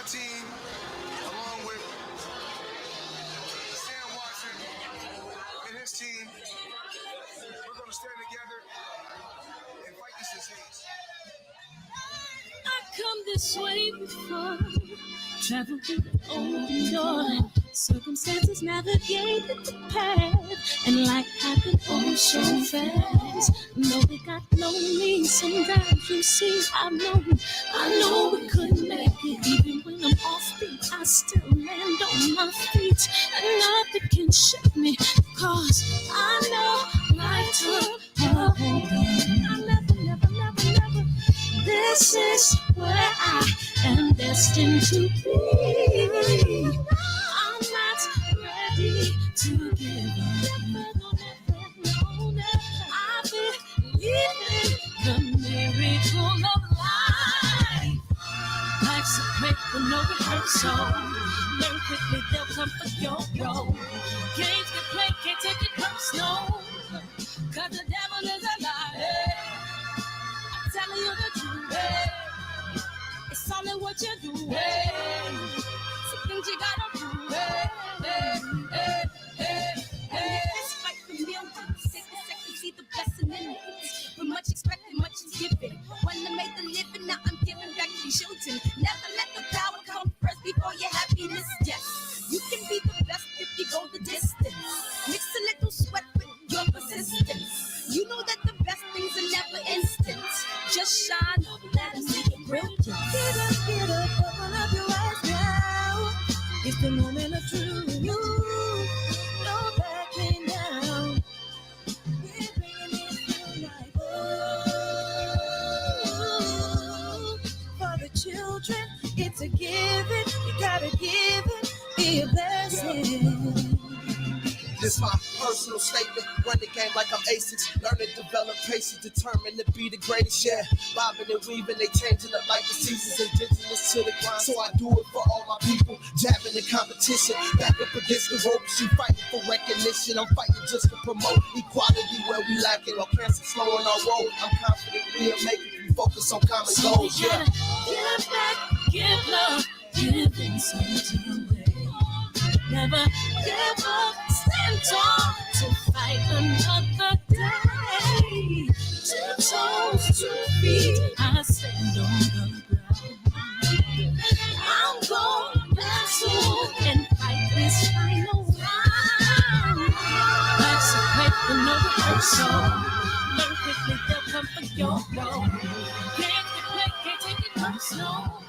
team, along with Sam Watson and his team, we're going to stand together and fight this disease. I come this way before, travel through the open door. Circumstances navigated the path, and life happened all so fast. No, they got lonely. Sometimes you see, I know we couldn't make it. Even when I'm off beat, I still land on my feet, and nothing can shake me, cause I know life took a hold. I never. This is where I am destined to be. I'm not ready to give up. I believe in the miracle of life. Life's a break with no rehearsal. Learn quickly, they'll come for your role. Games get played, can't take it personal, cause the devil is a liar. I'm telling you the truth, it's all in what you do. Some things you gotta do. This fight for millions, take a second, see the blessing in it. But much expected, much is given. When I made the living, now I'm giving back to children. Never let the power come first before your happiness. Yes, you can be the best if you go the distance. Mix a little sweat with your persistence. You know that the best things are never instant. Just shine, let them see it brilliant. Get up, open up your eyes now. It's the moment of truth. No backing down. We're bringing it to life. Oh, for the children, it's a given. You gotta give it, be a blessing. This my personal statement. Run the game like I'm ASICS. Learn and develop patience, determined to be the greatest. Yeah, bobbing and weaving, they changing up like the seasons. Indigenous to the grind, so I do it for all my people. Jabbing the competition, back up against the ropes. You fighting for recognition, I'm fighting just to promote equality where we lack it. While cancer slowing our road, I'm confident we'll make it. We focus on common goals. Yeah, give back, give love, give something away. Never give up, stand tall to fight another day. 2 toes, 2 feet, I stand on the ground. I'm going back soon and fight this final round. Life's a break with no rehearsal. Learn quickly, they'll come for your role. Can't get play, can't take it personal,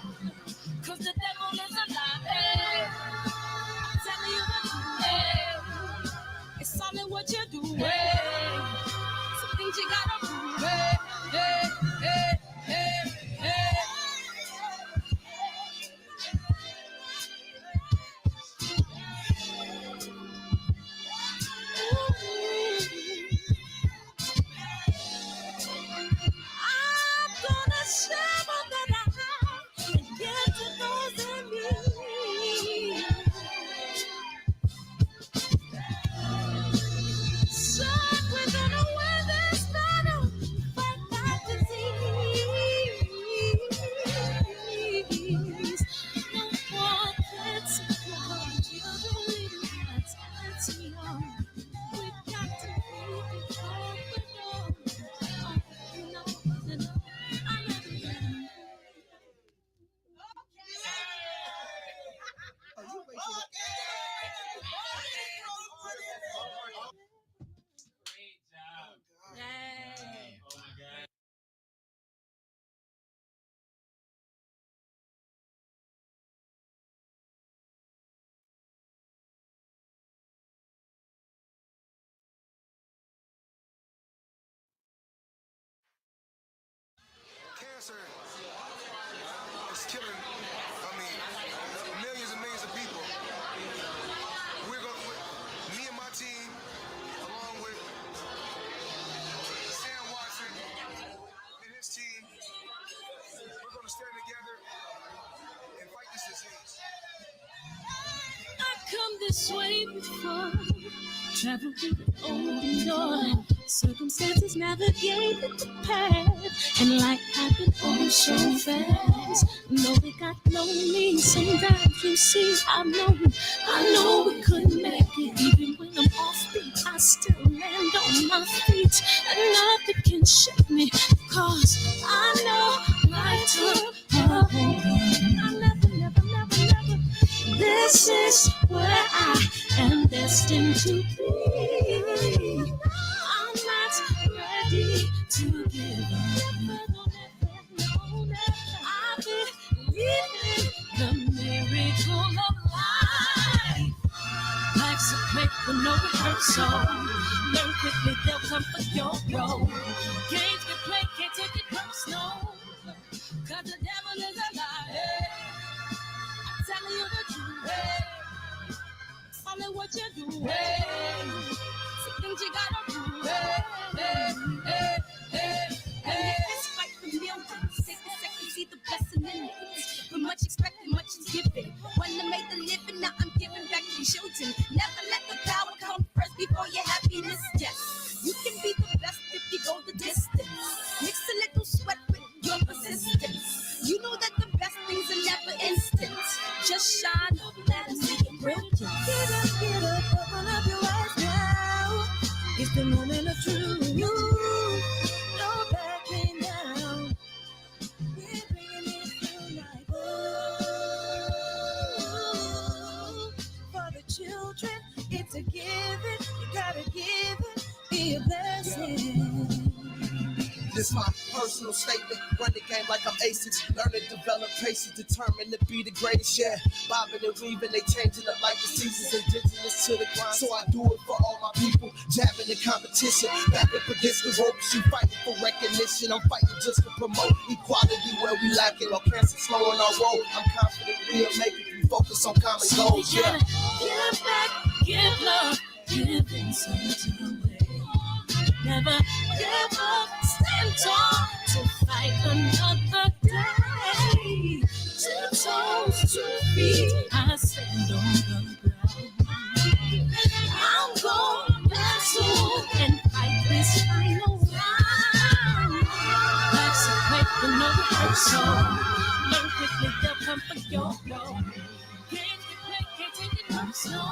cause the devil is a liar. Telling you the truth, it's all in what you do. Some things you gotta do. I'm gonna share all that I have and give to those in need. So we're gonna win this battle, fight that disease. No more kids, no more children leaving us young. We got to be before we know. I never let them. Cancer is killing, millions and millions of people. Me and my team, along with Sam Watson and his team, we're going to stand together and fight this disease. I come this way before, travel through the open door. Circumstances navigated the path, and life happened all so fast. No, it got lonely. Sometimes you see, I know we couldn't make it. Even when I'm off beat, I still land on my feet, and nothing can shake me, cause I know I took a hold. I never. This is where I am destined to be. I'm not ready to give up. I believe in the miracle of life. Life's a play with no rehearsal. Learn quickly, they'll come for your role. Games can play, can't take it personal. Cause the devil is a lie. Hey, I'm telling you the truth. Hey, follow what you do. Hey, some things you gotta do. Hey. It's fight for millions. Take a second, see the blessing in it. But much expected, much is given. When I made the living, now I'm giving back to children. Never let the power come first before your happiness. Yes, you can be the best if you go the distance. Mix a little sweat with your persistence. You know that the best things are never instant. Just shine up, let them see your brilliance. Get up, open up your eyes now. It's the moment of truth. No backing down. We're bringing it through like for the children, it's a given. You gotta give it, be a blessing. This my personal statement. Run the game like I'm aces. Learn to develop patience, determined to be the greatest. Yeah, bobbing and weaving, they changing up like the seasons. Indigenous to the grind, so I do it for all my people. Jabbing the competition, back up against the ropes. You fighting for recognition. I'm fighting just to promote equality where we lacking. Or cancer slowing our road. I'm confident we'll make it. We focus on common goals. Yeah. Give back, give love, giving something away. Never give up, stand tall to fight another day. 2 toes, 2 feet, I stand on the ground. I'm going wrestle and fight this final round. Life's a fight for no rehearsal. Learn quickly, they'll come for your role. Can't get play, can't take it personal.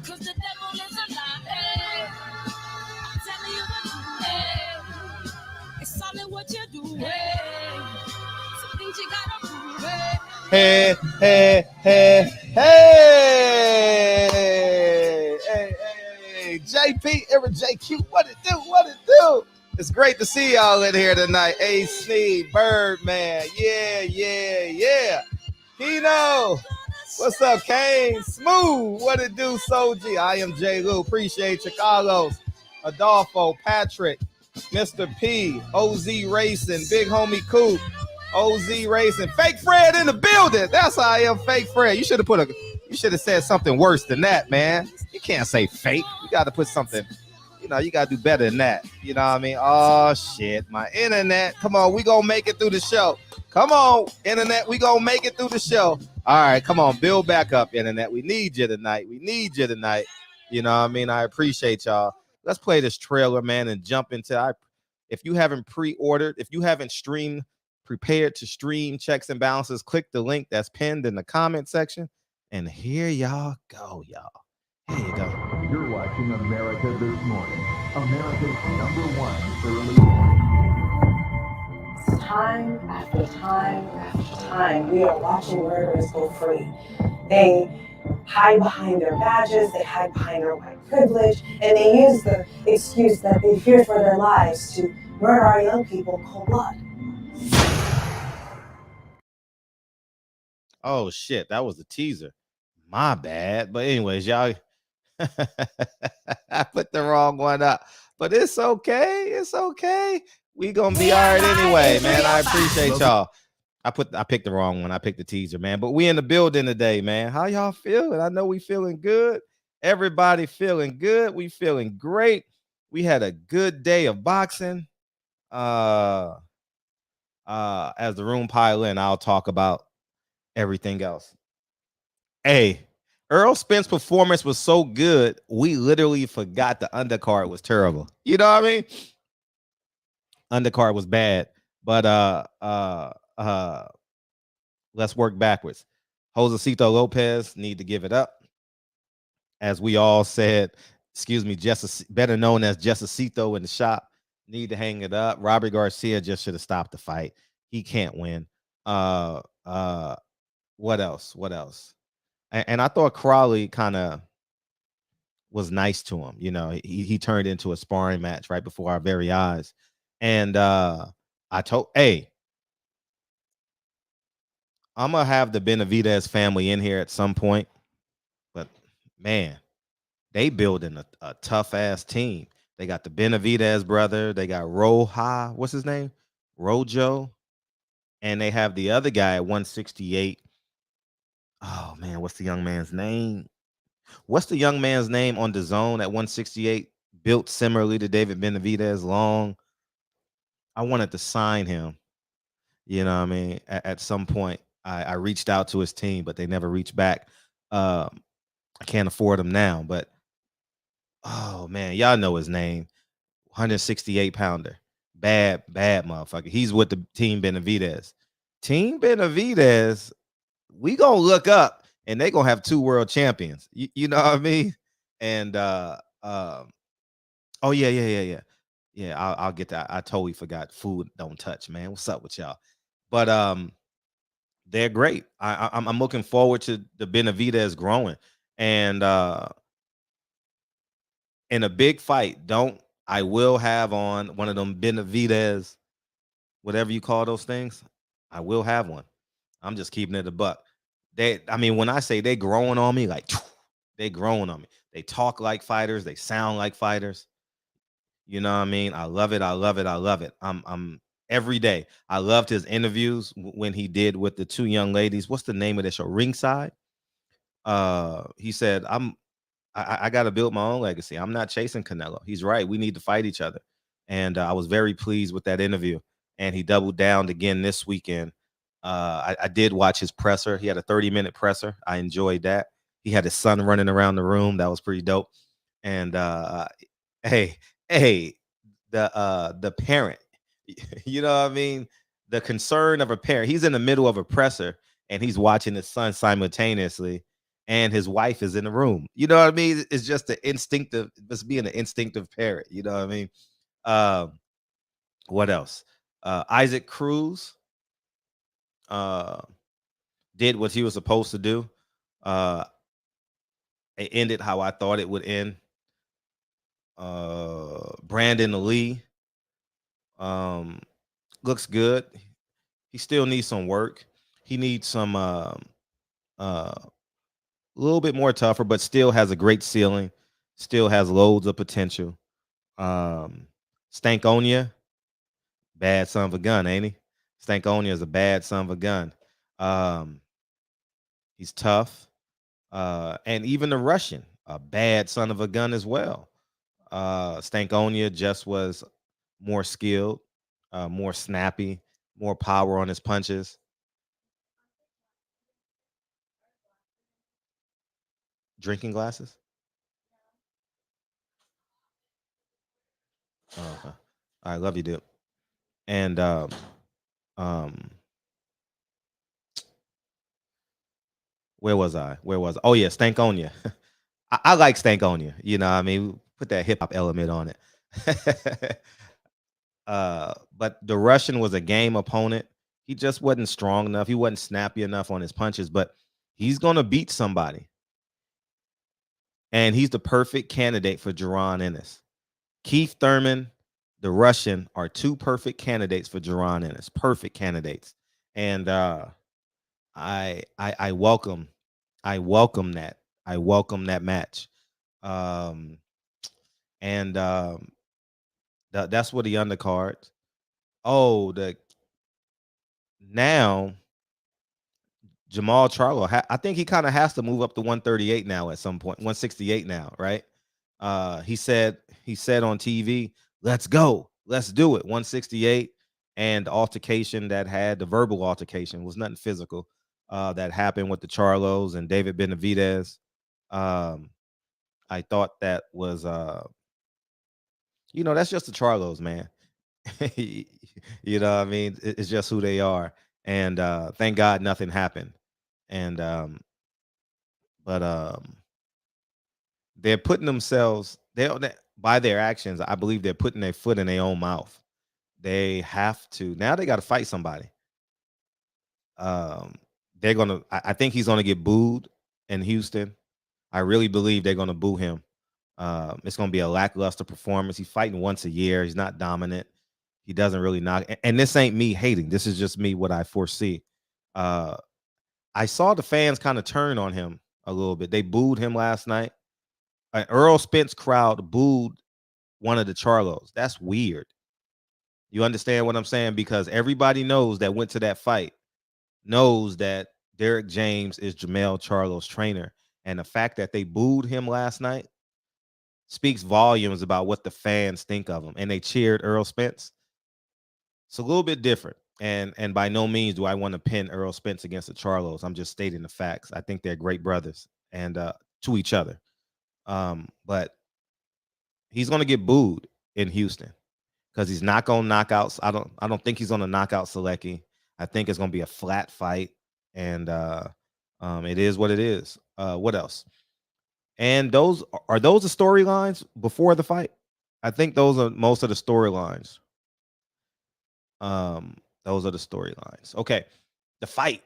Cause the devil is a lie. Hey, I'm telling you the truth. Hey, it's all in what you do. Hey, some things you gotta do. Hey, JP, Errol, JQ, what it do? It's great to see y'all in here tonight. A Sneed, Birdman, yeah. Kino, what's up, Kane? Smooth, what it do, Soji? I am J. Lou, appreciate you, Carlos, Adolfo, Patrick, Mr. P, OZ Racing, Big Homie Coop, OZ Racing, Fake Fred in the building. That's how I am, Fake Fred. You should have said something worse than that, man. You can't say fake. You got to put something, you got to do better than that. You know what I mean? Oh, shit, my internet. Come on, we going to make it through the show. Come on, internet, we going to make it through the show. All right, come on, build back up, internet. We need you tonight. You know what I mean? I appreciate y'all. Let's play this trailer, man, and jump into if you haven't pre-ordered, if you haven't prepared to stream Checks and Balances, click the link that's pinned in the comment section. And here y'all go, y'all. Here you go. You're watching America This Morning, America's #1 early morning. Time after time after time, we are watching murderers go free. They hide behind their badges, they hide behind their white privilege, and they use the excuse that they fear for their lives to murder our young people in cold blood. Oh, shit, that was the teaser. My bad. But anyways, y'all, I put the wrong one up. But it's okay. It's okay. We gonna be all right anyway, man. I appreciate y'all. I picked the wrong one. I picked the teaser, man. But we in the building today, man. How y'all feeling? I know we feeling good. Everybody feeling good. We feeling great. We had a good day of boxing. As the room pile in, I'll talk about everything else. Hey, Earl Spence performance was so good, we literally forgot the undercard was terrible. You know what I mean? Undercard was bad, but let's work backwards. Josecito Lopez need to give it up. As we all said, excuse me, better known as Jessicito in the shop, need to hang it up. Robert Garcia just should have stopped the fight. He can't win. What else? What else? And I thought Crawley kind of was nice to him. You know, he turned into a sparring match right before our very eyes. And I told, hey, I'm gonna have the Benavidez family in here at some point. But man, they building a tough ass team. They got the Benavidez brother. They got Roja. What's his name? Rojo. And they have the other guy at 168. Oh man, what's the young man's name? What's the young man's name on the zone at 168? Built similarly to David Benavidez, long. I wanted to sign him. You know what I mean? At some point, I reached out to his team, but they never reached back. I can't afford him now, but oh man, y'all know his name. 168 pounder. Bad motherfucker. He's with the Team Benavidez. Team Benavidez, we gonna look up and they gonna have 2 world champions. You know what I mean? And oh yeah. Yeah, I'll get that. I totally forgot. Food don't touch, man. What's up with y'all? But they're great. I'm looking forward to the Benavidez growing. And in a big fight, I will have on one of them Benavidez, whatever you call those things. I will have one. I'm just keeping it a buck. When I say they growing on me, like they growing on me. They talk like fighters. They sound like fighters. You know what I mean? I love it. I love it. I love it. I'm every day. I loved his interviews when he did with the 2 young ladies. What's the name of that show? Ringside. He said, I got to build my own legacy. I'm not chasing Canelo. He's right. We need to fight each other. And I was very pleased with that interview. And he doubled down again this weekend. I did watch his presser. He had a 30-minute presser. I enjoyed that. He had his son running around the room. That was pretty dope. And hey, the parent, you know what I mean? The concern of a parent. He's in the middle of a presser and he's watching his son simultaneously, and his wife is in the room. You know what I mean? It's just just being an instinctive parent. You know what I mean? What else? Isaac Cruz did what he was supposed to do. It ended how I thought it would end. Brandon Lee looks good. He still needs some work. He needs some a little bit more tougher, but still has a great ceiling. Still has loads of potential. Stankonia, bad son of a gun, ain't he? Stankonia is a bad son of a gun. He's tough. And even the Russian, a bad son of a gun as well. Stankonia just was more skilled, more snappy, more power on his punches. Drinking glasses? Oh, okay. I love you, dude. And where was I? Oh yeah, Stankonia. I like Stankonia. You know, what I mean, put that hip hop element on it. But the Russian was a game opponent. He just wasn't strong enough. He wasn't snappy enough on his punches, but he's gonna beat somebody. And he's the perfect candidate for Jaron Ennis. Keith Thurman, the Russian, are 2 perfect candidates for Jaron Ennis. Perfect candidates. And I welcome that. I welcome that match. That's what the undercard. Oh, now Jamal Charlo. I think he kind of has to move up to 138 now at some point. 168 now, right? He said on TV, "Let's go, let's do it." 168, and the altercation the verbal altercation was nothing physical. That happened with the Charlos and David Benavidez. I thought that was that's just the Charlos, man. You know what I mean? It's just who they are. And thank God nothing happened. And but they're putting themselves by their actions, I believe they're putting their foot in their own mouth. They have to now they got to fight somebody. They're gonna I think he's gonna get booed in Houston. I really believe they're gonna boo him. It's gonna be a lackluster performance. He's fighting once a year. He's not dominant. He doesn't really knock. And this ain't me hating. This is just me what I foresee. I saw the fans kind of turn on him a little bit. They booed him last night. An Errol Spence crowd booed one of the Charlos. That's weird. You understand what I'm saying? Because everybody knows that went to that fight knows that Derek James is Jermell Charlo's trainer. And the fact that they booed him last night speaks volumes about what the fans think of him. And they cheered Errol Spence. It's a little bit different. And by no means do I want to pin Errol Spence against the Charlos. I'm just stating the facts. I think they're great brothers and to each other. But he's going to get booed in Houston because he's not going to knock out. I don't think he's going to knock out Selecki. I think it's going to be a flat fight, and it is what it is. What else? And those the storylines before the fight. I think those are most of the storylines. Those are the storylines. Okay, the fight.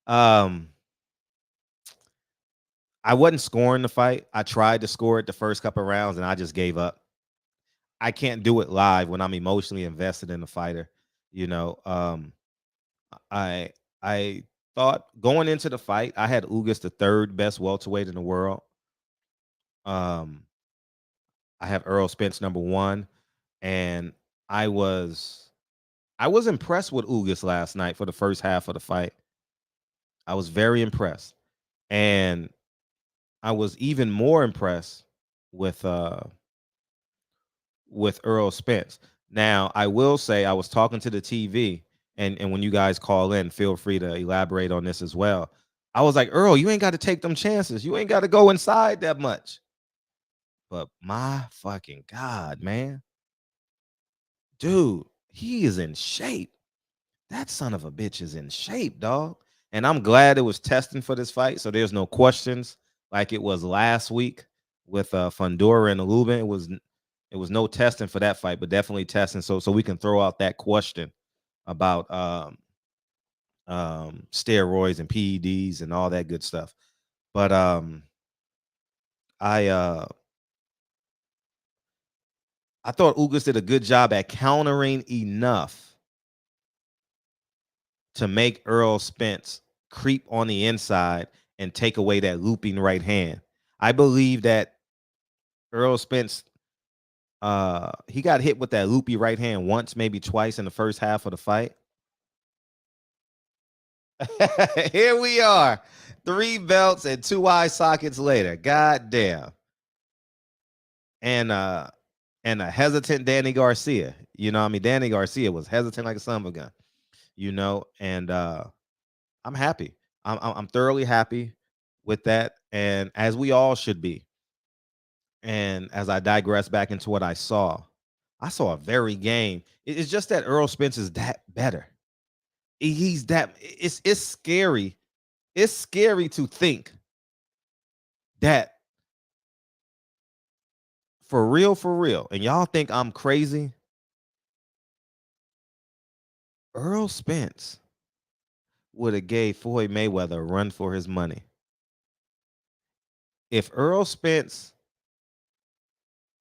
I wasn't scoring the fight. I tried to score it the first couple of rounds, and I just gave up. I can't do it live when I'm emotionally invested in the fighter. I thought going into the fight, I had Ugas the third best welterweight in the world. I have Errol Spence number one, and I was impressed with Ugas last night for the first half of the fight. I was very impressed, and I was even more impressed with Errol Spence. Now, I will say I was talking to the TV, and when you guys call in, feel free to elaborate on this as well. I was like, Errol, you ain't got to take them chances. You ain't got to go inside that much. But my fucking God, man. Dude, he is in shape. That son of a bitch is in shape, dog. And I'm glad it was testing for this fight, so there's no questions like it was last week with Fundora and Lubin. It was no testing for that fight, but definitely testing so we can throw out that question about steroids and PEDs and all that good stuff. But I thought Ugas did a good job at countering enough to make Errol Spence creep on the inside and take away that looping right hand. I believe that Errol Spence, he got hit with that loopy right hand once, maybe twice in the first half of the fight. Here we are, 3 belts and 2 eye sockets later. God damn. And a hesitant Danny Garcia. Danny Garcia was hesitant like a son of a gun. And I'm happy. I'm thoroughly happy with that, and as we all should be. And as I digress back into what I saw a very game. It's just that Errol Spence is that better. He's that. It's scary. It's scary to think that for real, and y'all think I'm crazy. Errol Spence would have gave Floyd Mayweather a run for his money. If Floyd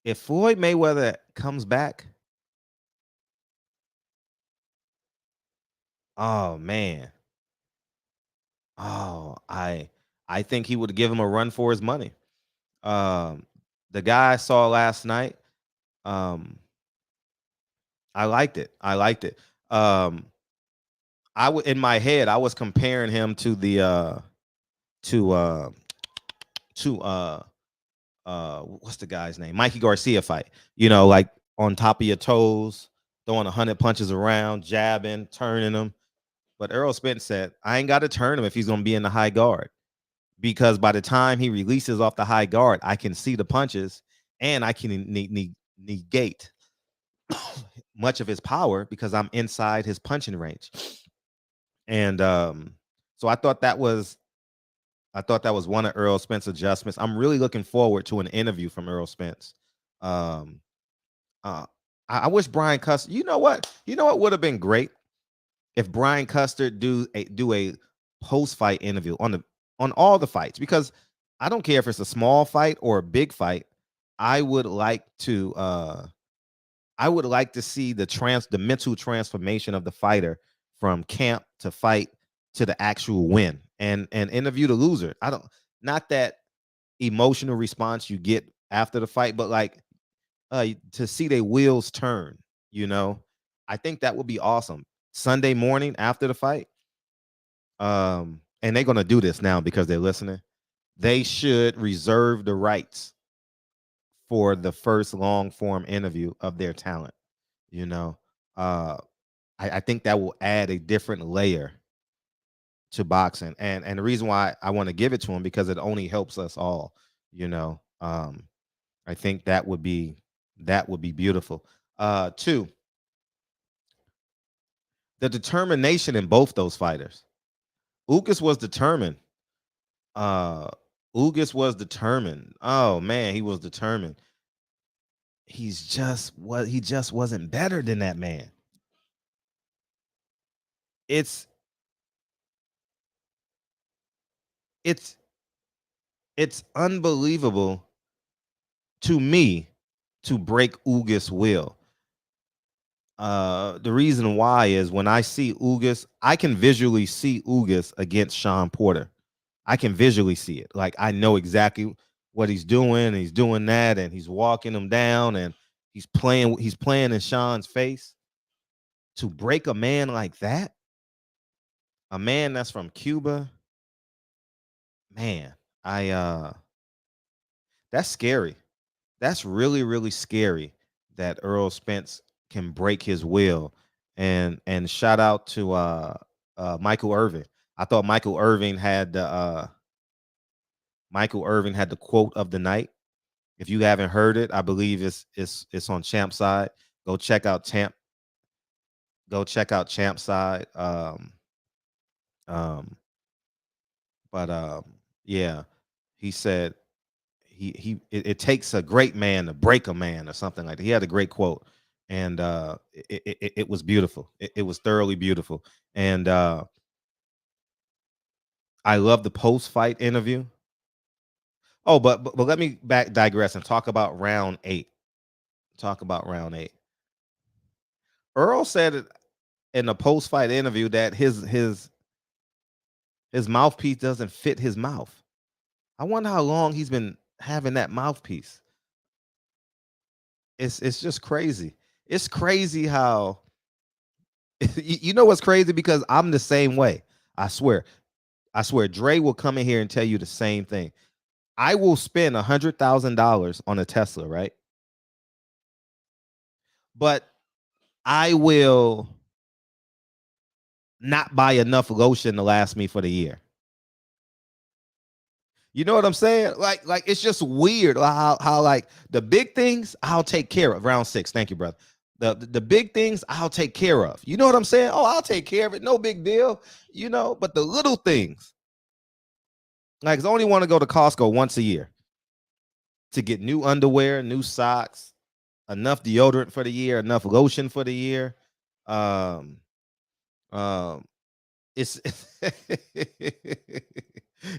Mayweather comes back, oh man. Oh, I think he would give him a run for his money. The guy I saw last night, I liked it. In my head, I was comparing him to the what's the guy's name? Mikey Garcia fight. Like on top of your toes, throwing 100 punches around, jabbing, turning them. But Errol Spence said, I ain't got to turn him if he's going to be in the high guard, because by the time he releases off the high guard, I can see the punches and I can negate much of his power because I'm inside his punching range. And so I thought that was one of Errol Spence's adjustments. I'm really looking forward to an interview from Errol Spence. I wish Brian Custer. You know what would have been great if Brian Custer do a post fight interview on all the fights, because I don't care if it's a small fight or a big fight. I would like to see the mental transformation of the fighter from camp to fight to the actual win, and interview the loser. Not that emotional response you get after the fight, but like to see their wheels turn, I think that would be awesome. Sunday morning after the fight. And they're going to do this now because they're listening. They should reserve the rights for the first long form interview of their talent. I think that will add a different layer to boxing. And the reason why I want to give it to them, because it only helps us all, I think that would be beautiful. Two, the determination in both those fighters. Ugas was determined. Ugas was determined. Oh man, he was determined. He just wasn't better than that man. It's unbelievable to me to break Ugas-Will. The reason why is when I see Ugas, I can visually see Ugas against Sean Porter. I can visually see it. Like, I know exactly what he's doing. And he's doing that, and he's walking him down, and he's playing in Sean's face. To break a man like that, a man that's from Cuba, man, that's scary. That's really, really scary that Errol Spence can break his will. And shout out to Michael Irvin. I thought Michael Irvin had the quote of the night. If you haven't heard it, I believe it's on Champ's Side. Go check out Champ's Side. Yeah, he said it takes a great man to break a man, or something like that. He had a great quote, and it was beautiful. It was thoroughly beautiful. And I love the post-fight interview. Oh, but let me digress and talk about round 8. Earl said it in a post-fight interview that his mouthpiece doesn't fit his mouth. I wonder how long he's been having that mouthpiece. It's just crazy. It's crazy how you know what's crazy, because I'm the same way. I swear. Dre will come in here and tell you the same thing. I will spend $100,000 on a Tesla, right? But I will not buy enough lotion to last me for the year. You know what I'm saying? Like it's just weird how like the big things I'll take care of. Round 6. Thank you, brother. The big things I'll take care of. You know what I'm saying? Oh, I'll take care of it. No big deal. But the little things, like, I only want to go to Costco once a year to get new underwear, new socks, enough deodorant for the year, enough lotion for the year. It's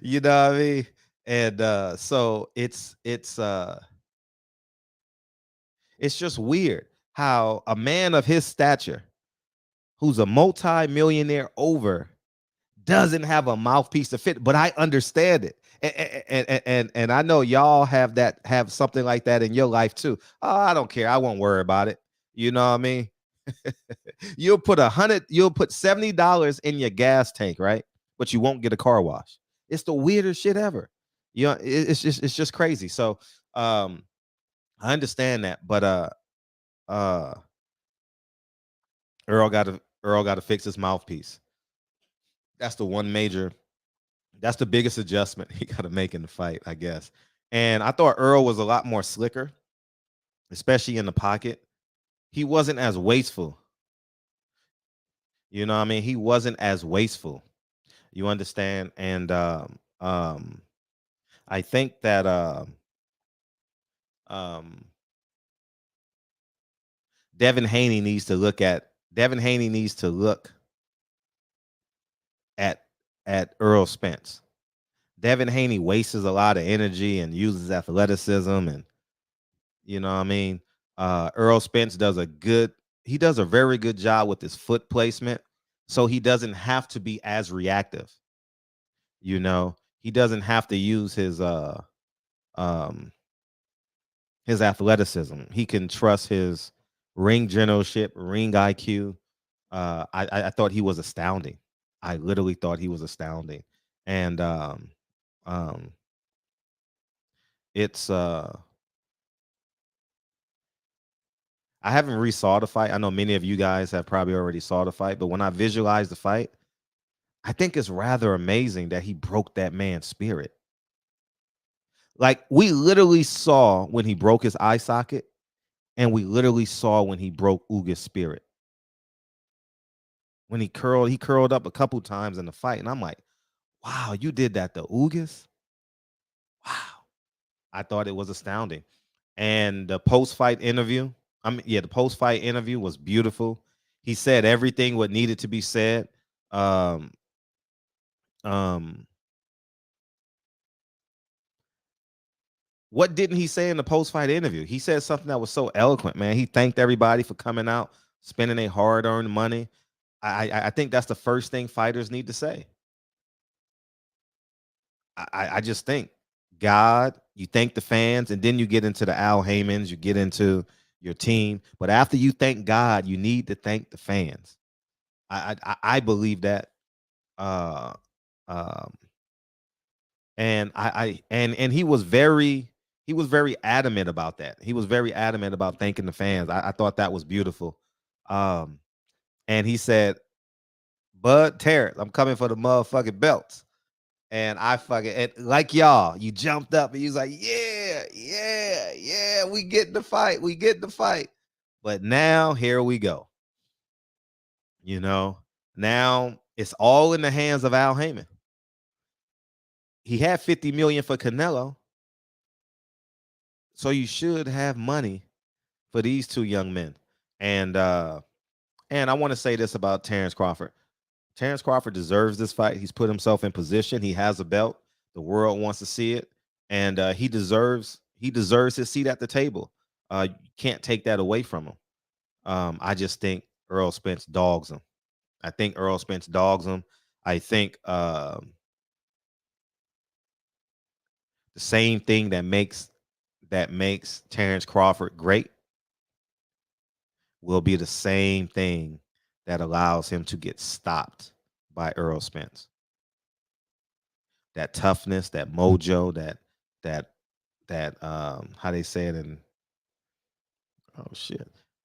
you know what I mean? And so it's just weird how a man of his stature, who's a multi-millionaire doesn't have a mouthpiece to fit. But I understand it. And I know y'all have something like that in your life too. Oh, I don't care. I won't worry about it. You know what I mean? You'll put $70 in your gas tank, right? But you won't get a car wash. It's the weirdest shit ever. It's just crazy. So I understand that, but Earl got to fix his mouthpiece. That's the one major. That's the biggest adjustment he got to make in the fight, I guess. And I thought Earl was a lot more slicker, especially in the pocket. He wasn't as wasteful. You know what I mean? He wasn't as wasteful. You understand? And I think that um, Devin Haney needs to look at Earl Spence. Devin Haney wastes a lot of energy and uses athleticism, and you know what I mean. Earl Spence does a very good job with his foot placement, so he doesn't have to be as reactive. You know, he doesn't have to use um his athleticism. He can trust his ring generalship, ring IQ. I thought he was astounding. I literally thought he was astounding, and um, it's I haven't re-saw the fight. I know many of you guys have probably already saw the fight, but when I visualize the fight, I think it's rather amazing that he broke that man's spirit. Like we literally saw when he broke his eye socket, and we literally saw when he broke Ugas' spirit. When he curled up a couple times in the fight, and I'm like, wow, you did that to Ugas? Wow. I thought it was astounding. And the post-fight interview, the post-fight interview was beautiful. He said everything what needed to be said. Um, um, what didn't he say in the post-fight interview? He said something that was so eloquent, man. He thanked everybody for coming out, spending their hard-earned money. I think that's the first thing fighters need to say. I just think God, you thank the fans, and then you get into the Al Haymons, you get into your team. But after you thank God, you need to thank the fans. I believe that. Uh, um, and he was very adamant about that. He was very adamant about thanking the fans. I thought that was beautiful. And he said, "Bud Terrence, I'm coming for the motherfucking belts." And I fucking like y'all. You jumped up and you was like, yeah, we get the fight. But now here we go. You know, now it's all in the hands of Al Haymon. He had $50 million for Canelo, so you should have money for these two young men. And I want to say this about Terrence Crawford. Terrence Crawford deserves this fight. He's put himself in position. He has a belt. The world wants to see it, and he deserves his seat at the table. You can't take that away from him. I just think Earl Spence dogs him. I think Earl Spence dogs him. I think the same thing that makes Terrence Crawford great will be the same thing that allows him to get stopped by Earl Spence. That toughness, that mojo, that how they say it in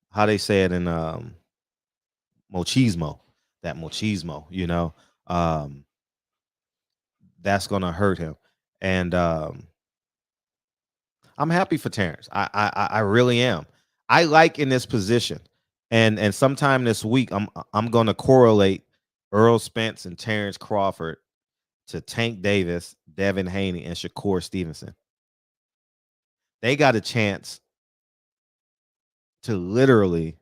how they say it in machismo, that machismo, you know, that's gonna hurt him. And I'm happy for Terrence. I really am. I like in this position, and sometime this week I'm gonna correlate Earl Spence and Terrence Crawford to Tank Davis, Devin Haney, and Shakur Stevenson. They got a chance to literally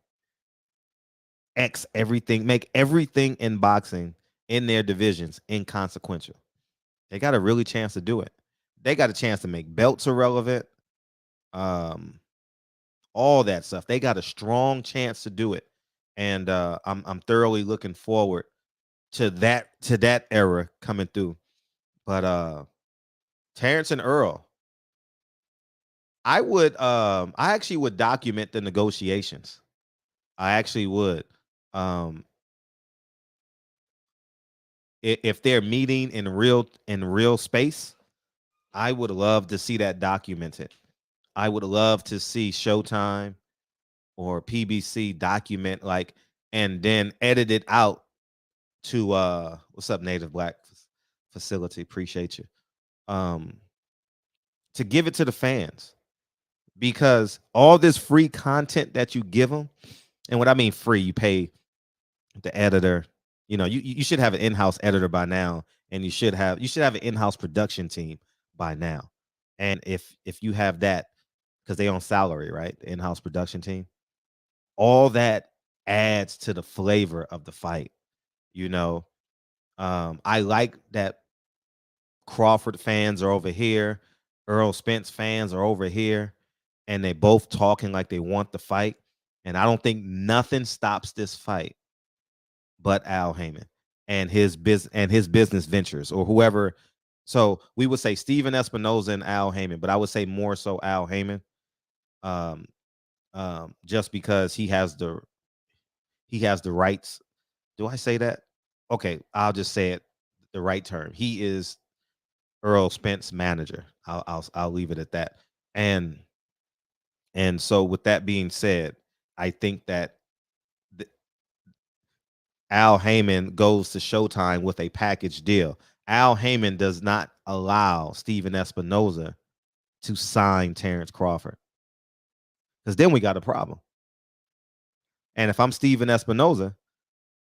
X everything, make everything in boxing in their divisions inconsequential. They got a really chance to do it. They got a chance to make belts irrelevant. All that stuff. They got a strong chance to do it. And I'm thoroughly looking forward to that era coming through. But Terrence and Earl, I actually would document the negotiations. I actually would. If they're meeting in real space, I would love to see that documented. I would love to see Showtime or PBC document and then edit it out to what's up, Native Black Facility? Appreciate you. To give it to the fans, because all this free content that you give them, and what I mean free, you pay the editor. You know, you should have an in-house editor by now, and you should have an in-house production team by now. And if you have that, because they on salary, right? The in-house production team, all that adds to the flavor of the fight. You know, I like that Crawford fans are over here, Errol Spence fans are over here, and they both talking like they want the fight. And I don't think nothing stops this fight but Al Haymon and his business ventures, or whoever. So we would say Steven Espinoza and Al Haymon, but I would say more so Al Haymon, just because he has the rights. Do I say that? Okay, I'll just say it the right term. He is Errol Spence manager. I'll leave it at that. And so with that being said, I think that Al Haymon goes to Showtime with a package deal. Al Haymon does not allow Steven Espinoza to sign Terrence Crawford, because then we got a problem. And if I'm Steven Espinoza,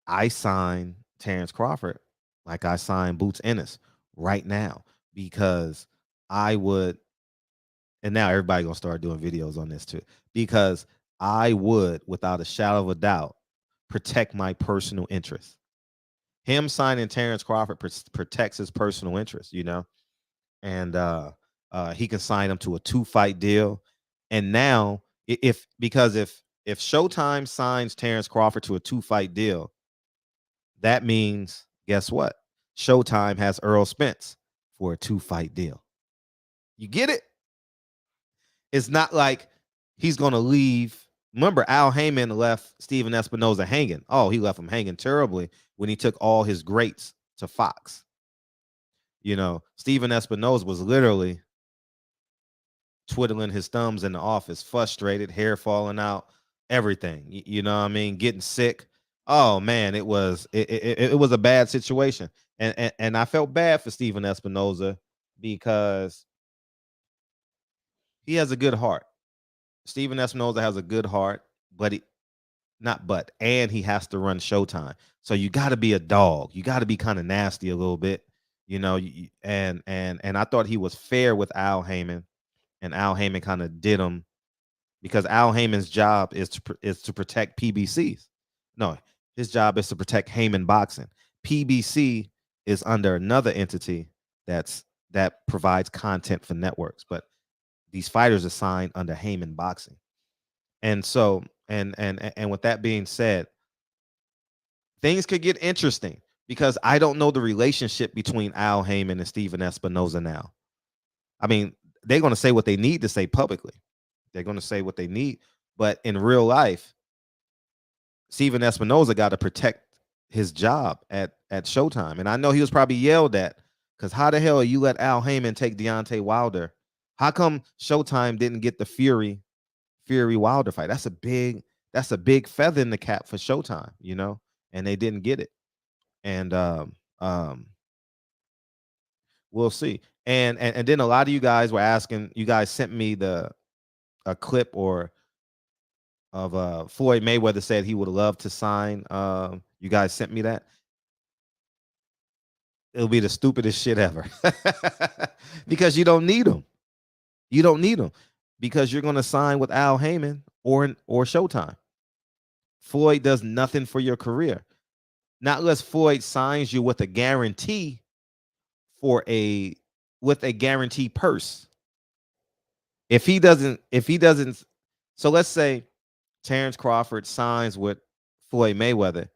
I sign Terrence Crawford like I signed Boots Ennis right now, because I would, and now everybody gonna start doing videos on this too, because I would, without a shadow of a doubt, protect my personal interest. Him signing Terrence Crawford protects his personal interest, you know, and he can sign him to a 2-fight deal. And now, if Showtime signs Terrence Crawford to a 2-fight deal, that means, guess what? Showtime has Errol Spence for a 2-fight deal. You get it? It's not like he's going to leave. Remember, Al Haymon left Steven Espinoza hanging. Oh, he left him hanging terribly when he took all his greats to Fox. You know, Steven Espinoza was literally twiddling his thumbs in the office, frustrated, hair falling out, everything. You know what I mean? Getting sick. Oh man, it was a bad situation. And I felt bad for Steven Espinoza, because he has a good heart. Steven Espinoza has a good heart, but and he has to run Showtime. So you got to be a dog. You got to be kind of nasty a little bit, you know. And I thought he was fair with Al Haymon, and Al Haymon kind of did him, because Al Haymon's job is to protect PBCs. No, his job is to protect Haymon Boxing. PBC is under another entity that provides content for networks, but these fighters are signed under Haymon Boxing. And so, and with that being said, things could get interesting, because I don't know the relationship between Al Haymon and Steven Espinoza now. I mean, they're going to say what they need to say publicly. They're going to say what they need, but in real life, Steven Espinoza got to protect his job at Showtime. And I know he was probably yelled at, because how the hell you let Al Haymon take Deontay Wilder? How come Showtime didn't get the Fury Wilder fight? That's a big feather in the cap for Showtime, you know, and they didn't get it. And we'll see. And then a lot of you guys were asking, you guys sent me a clip of Floyd Mayweather said he would love to sign. You guys sent me that. It'll be the stupidest shit ever, because you don't need him. You don't need him, because you're going to sign with Al Haymon or Showtime. Floyd does nothing for your career. Not unless Floyd signs you with a guarantee with a guaranteed purse. If he doesn't, so let's say Terrence Crawford signs with Floyd Mayweather,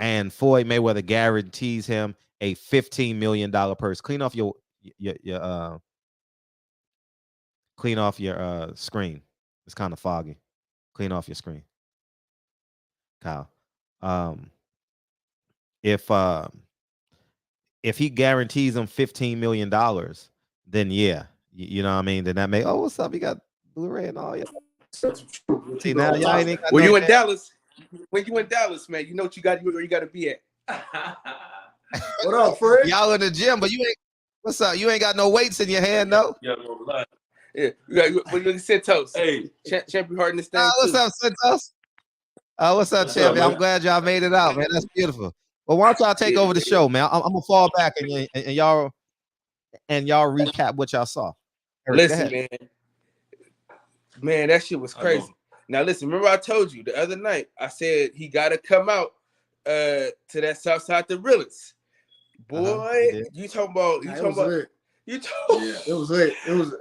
and Floyd Mayweather guarantees him a $15 million purse. Clean off your screen. It's kind of foggy. Clean off your screen, Kyle. If he guarantees him $15 million, then yeah, you know what I mean. Then that may, oh, what's up? You got Blu-ray and all. Yeah. See now, y'all ain't got when you in Dallas, man, you know what you got to be at. What up, Fred? Y'all in the gym, but you ain't. What's up? You ain't got no weights in your hand, though. Yeah, you got Santos. Hey, champion heart in this thing. What's up, Santos? What's up, champion? I'm glad y'all made it out, man. That's beautiful. Well, why don't y'all take over the show, man? I'm gonna fall back and y'all recap what y'all saw. Eric, listen, man, that shit was crazy. Now listen, remember I told you the other night, I said he gotta come out to that South Side the realest. Boy, you talking about it was lit. It was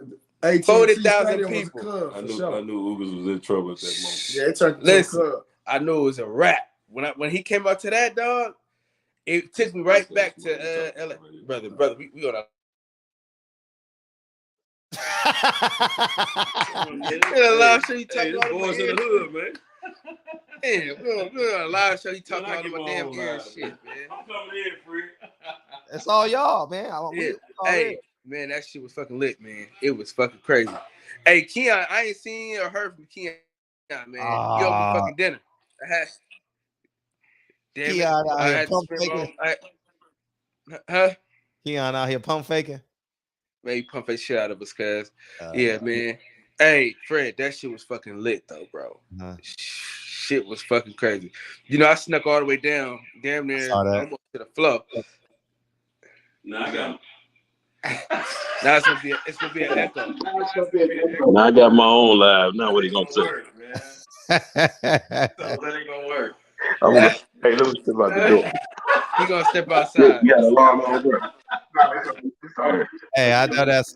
40,000 people. I knew Ugas was in trouble at that moment. Yeah, it turned into a club. I knew it was a wrap. When he came out to that, dog, it took me right back to LA. Brother, we on a live show. You talking about boys in the hood, man. Yeah, we're on a live show. You talking about my damn ear shit, man. I'm coming in, free. That's all y'all, man. Hey, man, that shit was fucking lit, man. It was fucking crazy. Hey, Keon, I ain't seen or heard from Keon, man. You owe me fucking dinner. Keon out here pump faking. Keon out here pump faking. Man, he pump that shit out of us, cuz. Man. Hey, Fred, that shit was fucking lit, though, bro. Shit was fucking crazy. You know, I snuck all the way down, damn near almost to the floor. Now I got him. Now it's gonna be an echo. Now I got my own live. Now what he gonna say? That ain't gonna work. Hey, let me step out the door. He gonna step outside. You got a long over. Hey, I know that's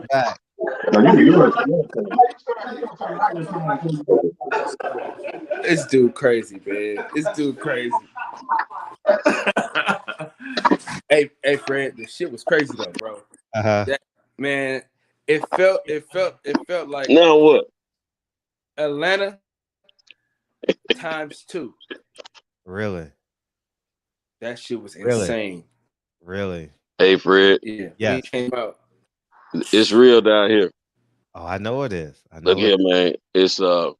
back. This dude crazy, man. This dude crazy. Hey, Fred, the shit was crazy though, bro. Man, it felt like now what? Atlanta times 2. Really? That shit was insane. Really? Hey, Fred. Yeah. He came out. It's real down here. Oh, I know it is. Look here, man. It's I'm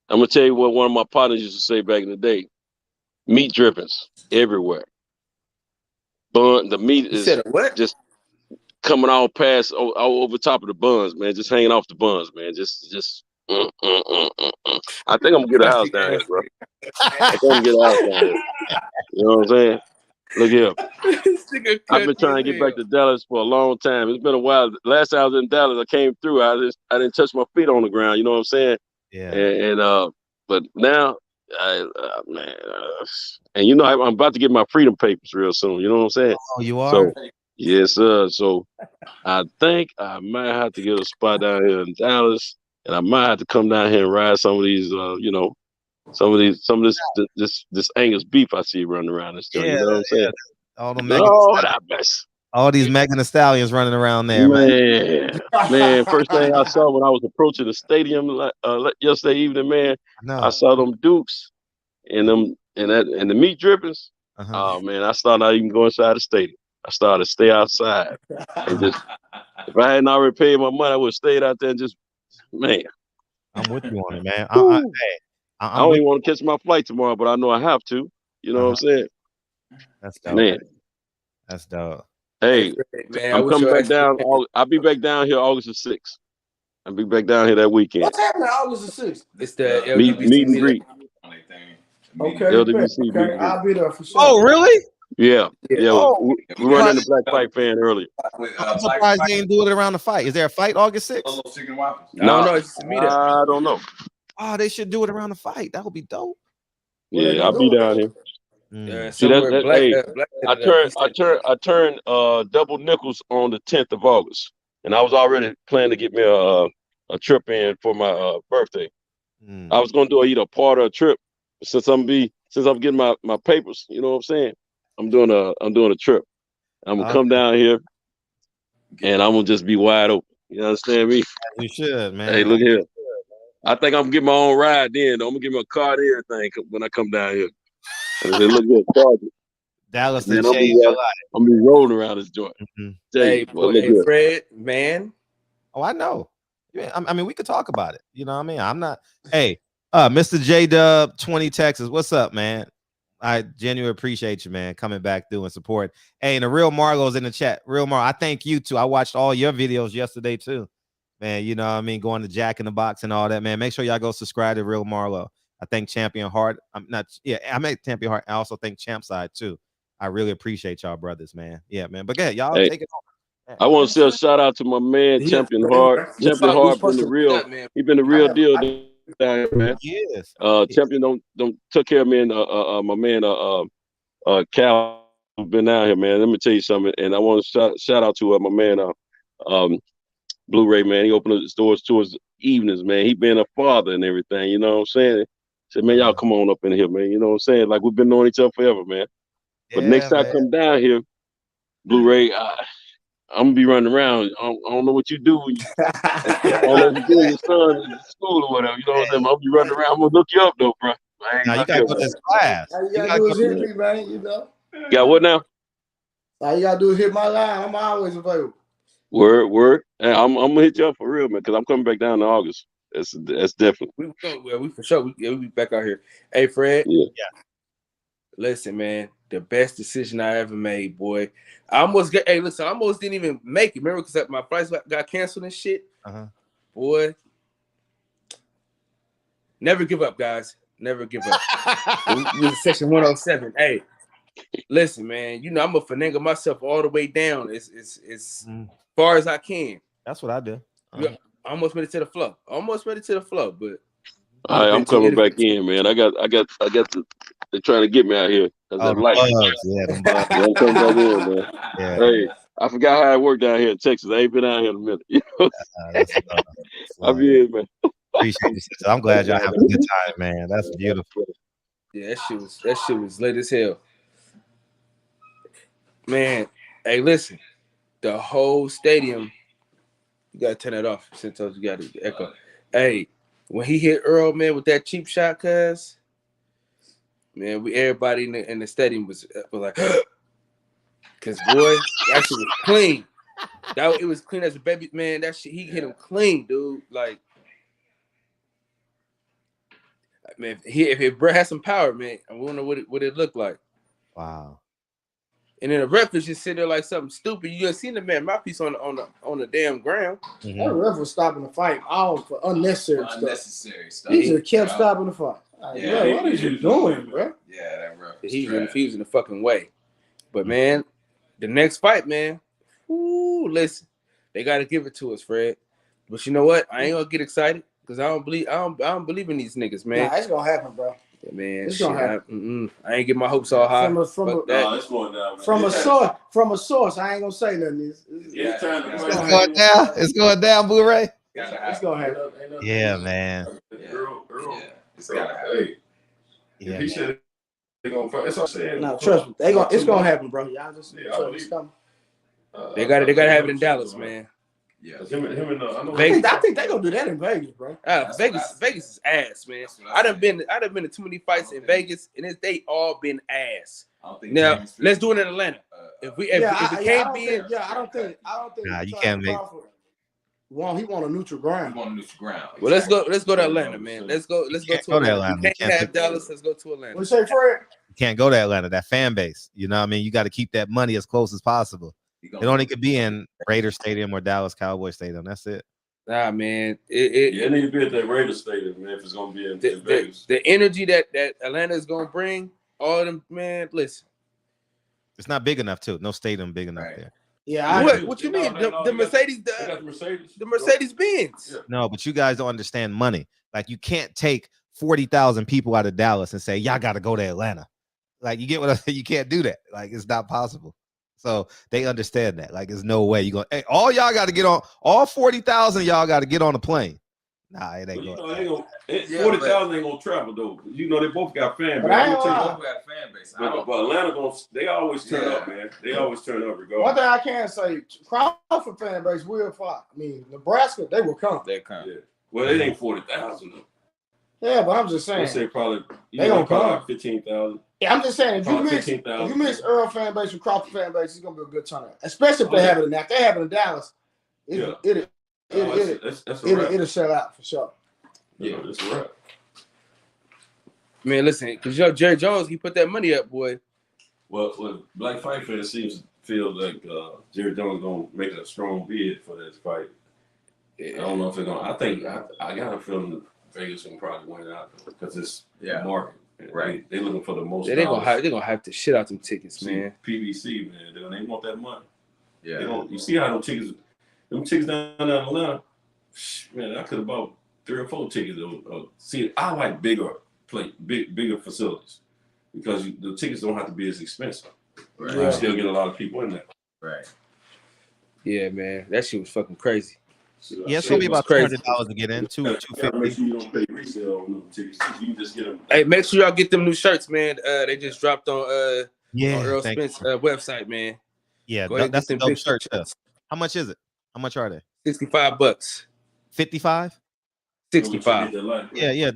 gonna tell you what one of my partners used to say back in the day. Meat drippings everywhere. The meat is just coming all past all over top of the buns, man. Just hanging off the buns, man. I think I'm gonna get a house down here, bro. I think I'm gonna get a house down here. You know what I'm saying? Look here. I've been trying to get back to Dallas for a long time. It's been a while. Last time I was in Dallas, I came through. I didn't touch my feet on the ground. You know what I'm saying? Yeah. And but now, man, and you know I'm about to get my freedom papers real soon. You know what I'm saying? Oh, you are? So, yes, sir. So I think I might have to get a spot down here in Dallas, and I might have to come down here and ride some of these, some of this Angus beef I see running around this joint. You know what I'm saying? All these Megan Thee Stallions running around there, man. First thing I saw when I was approaching the stadium yesterday evening, man, I saw them Dukes and the meat drippings. Oh man, I started not even going inside the stadium. I started to stay outside and just. If I hadn't already paid my money, I would have stayed out there and just, man. I'm with you on it, man. I don't even want to catch my flight tomorrow, but I know I have to. You know what I'm saying? That's dope. Man. That's dope. Hey, man, I'm coming back down. I'll be back down here August the 6th. I'll be back down here that weekend. What's happening August the 6th? It's the meet and greet. Okay, LWC I'll be there for sure. Oh, really? Yeah. We run into Black Fight fan earlier. I'm surprised they didn't do it around the fight. Is there a fight August 6th? No, it's a meetup. I don't know. Oh, they should do it around the fight. That would be dope. Yeah, I'll be down here. See, I turned double nickels on the 10th of August, and I was already planning to get me a trip in for my birthday. I was gonna do either a part or a trip, but since I'm getting my papers, you know what I'm saying? I'm doing a trip. I'm gonna come down here, and I'm gonna just be wide open. You understand me? You should, man. Hey, look here. I think I'm gonna get my own ride then. I'm gonna get my car and everything when I come down here. And they look good. Dallas, man, I'm be rolling around this joint. Hey, Fred, man. Oh, I know. I mean, we could talk about it. You know what I mean? I'm not. Hey, Mr. J Dub 20 Texas. What's up, man? I genuinely appreciate you, man, coming back through and support. Hey, and the real Marlo's in the chat. Real Marlo, I thank you too. I watched all your videos yesterday too, man. You know what I mean? Going to Jack in the Box and all that, man. Make sure y'all go subscribe to Real Marlo. I thank Champion Heart. I make Champion Heart. I also thank Champside too. I really appreciate y'all brothers, man. Yeah, man. But yeah, y'all take it over. I want to say a shout out to my man, Champion Heart. Champion Heart been the real. He been the real deal down here, man. Yes. Champion don't took care of me and my man Cal been out here, man. Let me tell you something. And I want to shout out to my man Blu-ray, man. He opened his doors to his evenings, man. He been a father and everything, you know what I'm saying? Said, man, y'all come on up in here, man. You know what I'm saying? Like we've been knowing each other forever, man. But next time I come down here, Blu-ray, I'm gonna be running around. I don't know what you do. I don't know what you do with your son in school or whatever. You know what I'm saying? I'm gonna be running around. I'm gonna look you up though, bro. Now you gotta go to this class. All you gotta do is hit me, man. You know. Got what now? All you gotta do is hit my line. I'm always available. Word. And I'm gonna hit you up for real, man, because I'm coming back down in August. That's definitely. We for sure. We'll be back out here. Hey, Fred. Yeah. Listen, man. The best decision I ever made, boy. I almost didn't even make it. Remember, because my flights got canceled and shit. Boy, never give up, guys. Never give up. We was section 107. Hey, listen, man. You know I'm gonna finagle myself all the way down as far as I can. That's what I do. I almost made it to the flow. But I'm coming back in, man. I got they're trying to get me out here. I'm coming back in, man. Yeah. Hey, I forgot how it worked down here in Texas. I ain't been out here in a minute. You know? I'm here, man. Appreciate you, sister. I'm glad y'all having a good time, man. That's beautiful. Yeah, that shit was late as hell. Man, hey, listen. The whole stadium, you gotta turn that off. Since you got the echo. Hey, when he hit Errol, man, with that cheap shot, cuz, man, everybody in the stadium was like, cause boy, that shit was clean. It was clean as a baby, man. That shit, he hit him clean, dude. Like, man, if Brett had some power, man, I wonder what it looked like. Wow. And then the ref was just sitting there like something stupid. You just seen the man mouthpiece on the damn ground. That ref was stopping the fight all for unnecessary stuff. He just kept stopping the fight. Like, bro, what is you doing, bro? Yeah, that ref. He was in the fucking way. But man, the next fight, man. Ooh, listen, they got to give it to us, Fred. But you know what? I ain't gonna get excited because I don't believe in these niggas, man. Nah, it's gonna happen, bro. Yeah, man, it's gonna happen. I ain't get my hopes all high. It's going down, from a source. I ain't gonna say nothing. It's going down. It's going down, Blu-ray. It's gonna happen. Yeah, man. It's gotta happen. Yeah. He said they gonna fight. That's what I'm saying. No, trust me. It's gonna happen, bro. Y'all just it's coming. They gotta have it in Dallas, man. Yeah, I think they gonna do that in Vegas, bro. Vegas is ass, man. I done been to too many fights in Vegas, and they all been ass. Now let's do it in Atlanta. If it can't be in, I don't think. Nah, you can't make. He want a neutral ground. Well, let's go to Atlanta, man. Let's go to Atlanta. We can't have Dallas. Let's go to Atlanta. What say, Fred? You can't go to Atlanta. That fan base, you know what I mean? You got to keep that money as close as possible. It only could be in Raider Stadium or Dallas Cowboy Stadium. That's it. Nah, man. It need to be at that Raider Stadium, man, if it's going to be in Vegas. The energy that Atlanta is going to bring, all of them, man, listen. It's not big enough, too. No stadium big enough there. Yeah. What you mean? The Mercedes, the Mercedes Benz. Yeah. No, but you guys don't understand money. Like, you can't take 40,000 people out of Dallas and say, y'all got to go to Atlanta. Like, you get what I say? You can't do that. Like, it's not possible. So they understand that. Like, there's no way you're going, hey, all y'all got to get on, all 40,000 y'all got to get on a plane. Nah, it ain't going. 40,000 ain't going to travel, though. You know, they both got fan base. But Atlanta, they always turn up, man. They always turn up regardless. One thing I can say, Crawford fan base will fly. I mean, Nebraska, they will come. They come. Yeah. Well, it ain't 40,000, though. Yeah, but I'm just saying. They say probably, they gonna come. 15,000. Yeah, I'm just saying, if you mix Errol fan base with Crawford fan base, it's gonna be a good turnout. Especially if they have it in that. If they have it in Dallas, it'll sell out for sure. Yeah, that's right. Man, listen, because Xavier Jones, he put that money up, boy. Well, Black Fight fans seems to feel like Xavier Jones gonna make a strong bid for this fight. Yeah. I don't know if they're gonna. I think I got a feeling Vegas can probably win out because it's market. Right. They looking for the most. They're gonna have to shit out them tickets, man. PBC, man, they want that money. Yeah. You see how them tickets down in Atlanta, man, I could have bought 3 or 4 tickets. See, I like bigger facilities because the tickets don't have to be as expensive. Right. You still get a lot of people in there. Right. Yeah, man, that shit was fucking crazy. Yeah, it's gonna be about $200 to get in. $250. Make sure you don't pay resale on them tickets. You can just get them. Hey, make sure y'all get them new shirts, man. They just dropped on on Errol Spence website, man. Yeah, that's a dope shirt. How much is it? How much are they? $65. 55? 65. Yeah.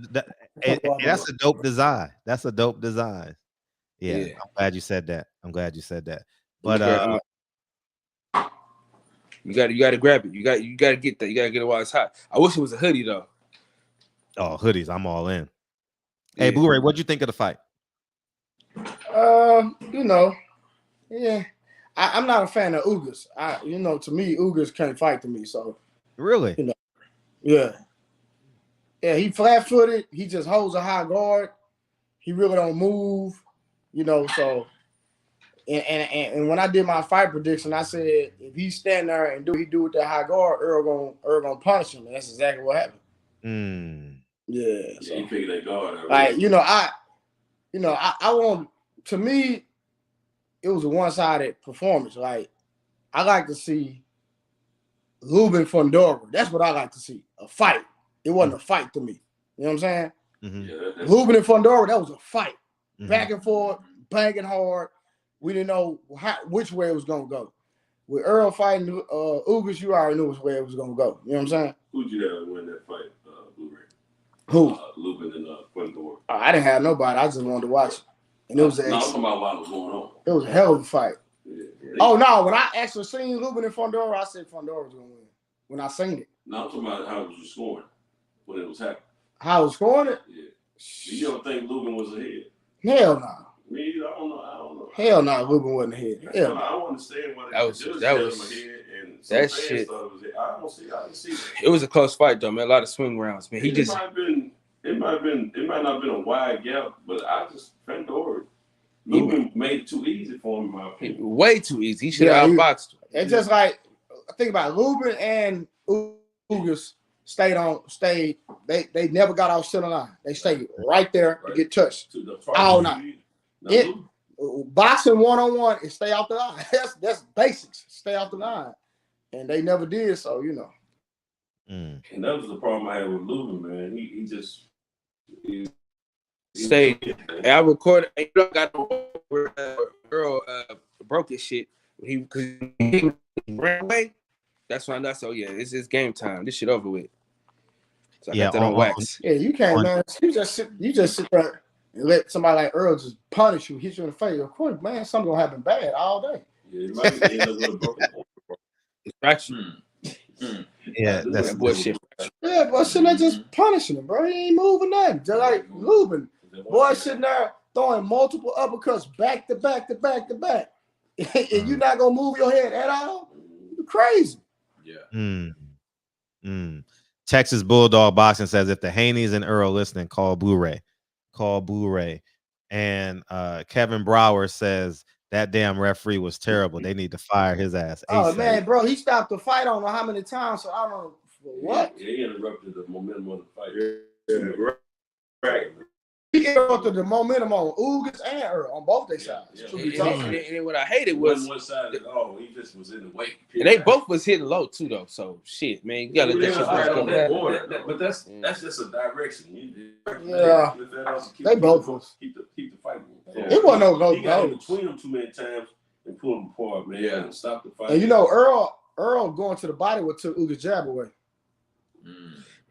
That's a dope design. That's a dope design. Yeah. I'm glad you said that. But you gotta grab it. You gotta get that. You gotta get it while it's hot. I wish it was a hoodie though. Oh, hoodies, I'm all in. Hey, Blu-ray, what'd you think of the fight? I'm not a fan of Ugas. To me, Ugas can't fight to me. So really, yeah, he flat-footed. He just holds a high guard. He really don't move. So. And when I did my fight prediction, I said if he stand there and do with that high guard, Errol gonna punish him. And that's exactly what happened. Yeah. So, he figured that guard. I want. To me, it was a one-sided performance. Like I like to see Lubin Fundora. That's what I like to see. A fight. It wasn't a fight to me. You know what I'm saying? Mm-hmm. Lubin and Fundora, that was a fight. Back and forth, banging hard. We didn't know which way it was going to go. With Errol fighting Ugas, you already knew which way it was going to go. You know what I'm saying? Who'd you have win that fight, Blu-ray? Who? Lubin and Fundora. I didn't have nobody. I just wanted to watch it. And it was I'm talking about what was going on. It was a hell of a fight. Yeah. Oh, no. When I actually seen Lubin and Fundora, I said Fundora was going to win. When I seen it. No, I'm talking about how it was scoring when it was happening. How it was scoring it? Yeah. You don't think Lubin was ahead? Hell no. Me, I don't know. Hell no, Lubin wasn't ahead. Hell no. I don't understand why that was that shit. I didn't see that. It was a close fight though, man. A lot of swing rounds, man. It might not have been a wide gap, but I just Fundora. Lubin made it too easy for him, in my opinion. Way too easy. He should have outboxed him. It's just like think about it. Lubin and Ugas stayed. They never got off center line. They stayed right there to get touched all night. Boxing one-on-one is stay off the line. That's basics. Stay off the line, and they never did. So And that was the problem I had with Lubin, man. He just stayed. And I recorded. I got where Errol broke his shit. He ran away. That's when I know. So yeah, it's game time. This shit over with. So I got that on wax. Yeah, you can't, man. You just sit there. And let somebody like Errol just punish you, hit you in the face. Of course, man, something gonna happen bad all day. Yeah, it might be end up with a broken distraction. Yeah, that's bullshit. Yeah, but shouldn't they just punishing him, bro? He ain't moving nothing. Just like Lubin. Boy sitting there throwing multiple uppercuts back to back to back to back. And you're not gonna move your head at all? You're crazy. Yeah. Texas Bulldog Boxing says if the Haneys and Errol listening, call Blu-ray. And Kevin Brower says that damn referee was terrible. They need to fire his ass. Oh man, bro, he stopped the fight. I don't know how many times. So I don't know what. Yeah, he interrupted the momentum of the fight. Yeah, right. He interrupted the momentum on Ugas and Errol on both their sides. And what I hated was one side at all. He just was in the way. And they both was hitting low too, though. So shit, man, you gotta let that shit on that border. But that's just a direction. They both was keep the fight. It wasn't no He got in between them too many times and pulled them apart, man. Yeah, and stop the fight. And Errol going to the body would took Ugas' jab away.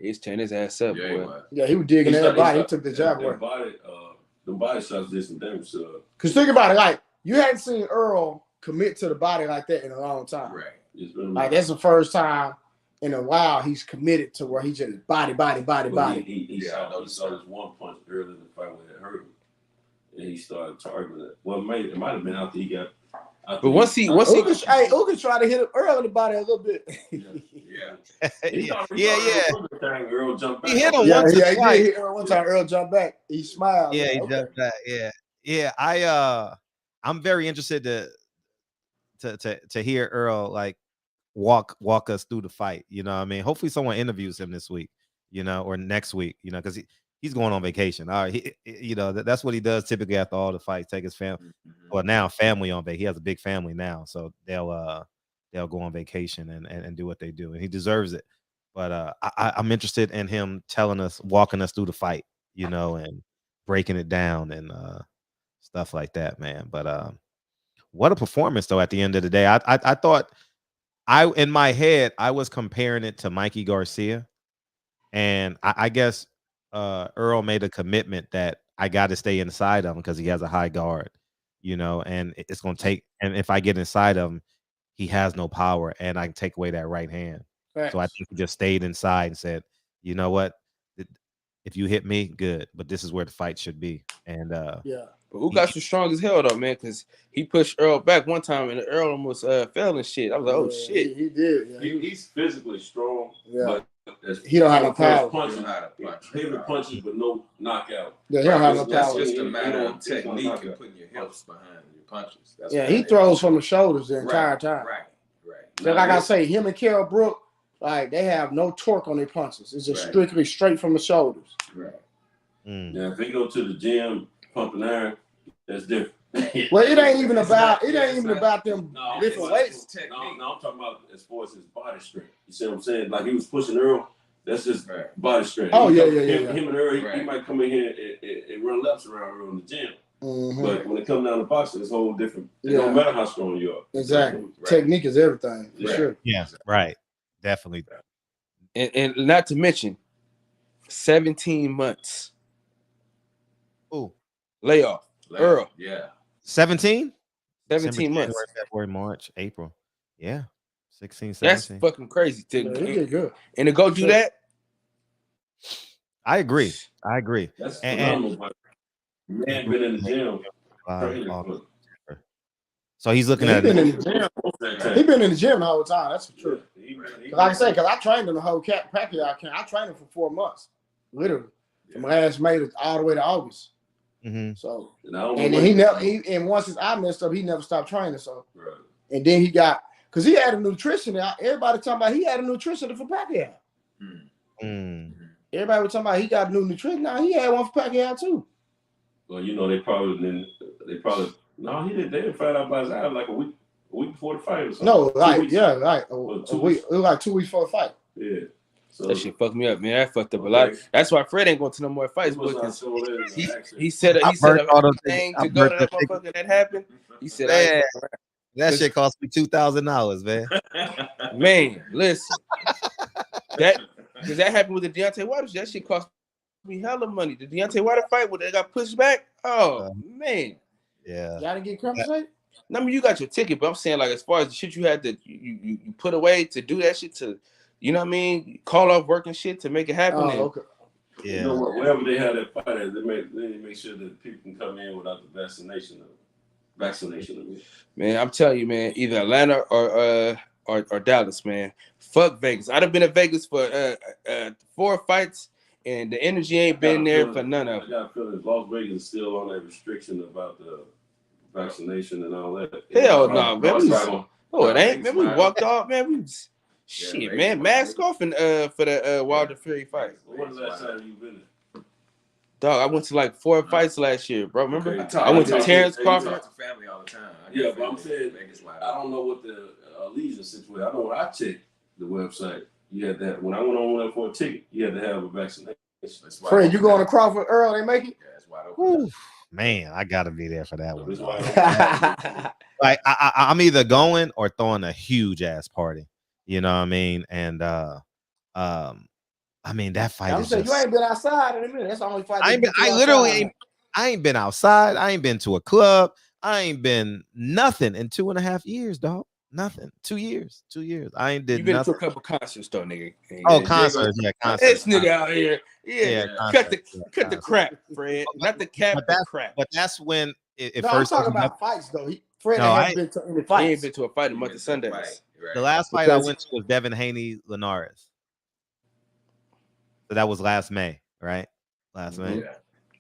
He's tearing his ass up, boy. Yeah, he was digging that body. He took the jab away. The body shots did some damage. Because think about it, like you hadn't seen Errol commit to the body like that in a long time. Right. Like that's the first time in a while, he's committed to where he just body. He saw this one punch early in the fight when it hurt him, and he started targeting it. Well, it might have been after he got. But once he Ugas tried to hit him early in the body a little bit. Yeah. Earl jumped back. He hit him He once. did hit Earl one time. Earl jumped back. He smiled. Yeah, he jumped back. Yeah. I'm very interested to hear Earl like walk us through the fight. You know what I mean? Hopefully someone interviews him this week, you know, or next week, you know, because he's going on vacation. All right, you know, that's what he does typically after all the fights, take his family, or now family on vacation. He has a big family now, so they'll go on vacation and do what they do, and he deserves it. But I'm interested in him walking us through the fight, you know, and breaking it down and stuff like that, man. But what a performance, though, at the end of the day. I thought in my head, I was comparing it to Mikey Garcia. And I guess Earl made a commitment that I got to stay inside of him because he has a high guard, you know, and it's going to take, and if I get inside of him, he has no power and I can take away that right hand. Right. So I think he just stayed inside and said, you know what, if you hit me, good, but this is where the fight should be. And yeah. But Ugas was strong as hell though, man, because he pushed Errol back one time and Errol almost fell and shit. I was like, oh shit. He did. Yeah. He's physically strong, but he don't have no power. Heavy punches, but no knockout. Yeah, he don't have no power. That's just a matter of technique and putting your hips behind your punches. That's he throws from the shoulders the entire time. Right. So like I say, him and Carol Brook, like they have no torque on their punches. It's just strictly straight from the shoulders. Right. Now, if they go to the gym pumping iron, that's different. Well, it ain't even about them different weights. No, I'm talking about as far as his body strength. You see what I'm saying? Like he was pushing Earl. That's just body strength. Oh, yeah. Him and Earl, he might come in here and run laps around Earl in the gym. Mm-hmm. But when it comes down to boxing, it's a whole different. It don't matter how strong you are. Exactly. Technique is everything. For sure. Yeah, right. Definitely. And not to mention, 17 months. Ooh. Layoff. Earl. Yeah. 17? 17 months. January, February, March, April. Yeah. 16, 17. That's fucking crazy. He did good. And to go do that? I agree. That's phenomenal. Man been in the gym. So he's looking at it. He's been in the gym the whole time. That's the truth. Like I say, because I trained him the whole Pacquiao camp. I trained him for 4 months, literally, from last May all the way to August. Mm-hmm. So, and then and once his eye messed up, he never stopped training. So, and then he got, because he had a nutritionist. Everybody talking about he had a nutritionist for Pacquiao. Everybody was talking about he got a new nutrition. Now he had one for Pacquiao too. Well, you know, they probably no, he didn't. They didn't find out about his eye like a week before the fight or something. No, a week. It was like 2 weeks before the fight. Yeah. So, that shit fucked me up, man. That fucked up a lot. That's why Fred ain't going to no more fights. He said a thing to go to that motherfucker that happened. He said, man, that shit cost me $2,000, man. Man, listen. Because that happened with the Deontay Wilder. That shit cost me hella money. The Deontay Wilder fight where they got pushed back. Oh, man. Yeah. Y'all didn't get compensated? I mean, you got your ticket, but I'm saying, like, as far as the shit you had to you put away to do that shit, to, you know what I mean, call off work and shit to make it happen. Oh, okay. Yeah. You know what? Wherever they have that fight, they make sure that people can come in without the vaccination. Man, I'm telling you, man, either Atlanta or Dallas, man. Fuck Vegas. I'd have been in Vegas for 4 fights, and the energy ain't been there for none of it. I got a feeling Las Vegas is still on that restriction about the vaccination and all that. Hell no, man. It ain't. Man, we walked off, man. Shit, man. Mask off and for the Wilder Fury fight. When the last time you been there? Dog, I went to like 4 fights last year, bro. Remember? I went to Terrence Crawford. I talk to family all the time. Yeah, but I'm saying, I don't know what the allegiance situation. I know when I checked the website, you had that. When I went on there for a ticket, you had to have a vaccination. Friend, you going to Crawford Earl? They make it? Yeah, that's wide open. Man, I gotta be there for that one. Like I'm either going or throwing a huge ass party. You know what I mean? And I mean that fight. I'm saying you ain't been outside in a minute. That's the only fight. I ain't been outside. I ain't been to a club. I ain't been nothing in 2.5 years, dog. Nothing. 2 years. 2 years. I ain't did You been nothing. to a couple concerts though, nigga. Oh, concerts. Yeah, concerts. This nigga out here. Yeah. Cut the crap, Fred. Not the cap, the crap. But that's when it No, first. I'm talking about fights though. Fred No, hasn't been to any fights. He ain't been to a fight in month of Sundays. Right. The last fight I went to was Devin Haney Linares. So that was last May, right? Last May.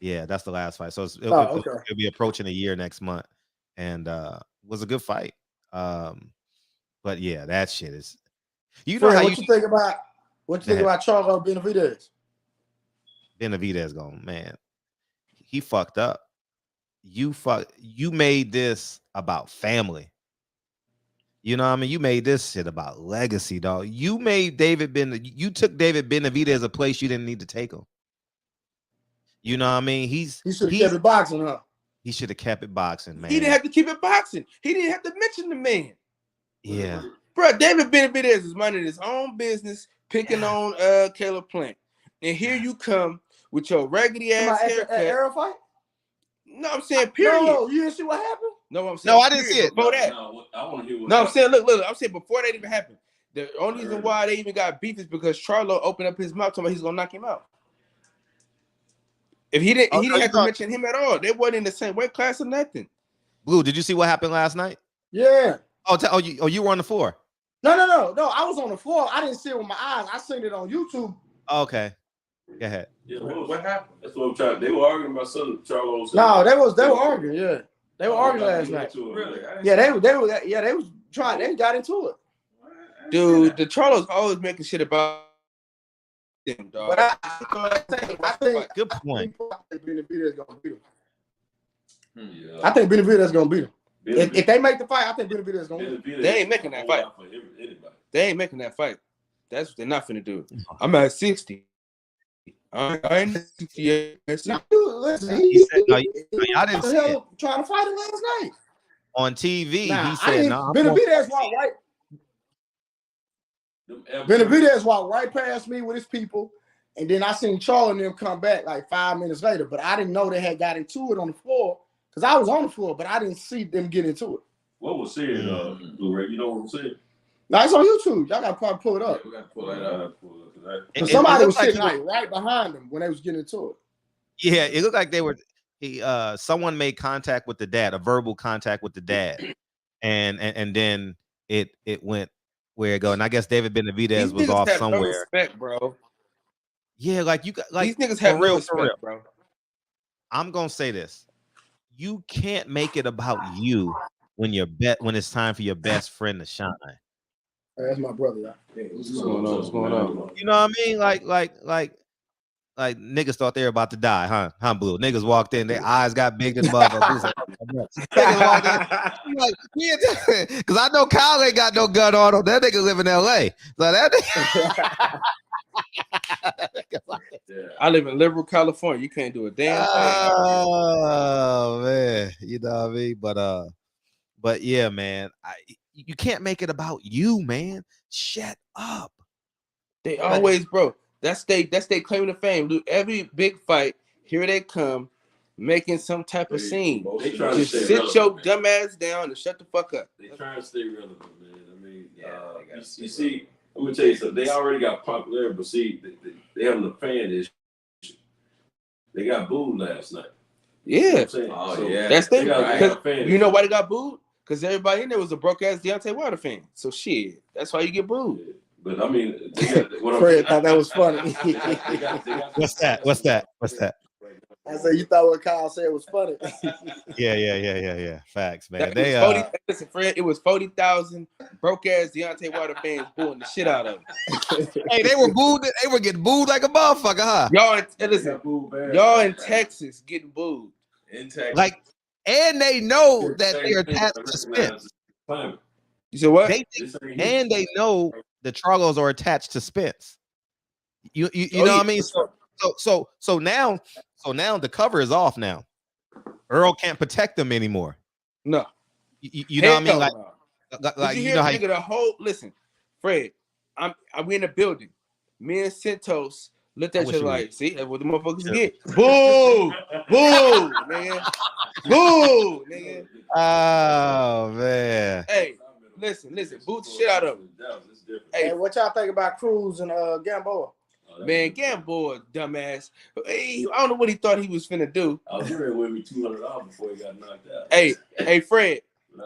Yeah, that's the last fight. So it'll be approaching a year next month, and was a good fight. But yeah, that shit is. You know Fred, how what you think about Charlo Benavidez? Benavidez going, man. He fucked up. You made this about family. You know what I mean? You made this shit about legacy, dog. You took David Benavidez a place you didn't need to take him. You know what I mean? He should have kept it boxing, huh? He should have kept it boxing, man. He didn't have to keep it boxing. He didn't have to mention the man. Yeah. Bro, David Benavidez is minding his own business, picking on Caleb Plant. And here you come with your raggedy ass haircut. Errol fight? No, I'm saying period. No, you didn't see what happened? No, I'm saying no, I didn't see it. Before that. No, I want to hear what I'm saying, look, I'm saying before that even happened. The only reason why they even got beef is because Charlo opened up his mouth talking about he's gonna knock him out. If he didn't have to mention him at all. They wasn't in the same weight class or nothing. Blue, did you see what happened last night? Yeah. You were on the floor. No. I was on the floor. I didn't see it with my eyes. I seen it on YouTube. Okay. Go ahead. Yeah, what happened? That's what I'm trying. They were arguing about something. Charlo. No, they were arguing. Yeah, they were arguing last night. Really? Yeah, they was trying. They got into it. Dude, the Charlo's always making shit about them, dog. But I think good point. I think Benavidez gonna beat him. Yeah. I think Benavidez gonna beat him. If they make the fight, I think Benavidez gonna win. They ain't making that fight. They ain't making that fight. That's what they're not finna do. I'm at 60. I ain't 68. Listen, He said, y'all didn't see it. Trying to fight him last night on TV. He said, "No." Benavidez walked right. Benavidez walked right past me with his people, and then I seen Charlo and them come back like 5 minutes later. But I didn't know they had got into it on the floor because I was on the floor, but I didn't see them get into it. What was said, Blu-ray? You know what I'm saying? No, it's on YouTube. Y'all gotta probably pull it up. We got to pull that up. Somebody was sitting like right behind them when they was getting into it. Yeah, it looked like they were. Someone made contact with the dad, a verbal contact with the dad, and then it went where it go. And I guess David Benavidez was off somewhere. No respect, bro. Yeah, like you got like these niggas have real, no respect, bro. I'm gonna say this: you can't make it about you when it's time for your best friend to shine. That's my brother. What's going on? You know what I mean? Like niggas thought they were about to die, huh? Blue. Niggas walked in, their eyes got big as motherfuckers. Niggas walked in, like, because I know Kyle ain't got no gun on him. That nigga live in LA. So that nigga, I live in liberal California. You can't do a damn thing. Oh man, you know what I mean? But yeah, man, you can't make it about you, man. Shut up. They always, bro. That's they claim to fame. Dude, every big fight, here they come, making some type of scene. Just sit your dumb ass down and shut the fuck up. They trying to stay relevant, man. I mean, you see, I'm gonna tell you something. They already got popular, but see, they having a fan issue. They got booed last night. Yeah. You know That's the you know why they got booed? Because everybody in there was a broke ass Deontay Wilder fan. So shit, that's why you get booed. Yeah. But I mean, Fred thought that was funny. What's that? I said you thought what Kyle said was funny. Yeah. Facts, man. Listen, Fred, it was 40,000 broke ass Deontay Wilder fans booing the shit out of him. Hey, they were booed. They were getting booed like a motherfucker, huh? Y'all in Texas getting booed. In Texas, like, and they know that they're attached to Spence. You said what? They know the Charlos are attached to Spence. You know what I mean? So now the cover is off now. Errol can't protect them anymore. No. You know what I mean? Like you you hear know how nigga, the whole listen, Fred, I'm in the building. Me and Santos looked at you like, see, that's what the motherfuckers get. Boo! Boo, nigga. Boo, nigga. Oh man. Hey, listen, boot the shit out of him. Hey, what y'all think about Cruz and Gamboa? Man, Gamboa, dumbass. I don't know what he thought he was finna do. I was ready with me $200 before he got knocked out. Hey, Fred.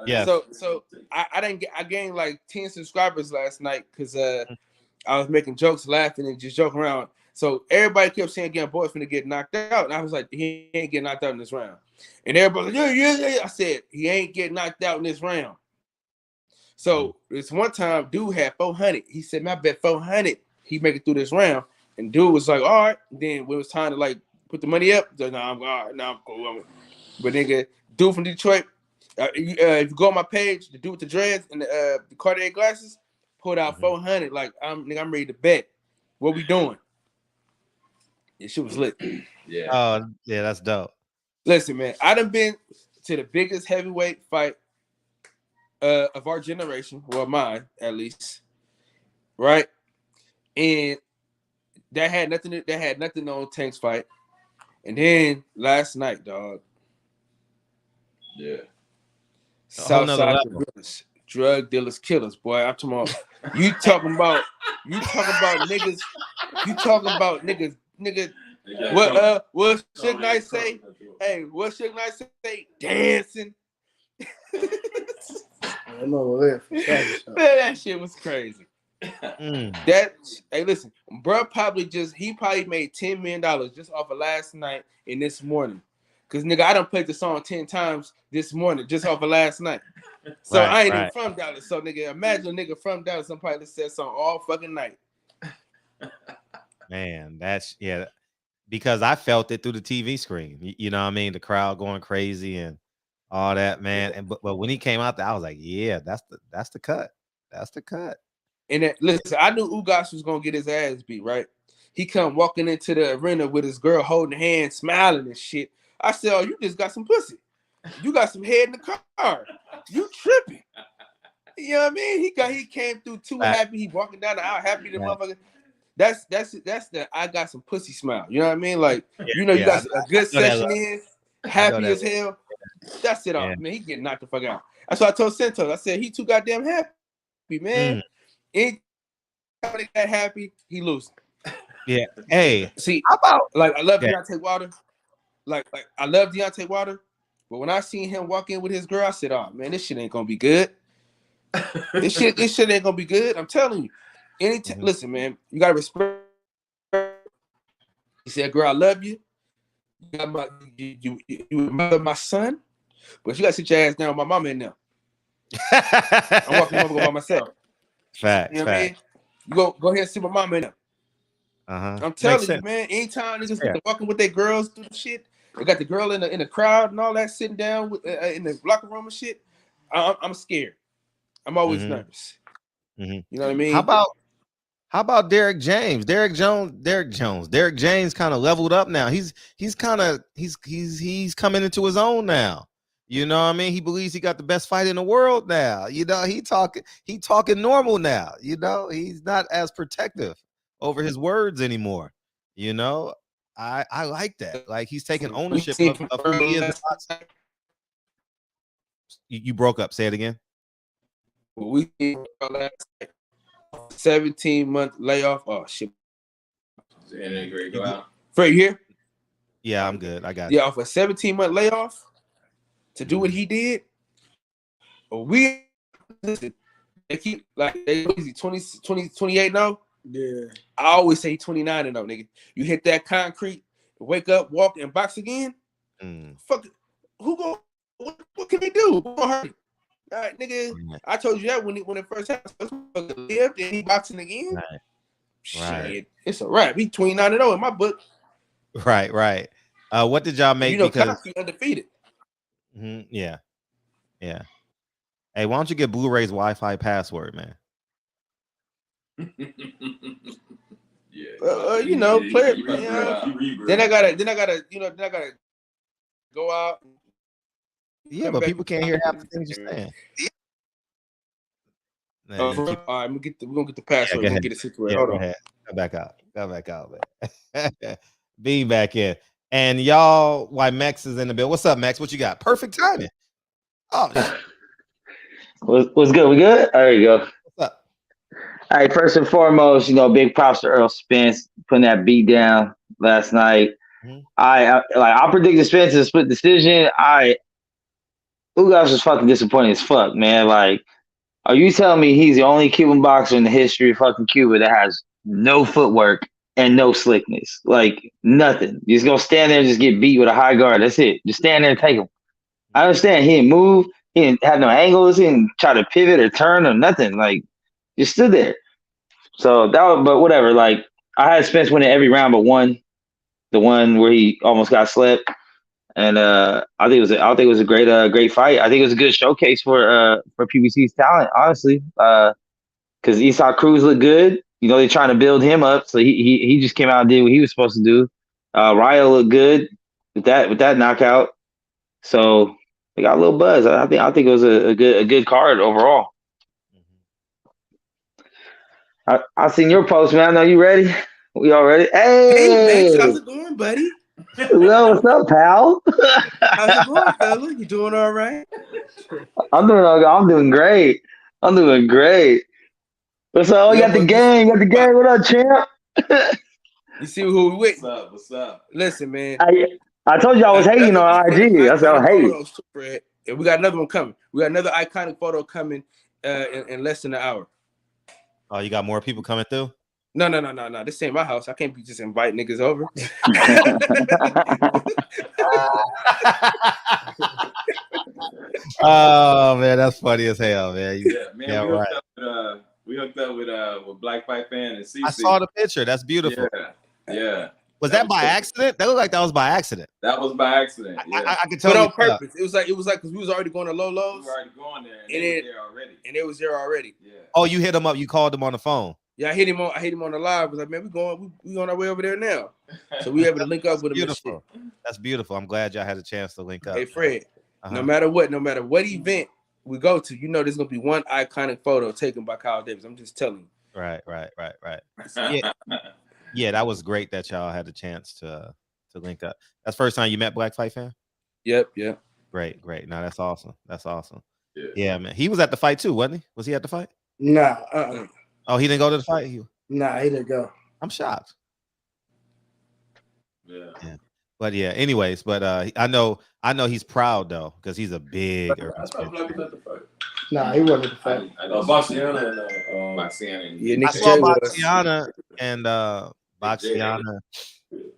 Yeah. So I gained like 10 subscribers last night because I was making jokes, laughing, and just joking around. So everybody kept saying Gamboa's finna get knocked out, and I was like, he ain't getting knocked out in this round. And everybody was like, yeah. I said he ain't getting knocked out in this round. So this one time, dude had 400. He said, "I bet 400 he make it through this round." And dude was like, "All right." Then when it was time to like put the money up, no, I'm all right. No, I'm cool. But nigga, dude from Detroit, if you go on my page, the dude with the dreads and the Cartier glasses pulled out 400. Like I'm ready to bet. What we doing? Yeah, shit was lit. Yeah. Oh, yeah, that's dope. Listen, man, I done been to the biggest heavyweight fight of our generation, well, mine at least, right? And that had nothing on Tank's fight. And then last night, dog. Yeah. Southside drug dealers, killers, boy. I'm talking about you talking about niggas. You talking about niggas. What Suge Knight say? Hey, what Suge Knight say? Dancing. I know that. Man, that shit was crazy. Hey, listen, bro, probably made $10 million just off of last night and this morning. Cause nigga, I done played the song 10 times this morning just off of last night. So I ain't even from Dallas. So nigga, imagine a nigga from Dallas, somebody that said song all fucking night. Man, that's because I felt it through the TV screen. You know what I mean? The crowd going crazy and all that, man. And but when he came out there, I was like, yeah, that's the cut. That's the cut. And listen, I knew Ugas was gonna get his ass beat, right? He come walking into the arena with his girl holding hands, smiling and shit. I said, "Oh, you just got some pussy. You got some head in the car. You tripping." You know what I mean? He came through too happy. He walking down the aisle happy. The motherfucker. That's the I got some pussy smile. You know what I mean? Like you got a good session in, happy as hell. That's it all, man. He getting knocked the fuck out. That's what I told Santos. I said he too goddamn happy, man. Anytime they got happy, he losing. Yeah. Hey, see, how about like I love Deontay Wilder. Like I love Deontay Wilder, but when I seen him walk in with his girl, I said, "Oh man, this shit ain't gonna be good. this shit ain't gonna be good." I'm telling you. Anytime, listen, man, you gotta respect. He said, "Girl, I love you. You got you remember my son, but you gotta sit your ass down with my mama in there." I'm walking over by myself. Fact. You know what I mean? You go ahead and see my mama in there. I'm telling you, man. Anytime niggas get to walking with their girls through the shit, they got the girl in the crowd and all that, sitting down with, in the locker room and shit. I'm scared. I'm always nervous. You know what I mean? How about Derek James? Derek James kind of leveled up now. He's coming into his own now. You know what I mean? He believes he got the best fight in the world now. You know, he talking normal now. You know, he's not as protective over his words anymore. You know, I like that. Like he's taking ownership of who he is. You broke up. Say it again. We 17-month layoff. Oh shit. Go out. Fred, you here? Yeah, I'm good. I got it. Yeah, off a 17-month layoff to do what he did. We listen, they keep like they 28 now. Yeah. I always say 29 and 0, nigga. You hit that concrete, wake up, walk, and box again. Fuck it. What can he do? Who gonna hurt him? All right, nigga. I told you that when it first happened. Lived and he boxing again. Right. Shit, it's a wrap. He 29 and 0 in my book. Right. What did y'all make? You know, because undefeated. Yeah. Hey, why don't you get Blu-ray's Wi-Fi password, man? You know, play it. Then I gotta go out. Yeah, but people can't hear half the things you're saying. All right, we're gonna get the password. We'll get it situated. Hold on. Go back out, man. Being back in. And y'all, why Max is in the bill. What's up, Max? What you got? Perfect timing. Oh, What's good? We good? There you go. What's up? All right. First and foremost, big props to Earl Spence putting that beat down last night. Mhm. I predicted Spence a split decision. Ugas was fucking disappointed as fuck, man. Like, are you telling me he's the only Cuban boxer in the history of fucking Cuba that has no footwork and no slickness? Like, nothing. You're just gonna stand there and just get beat with a high guard. That's it. Just stand there and take him. I understand he didn't move, he didn't have no angles, he didn't try to pivot or turn or nothing. Like, just stood there. So but whatever. Like, I had Spence winning every round but one, the one where he almost got slept. And I think it was a great fight. I think it was a good showcase for PBC's talent, honestly. Because Isaac Cruz looked good. They're trying to build him up, so he just came out and did what he was supposed to do. Ryo looked good with that knockout. So they got a little buzz. I think it was a good card overall. I seen your post, man. I know you ready. We all ready? Hey, Max, how's it going, buddy? Well, what's up, pal? How's it going, fella? You doing all right? I'm doing great. What's up? We got the gang. What up, champ? You see who we with? What's up? Listen, man. I told you I was hating on IG. I said I hate. And we got another one coming. We got another iconic photo coming in less than an hour. Oh, you got more people coming through? No. This ain't my house. I can't be just inviting niggas over. Oh man, that's funny as hell, man. We hooked up with Black Fight Fan and CC. I saw the picture. That's beautiful. Yeah. Was that by accident? That looked like that was by accident. That was by accident. Yeah. I could tell. But on purpose. It was like because we was already going to Lolo's. We were already going there, and it was there already. Yeah. Oh, you hit him up. You called him on the phone. Yeah, I hit him on the live. I was like, man, we on our way over there now. So we able to link up with him. Beautiful. That's beautiful. I'm glad y'all had a chance to link up. Hey, Fred. No matter what event we go to, there's gonna be one iconic photo taken by Kyle Davis. I'm just telling you. Right. Yeah, that was great that y'all had a chance to link up. That's the first time you met Black Fight Fan? Yep. Great. No, that's awesome. Yeah, man. He was at the fight too, wasn't he? Was he at the fight? Nah. Oh, he didn't go to the fight? Nah, he didn't go. I'm shocked. Yeah. But yeah, anyways, I know he's proud though, because he's a big. I thought Black was at the fight. Nah, he wasn't at the fight. I know Baxiana and yeah, Nick I saw Baxiana and Baxiana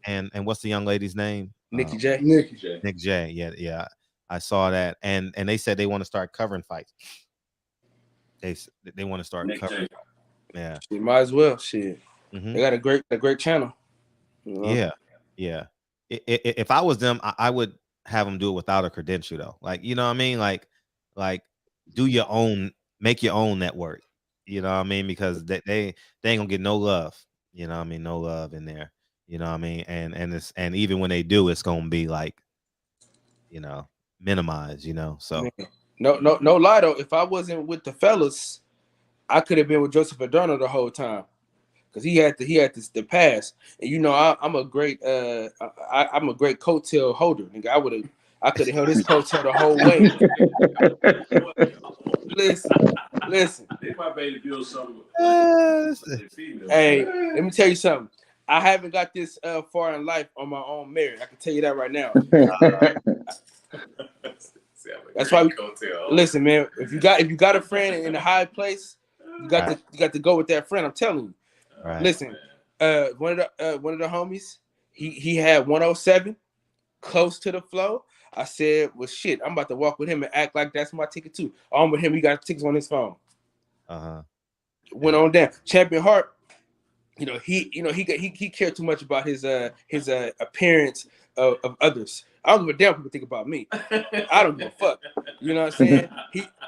and what's the young lady's name? Nikki J. Nick J. Yeah. I saw that, and they said they want to start covering fights. They want to start Nick covering. J. Yeah, She might as well. Shit, mm-hmm. They got a great channel. Yeah. If I was them, I would have them do it without a credential though. Like, you know what I mean? Like do your own, make your own network. You know what I mean? Because they ain't gonna get no love. You know what I mean? No love in there. You know what I mean? And even when they do, it's gonna be like, minimized. So no lie though. If I wasn't with the fellas, I could have been with Joseph Adorno the whole time. Because he had the pass, and I'm a great I'm a great coattail holder. Nigga, I could have held his coattail the whole way. Listen. They might be able to build something. Hey, let me tell you something. I haven't got this far in life on my own merit. I can tell you that right now. That's why. Listen, man. If you got a friend in a high place, you got to go with that friend. I'm telling you. Right. Listen, one of the homies, he had 107 close to the flow. I said, well, shit, I'm about to walk with him and act like that's my ticket too. On with him, he got tickets on his phone. Went on down. Champion Hart, he cared too much about his appearance of others. I don't give a damn what people think about me. I don't give a fuck. You know what I'm saying?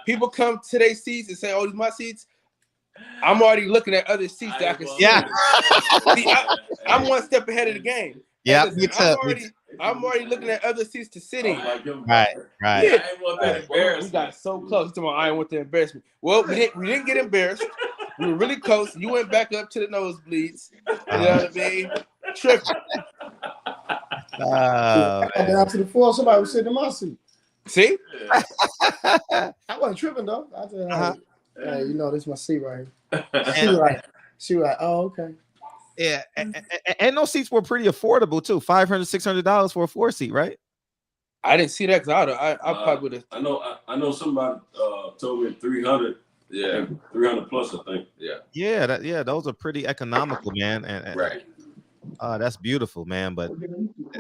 People come to their seats and say, oh, these are my seats. I'm already looking at other seats that I can see. Yeah. See, I'm one step ahead of the game. Yeah, I'm already looking at other seats to sit in. Right. Yeah. I ain't want that embarrassment. We got so close to I ain't want the embarrassment. Well, we didn't get embarrassed. We were really close. You went back up to the nosebleeds. You know what I mean? Tripping. Down to the floor. Somebody was sitting in my seat. See? I wasn't tripping though. I just hey, you know, this is my seat right here. She was like, oh, okay. Yeah, and those seats were pretty affordable too. $500, $600 for a 4-seat, right? I didn't see that because I probably would have. I know somebody told me 300. Yeah, 300 plus, I think. Yeah, those are pretty economical, man. And right. That's beautiful, man. But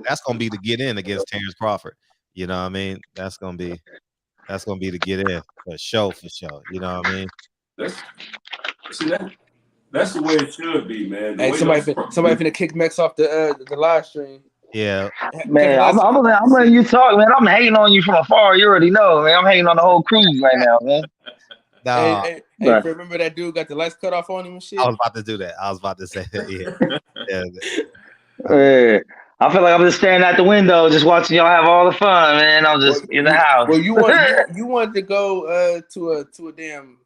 that's gonna be to get in against Terrence Crawford. You know what I mean? That's gonna be to get in for sure. You know what I mean? That's the way it should be, man. Hey, somebody finna kick Mex off the live stream. Yeah, man, I'm letting you talk, man. I'm hating on you from afar. You already know, man. I'm hating on the whole cruise right now, man. Hey, remember that dude got the lights cut off on him and shit? I was about to do that. I was about to say that. Yeah. I feel like I'm just staring out the window, just watching y'all have all the fun, man. I'm just in the house. Well, you wanted to go to a damn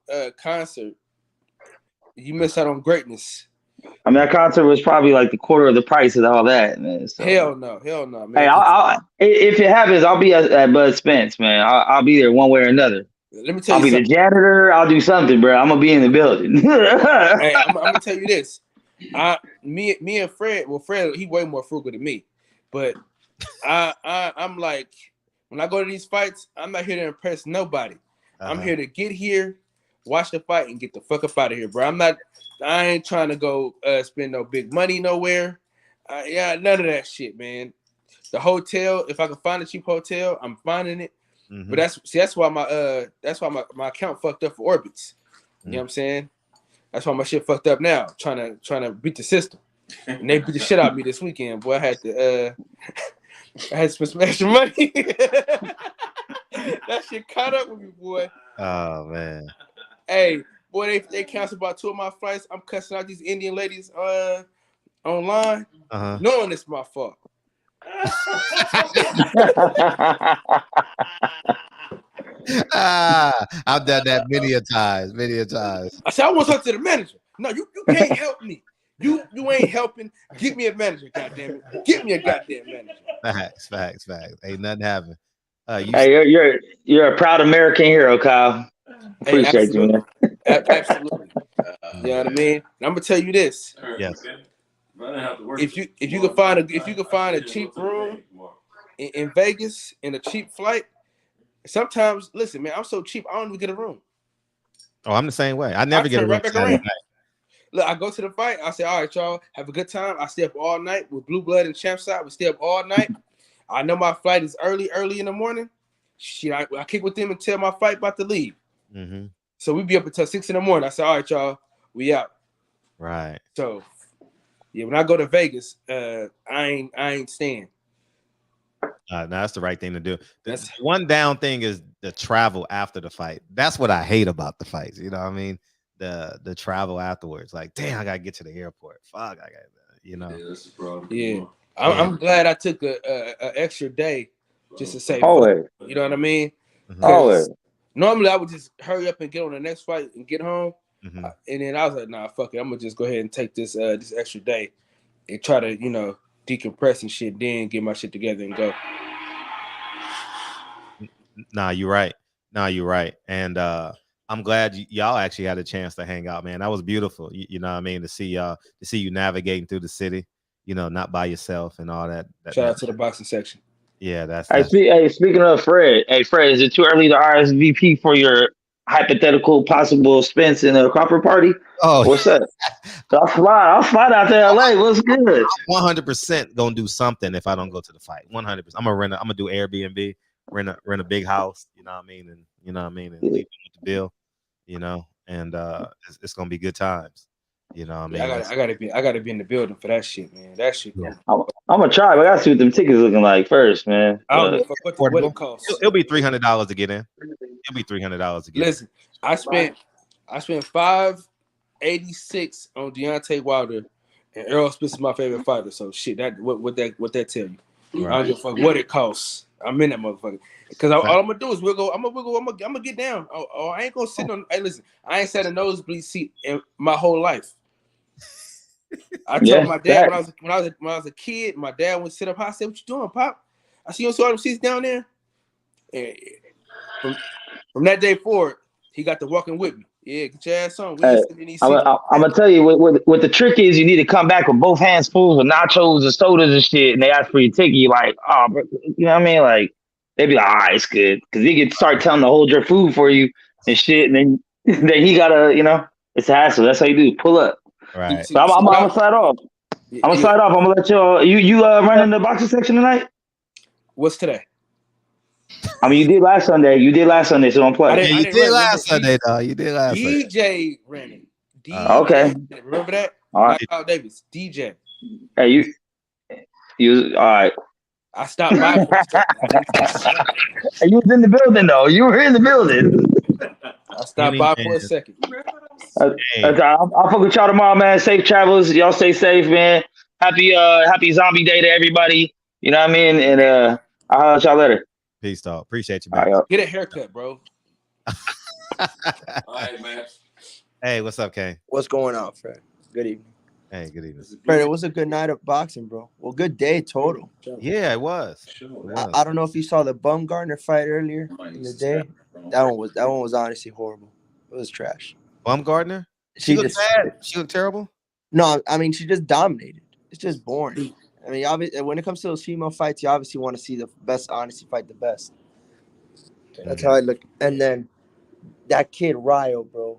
concert. You missed out on greatness. I mean, that concert was probably like the quarter of the price of all that, man. So. Hell no, man. Hey, if it happens, I'll be at Bud Spence, man. I'll be there one way or another. Let me tell you, I'll be the janitor. I'll do something, bro. I'm gonna be in the building. Hey, I'm gonna tell you this. Me and Fred. Well, Fred, he way more frugal than me, but I'm like, when I go to these fights, I'm not here to impress nobody. I'm here to get here, watch the fight, and get the fuck up out of here, bro. I ain't trying to go spend no big money nowhere. None of that shit, man. The hotel, if I can find a cheap hotel, I'm finding it. Mm-hmm. But that's why my account fucked up for Orbitz. You know what I'm saying? That's why my shit fucked up now. Trying to beat the system. And they beat the shit out of me this weekend. Boy, I had to spend some extra money. That shit caught up with me, boy. Oh man. Hey, boy, they canceled about 2 of my flights. I'm cussing out these Indian ladies online, knowing it's my fault. I've done that many a times. I said, I want to talk to the manager. No, you can't help me. You ain't helping. Get me a manager, goddamn it. Get me a goddamn manager. Facts. Ain't nothing happening. You're a proud American hero, Kyle. Appreciate you, man. Absolutely. You know what I mean? And I'm gonna tell you this. Yes. If you could find a cheap room in Vegas and a cheap flight, sometimes listen, man, I'm so cheap I don't even get a room. Oh, I'm the same way. I never get a room. Look, I go to the fight. I say, all right, y'all, have a good time. I stay up all night with Blue Blood and Champside. We stay up all night. I know my flight is early in the morning. Shit, I kick with them until my flight about to leave. Mm-hmm. So we be up until 6 a.m. I say, all right, y'all, we out. Right. So yeah, when I go to Vegas, I ain't staying. No, that's the right thing to do. That's one down thing is the travel after the fight. That's what I hate about the fights. You know what I mean? The travel afterwards. Like, damn, I gotta get to the airport. Fuck, I got, you know. Yeah, that's the problem. Yeah, I'm glad I took a extra day just to say, always. You know what I mean? Always. Normally I would just hurry up and get on the next flight and get home, mm-hmm. And then I was like, nah, fuck it, I'm gonna just go ahead and take this extra day and try to decompress and shit, then get my shit together and go. Nah, you're right. And I'm glad y'all actually had a chance to hang out, man. That was beautiful. You know what I mean? To see you navigating through the city, not by yourself and all that. Shout out to the boxing section. Yeah, that's. Hey, speaking of Fred, Fred, is it too early to RSVP for your hypothetical possible Spence and a Crawford party? Oh, what's up? So I'll fly out to LA. What's good? 100% gonna do something if I don't go to the fight. 100%. I'm gonna do Airbnb, rent a big house. You know what I mean? And and leave them with the bill. And it's gonna be good times. You know what I mean? I gotta be in the building for that shit, man. That shit. Yeah. I'm gonna try, but I gotta see what them tickets looking like first, man. I don't know what it costs. It'll be $300 to get in. It'll be $300 to get Listen, in. I spent $586 on Deontay Wilder, and Errol Spence is my favorite fighter. So shit, what that tell you? Right. I don't give a fuck what it costs. I'm in that motherfucker. Because all I'm gonna do is I'm gonna get down. I ain't gonna sit on. Hey, listen, I ain't sat in a nosebleed seat in my whole life. I told my dad when I was a kid, my dad would sit up high. I said, "What you doing, Pop?" I see you saw them seats down there. And From that day forward, he got to walking with me. Yeah, get your ass on. We Hey, ain't sitting in these I'm seats. gonna tell you what the trick is. You need to come back with both hands full of nachos and sodas and shit, and they ask for your ticket. You like, oh, bro, you know what I mean? Like they be like, all right, it's good, because he can start telling to hold your food for you and shit, and then then he gotta, it's a hassle. That's how you do. Pull up. Right. So I'm gonna slide off. I'm gonna slide off. I'm gonna let y'all. You running the boxing section tonight? What's today? I mean, you did last Sunday. So don't play. Yeah, you did last Sunday, though. You did last Sunday. DJ ran it. Okay. Remember that? All right. Knockout Davis. DJ. Hey, you all right. I stopped by. You was in the building, though. You were in the building. I stopped by for a second. I'll fuck with y'all tomorrow, man. Safe travels. Y'all stay safe, man. Happy Zombie Day to everybody. You know what I mean? And I'll holler at y'all later. Peace, dog. Appreciate you, man. Right, get a haircut, bro. All right, man. Hey, what's up, Kane? What's going on, Fred? Good evening. Hey, good evening. Fred, it was a good night of boxing, bro. Well, good day total. Yeah, it was. I don't know if you saw the Bumgarner fight earlier in the day. That one was honestly horrible. It was trash. Bumgarner? She looked bad. She looked terrible. No, I mean she just dominated. It's just boring. I mean, obviously, when it comes to those female fights, you obviously want to see the best, honestly, fight the best. That's how I look. And then that kid Ryo, bro,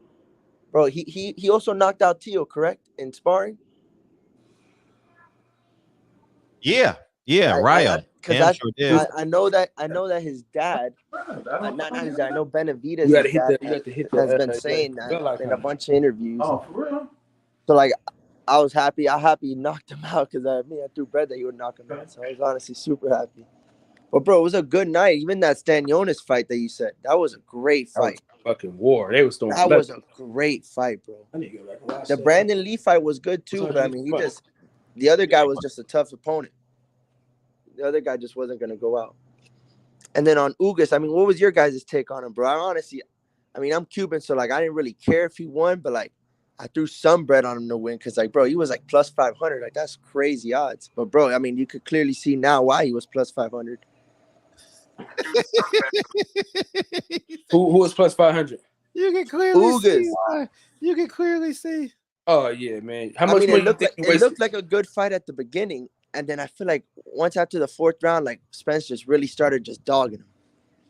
he also knocked out Tio, correct, in sparring. Yeah, Ryo. Because I know that his dad, not his dad, I know Benavidez has been saying that in a bunch of interviews. Oh, for real? So like, I was happy. I'm happy he knocked him out because I threw bread that he would knock him out. So I was honestly super happy. But bro, it was a good night. Even that Stanionis fight that you said, that was a great fight. Fucking war. They was throwing. That was a great fight, bro. The Brandon Lee fight was good too, but I mean, the other guy was just a tough opponent. The other guy just wasn't gonna go out. And then on Ugas, I mean, what was your guys' take on him, bro? I'm Cuban, so like I didn't really care if he won, but like I threw some bread on him to win because like, bro, he was like plus 500. Like that's crazy odds. But bro, I mean, you could clearly see now why he was plus 500. Who was plus 500? You can clearly see why. You can clearly see. Oh yeah, man. How much money? It looked like a good fight at the beginning, and then I feel like once after the fourth round, like Spence just really started just dogging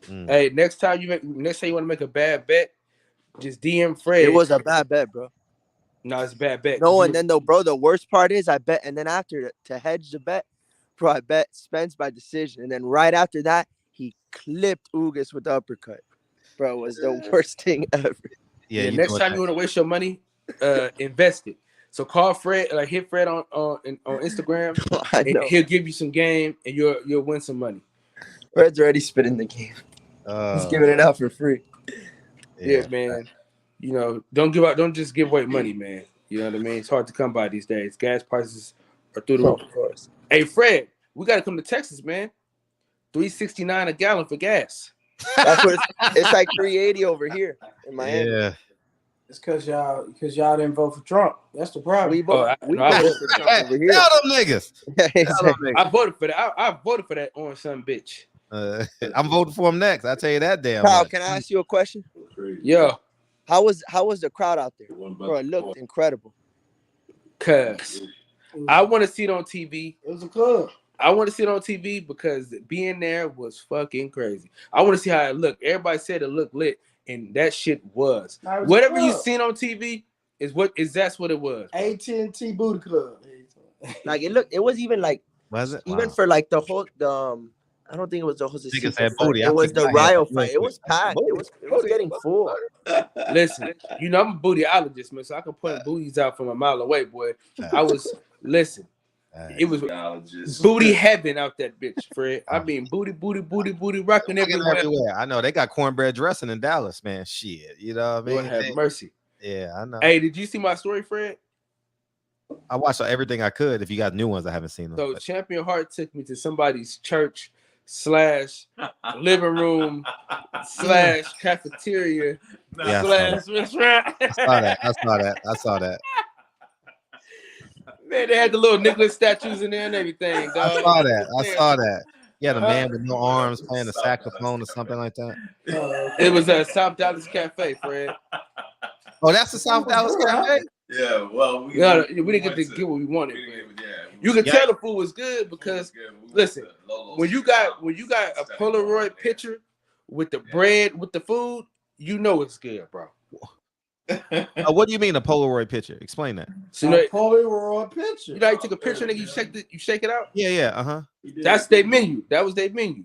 him. Hey, next time you want to make a bad bet, just DM Fred. It was a bad bet, bro. No, it's a bad bet. No, and then though, bro, the worst part is I bet, and then after to hedge the bet, bro, I bet Spence by decision, and then right after that, he clipped Ugas with the uppercut. Bro, it was the worst thing ever. Yeah, next time you want to waste your money, invest it. So call Fred, like hit Fred on Instagram, and he'll give you some game, and you'll win some money. Fred's already spitting the game. He's giving it out for free. Yeah, man. You know, don't just give away money, man. You know what I mean? It's hard to come by these days. Gas prices are through the roof. Of course. Hey, Fred, we got to come to Texas, man. $3.69 a gallon for gas. That's what it's like $3.80 over here in Miami. Yeah. It's because y'all didn't vote for Trump. That's the problem. We voted for Trump over here. Tell them niggas. I voted for that. I voted for that orange son bitch. I'm voting for him next. I tell you that damn. Kyle, can I ask you a question? Yeah. How was the crowd out there? Bro, it looked incredible. Cause I want to see it on TV. It was a club. I want to see it on TV because being there was fucking crazy. I want to see how it looked. Everybody said it looked lit, and that shit was. Whatever you seen on TV that's what it was. AT&T Booty Club. Like it was even like was it? Even for like the whole I don't think it was the Jose Niggas Cito had fight. booty. It was the Ryo fight. It was packed. It was getting full. Listen, you know I'm a bootyologist, man, so I can point booties out from a mile away, boy. It was booty heaven out that bitch, Fred. I mean, booty rocking everywhere. I know they got cornbread dressing in Dallas, man. Shit, you know what I mean? Lord have mercy. Yeah, I know. Hey, did you see my story, Fred? I watched everything I could. If you got new ones, I haven't seen them. So Champion Heart took me to somebody's church / living room / cafeteria / restaurant. I saw that. Man, they had the little Nicholas statues in there and everything, dog. I saw that. Yeah, the man with no arms playing the saxophone or something like that. It was a South Dallas Cafe, Fred. Oh, that's the South Dallas Cafe? Yeah, well, we didn't get to get what we wanted. You can tell the food was good because listen, when you got a Polaroid picture with the bread with the food, you know it's good, bro. What do you mean a Polaroid picture? Explain that. So a Polaroid picture. You know, you take a picture and you shake it out. Yeah. That's their menu. That was their menu.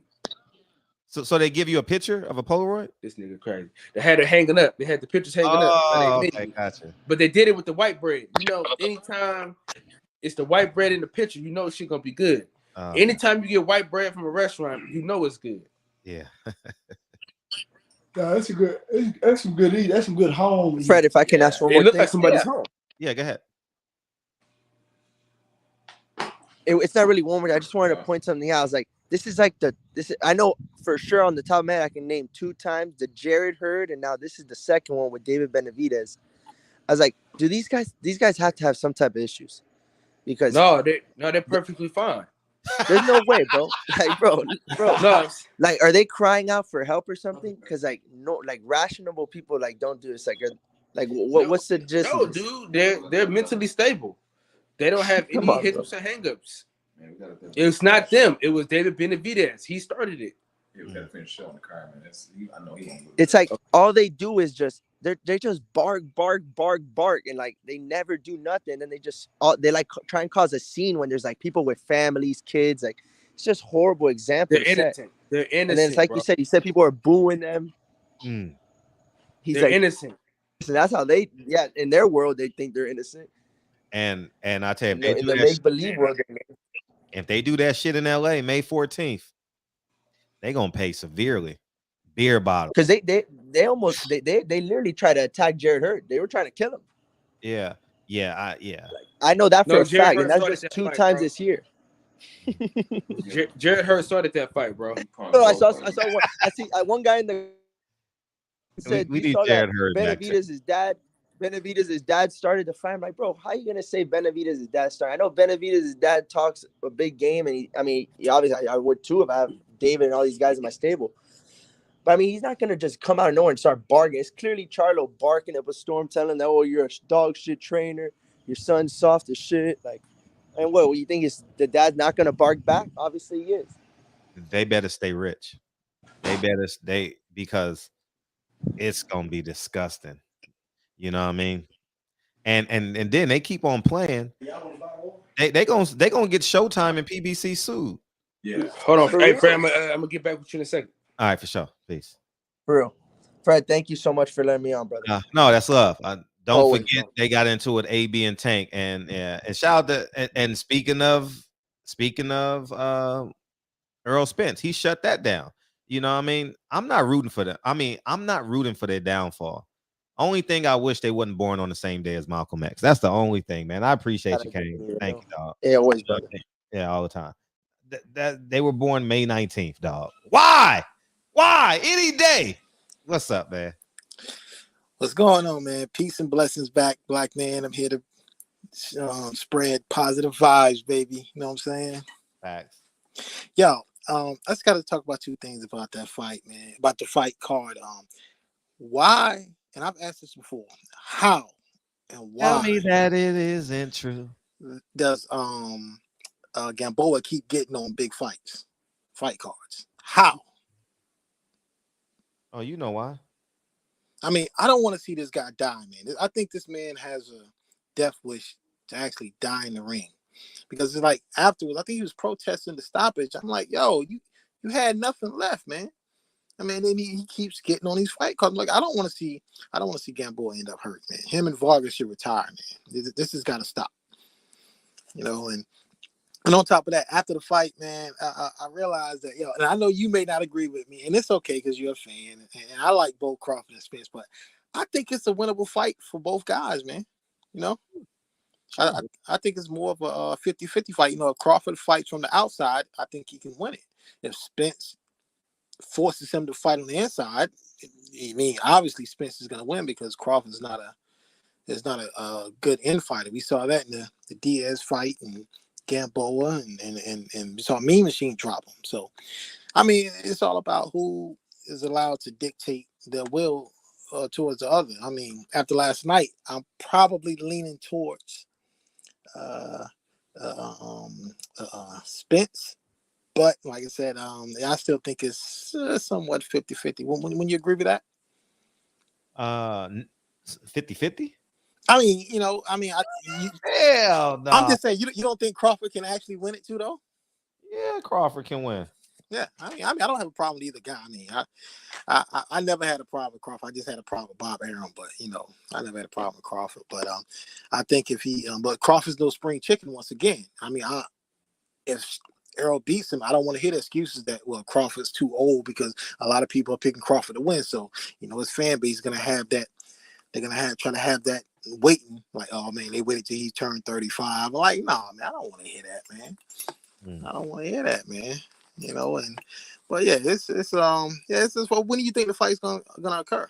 So they give you a picture of a Polaroid? This nigga crazy. They had it hanging up. They had the pictures hanging up. Oh, okay, gotcha. But they did it with the white bread. You know, anytime it's the white bread in the picture, you know shit gonna be good. Anytime you get white bread from a restaurant, you know it's good. Yeah. No, that's some good eat. That's some good home. Fred, if I can ask one more thing. It looked like somebody's home. Yeah, go ahead. It's not really one word. I just wanted to point something out. I was like, I know for sure on the top of my head I can name 2 times the Jared Hurd, and now this is the second one with David Benavidez. I was like, do these guys have to have some type of issues? Because they're perfectly fine. There's no way, bro. Like, bro. No. Like, are they crying out for help or something? Because rational people don't do this. What's the gist? No, dude, they're mentally stable. They don't have any hiccups or hangups. It's not them. It was David Benavidez. He started it. Yeah, we gotta finish showing the car, man. I know he won't. It's like all they do is they just bark, and they never do nothing. And they try and cause a scene when there's people with families, kids. It's just horrible example. They're innocent. They're innocent. And then it's like bro. you said people are booing them. They're innocent. So that's how in their world they think they're innocent. And I tell you, in the make believe world, if they do that shit in LA May 14th, they gonna pay severely. Beer bottle. Because they literally tried to attack Jared Hurd. They were trying to kill him. Yeah. I know that for a fact, and that's started just 2 times this year. Jared Hurd started that fight, bro. No, I saw one. I see one guy in the said we need Jared Hurd. Benavidez's dad started the fight. I'm like, bro, how are you gonna say Benavidez's dad started? I know Benavidez's dad talks a big game, and he obviously I would too if I have David and all these guys in my stable. But he's not gonna just come out of nowhere and start barking. It's clearly Charlo barking up a storm, telling that, oh, you're a dog shit trainer, your son's soft as shit. And what you think is the dad's not gonna bark back? Obviously he is. They better stay rich. Because it's gonna be disgusting. You know what I mean? And then they keep on playing. They gonna get Showtime and PBC sued. Yeah. Hold on, hey Fred, I'm gonna get back with you in a second. All right, for sure. Peace. For real. Fred, thank you so much for letting me on, brother. No, that's love. Don't forget they got into it, AB and Tank, and shout out to and speaking of Errol Spence, he shut that down. You know what I mean? I'm not rooting for them. I'm not rooting for their downfall. Only thing I wish they wasn't born on the same day as Malcolm X. That's the only thing, man. I appreciate you, Kane. Thank you, dog. Yeah, always, brother. Yeah, all the time. That they were born May 19th, dog. Why? Any day. What's up, man? What's going on, man? Peace and blessings back, black man. I'm here to spread positive vibes, baby. You know what I'm saying? Facts. Yo, I just got to talk about 2 things about that fight, man. About the fight card. Why? And I've asked this before. How and why? Tell me that it isn't true. Does Gamboa keep getting on big fight cards? How? Oh, you know why? I don't want to see this guy die, man. I think this man has a death wish to actually die in the ring. Because it's like afterwards, I think he was protesting the stoppage. I'm like, yo, you had nothing left, man. Then he keeps getting on these fight cards. I'm like, I don't want to see Gamboa end up hurt, man. Him and Vargas should retire, man. This has got to stop. And on top of that, after the fight, man, I realized that, and I know you may not agree with me, and it's okay because you're a fan, and I like both Crawford and Spence, but I think it's a winnable fight for both guys, man. I think it's more of a 50-50 fight. If Crawford fights from the outside, I think he can win it. If Spence forces him to fight on the inside, obviously Spence is going to win because Crawford is not a good infighter. We saw that in the Diaz fight, and Gamboa and we saw Mean Machine drop him. So, I mean, it's all about who is allowed to dictate their will towards the other. I mean, after last night, I'm probably leaning towards Spence. But like I said, I still think it's somewhat 50-50. When you agree with that? 50-50? I mean, hell no. I'm just saying, you don't think Crawford can actually win it too, though? Yeah, Crawford can win. Yeah, I mean, I don't have a problem with either guy. I mean, I never had a problem with Crawford. I just had a problem with Bob Arum, but I never had a problem with Crawford. But I think if he, but Crawford's no spring chicken once again. I mean, if Errol beats him, I don't want to hear the excuses that Crawford's too old, because a lot of people are picking Crawford to win. So his fan base is gonna have that. They're gonna try to have that waiting, like, oh man, they waited till he turned 35. I'm like, nah, man, I don't want to hear that, man. I don't want to hear that, man. But yeah, it's just when do you think the fight's gonna occur?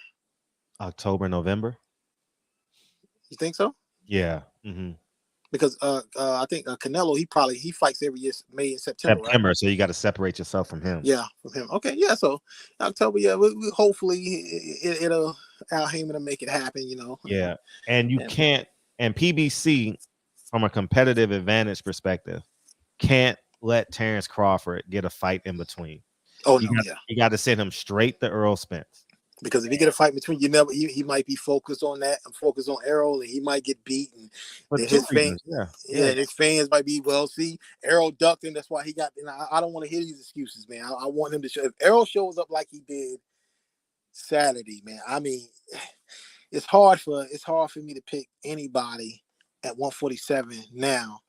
October, November. You think so? Yeah. Mm-hmm. Because I think Canelo, he fights every year, May and September. Right? So you got to separate yourself from him. Yeah, from him. Okay, yeah. So October, yeah. We hopefully it'll Al Haymon to make it happen. Yeah, and you can't. And PBC, from a competitive advantage perspective, can't let Terrence Crawford get a fight in between. Oh you got to send him straight to Earl Spence. Because if you get a fight between, he might be focused on that and focused on Errol, and he might get beaten. His fans, his fans might be, see, Errol ducked him. That's why he got. And I don't want to hear these excuses, man. I want him to show. If Errol shows up like he did Saturday, man. I mean, it's hard for me to pick anybody at 147 now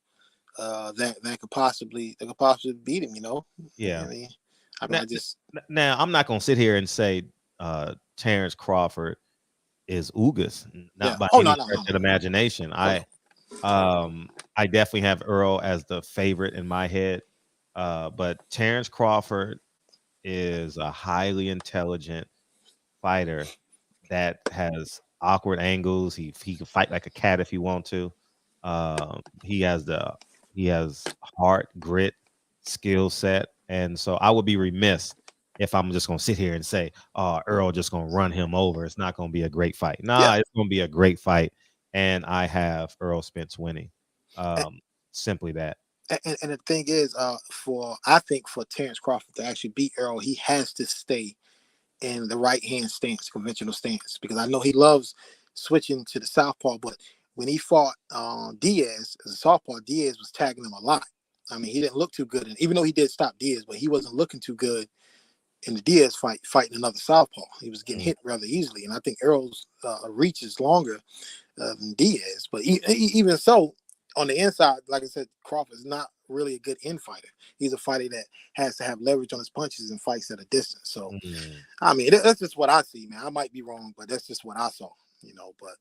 that could possibly beat him. Yeah. Now I'm not gonna sit here and say Terrence Crawford is Ugas, not by any stretch of imagination. I definitely have Earl as the favorite in my head, but Terrence Crawford is a highly intelligent fighter that has awkward angles. He can fight like a cat if he wants to. He has heart, grit, skill set, and so I would be remiss if I'm just gonna sit here and say, "Oh, Earl just gonna run him over." It's not gonna be a great fight. It's gonna be a great fight, and I have Earl Spence winning. Simply that. And the thing is, I think for Terrence Crawford to actually beat Errol, he has to stay in the right hand stance, conventional stance, because I know he loves switching to the southpaw. But when he fought Diaz as a southpaw, Diaz was tagging him a lot. I mean, he didn't look too good, and even though he did stop Diaz, but he wasn't looking too good in the Diaz fight, fighting another southpaw. He was getting hit rather easily, and I think Errol's reach is longer than Diaz. But even so, on the inside, like I said, Crawford is not really a good infighter. He's a fighter that has to have leverage on his punches and fights at a distance. So, I mean, that's just what I see, man. I might be wrong, but that's just what I saw, But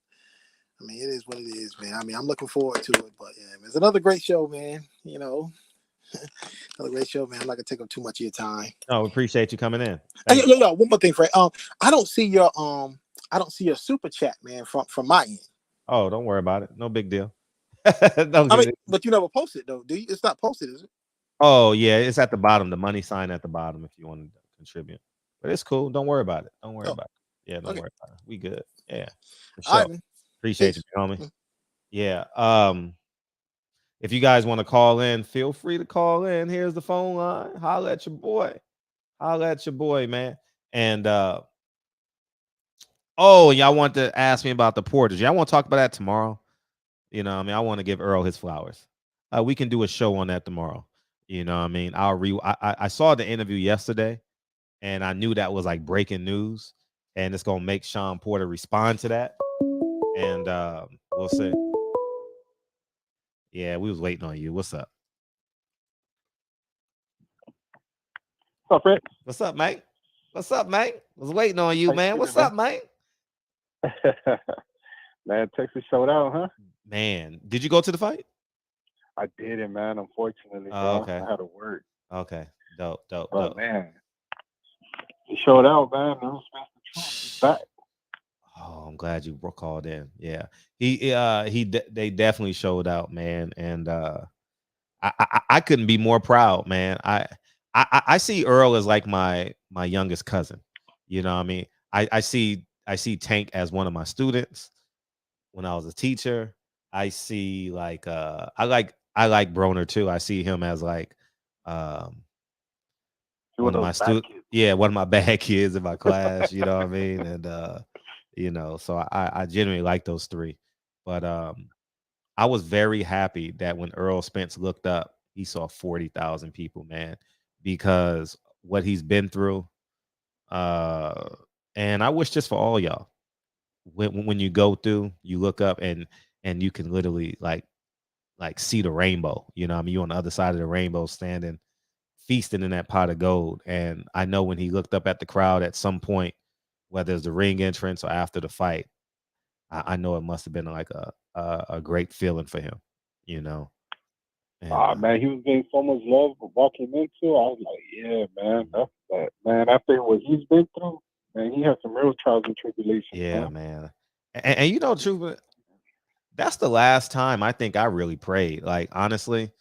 I mean, it is what it is, man. I mean, I'm looking forward to it. But yeah, it's another great show, man. Another great show, man. I'm not gonna take up too much of your time. Oh, appreciate you coming in. Hey, yo, one more thing, Fred. I don't see your super chat, man, from my end. Oh, don't worry about it. No big deal. But you never posted though, do you? It's not posted, is it? Oh yeah, it's at the bottom. The money sign at the bottom if you want to contribute. But it's cool. Don't worry about it. Don't worry about it. Yeah, don't worry about it. We good. Yeah. All right, appreciate you, homie. Yeah. If you guys want to call in, feel free to call in. Here's the phone line. Holla at your boy. Holla at your boy, man. And y'all want to ask me about the porters. Y'all want to talk about that tomorrow? I want to give Earl his flowers. We can do a show on that tomorrow. I saw the interview yesterday, and I knew that was like breaking news, and it's gonna make Sean Porter respond to that. And we'll see. Yeah, we was waiting on you. What's up? What's up, Fred? What's up, mate? What's up, mate? Was waiting on you, man. What's up, mate? Man, Texas showed out, huh? Man, did you go to the fight? I didn't, man. Unfortunately, okay. I had to work. Okay, dope. But man, he showed out, man. He's back. Oh, I'm glad you called in. Yeah, they definitely showed out, man. And I couldn't be more proud, man. I see Earl as like my youngest cousin. You know what I mean? I see Tank as one of my students when I was a teacher. I see like I like Broner too. I see him as like one of my one of my bad kids in my class, you know what I mean? And you know, so I genuinely like those three. But I was very happy that when Earl Spence looked up, he saw 40,000 people, man, because what he's been through. And I wish this for all y'all. When you go through, you look up and you can literally like see the rainbow. You know what I mean? You're on the other side of the rainbow standing, feasting in that pot of gold. And I know when he looked up at the crowd at some point, whether it's the ring entrance or after the fight, I know it must have been like a great feeling for him, you know. And, man, he was getting so much love walking into. I was like, yeah, man, that's that, man. After what he's been through, man, he had some real trials and tribulations. Yeah, man. And you know, truth, that's the last time I think I really prayed. Like, honestly,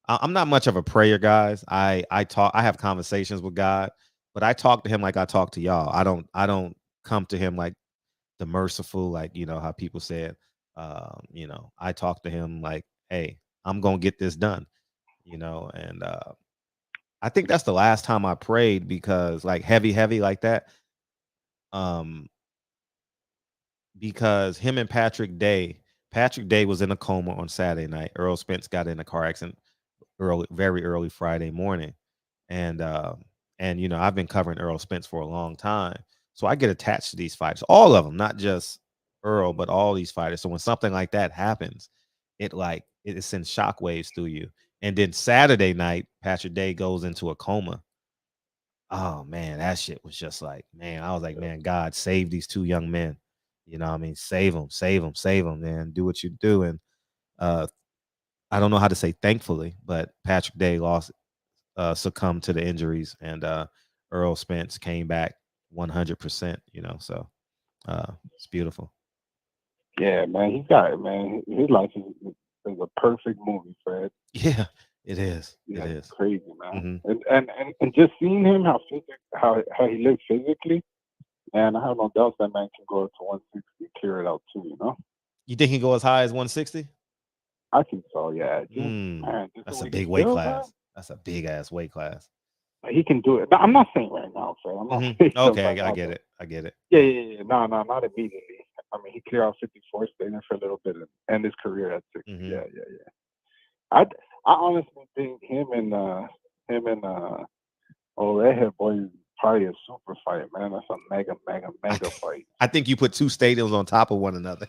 I'm not much of a prayer, guys. I have conversations with God, but I talk to him like I talk to y'all. I don't come to him like the merciful, like, you know, how people said, you know, I talk to him like, hey, I'm gonna get this done, you know. And I think that's the last time I prayed, because like heavy like that, because him and Patrick Day was in a coma on Saturday night. Earl Spence got in a car accident very early Friday morning. And you know, I've been covering Earl Spence for a long time, so I get attached to these fighters, all of them, not just Earl, but all these fighters. So when something like that happens, it sends shockwaves through you. And then Saturday night, Patrick Day goes into a coma. Oh man, that shit was just like, man, I was like, man, God, save these two young men. You know what I mean? Save them, man. Do what you do. And I don't know how to say thankfully, but Patrick Day succumbed to the injuries, and Earl Spence came back 100%, you know. So it's beautiful. Yeah, man, he's got it, man. His life is a perfect movie, Fred. Yeah, it is. Yeah, it is crazy, man. Mm-hmm. And just seeing him how he lives physically, man, I have no doubt that man can go up to 160, clear it out too, you know. You think he can go as high as 160? I think so, yeah. Man, that's a big weight class. Man. That's a big ass weight class. He can do it. No, I'm not saying right now, Fred. I'm not saying okay, right I get it. I get it. Yeah. No, not immediately. I mean, he cleared out 54, stayed there for a little bit, and end his career at 60. Mm-hmm. Yeah. I honestly think him and Redhead Boy is probably a super fight, man. That's a mega fight. I think you put two stadiums on top of one another.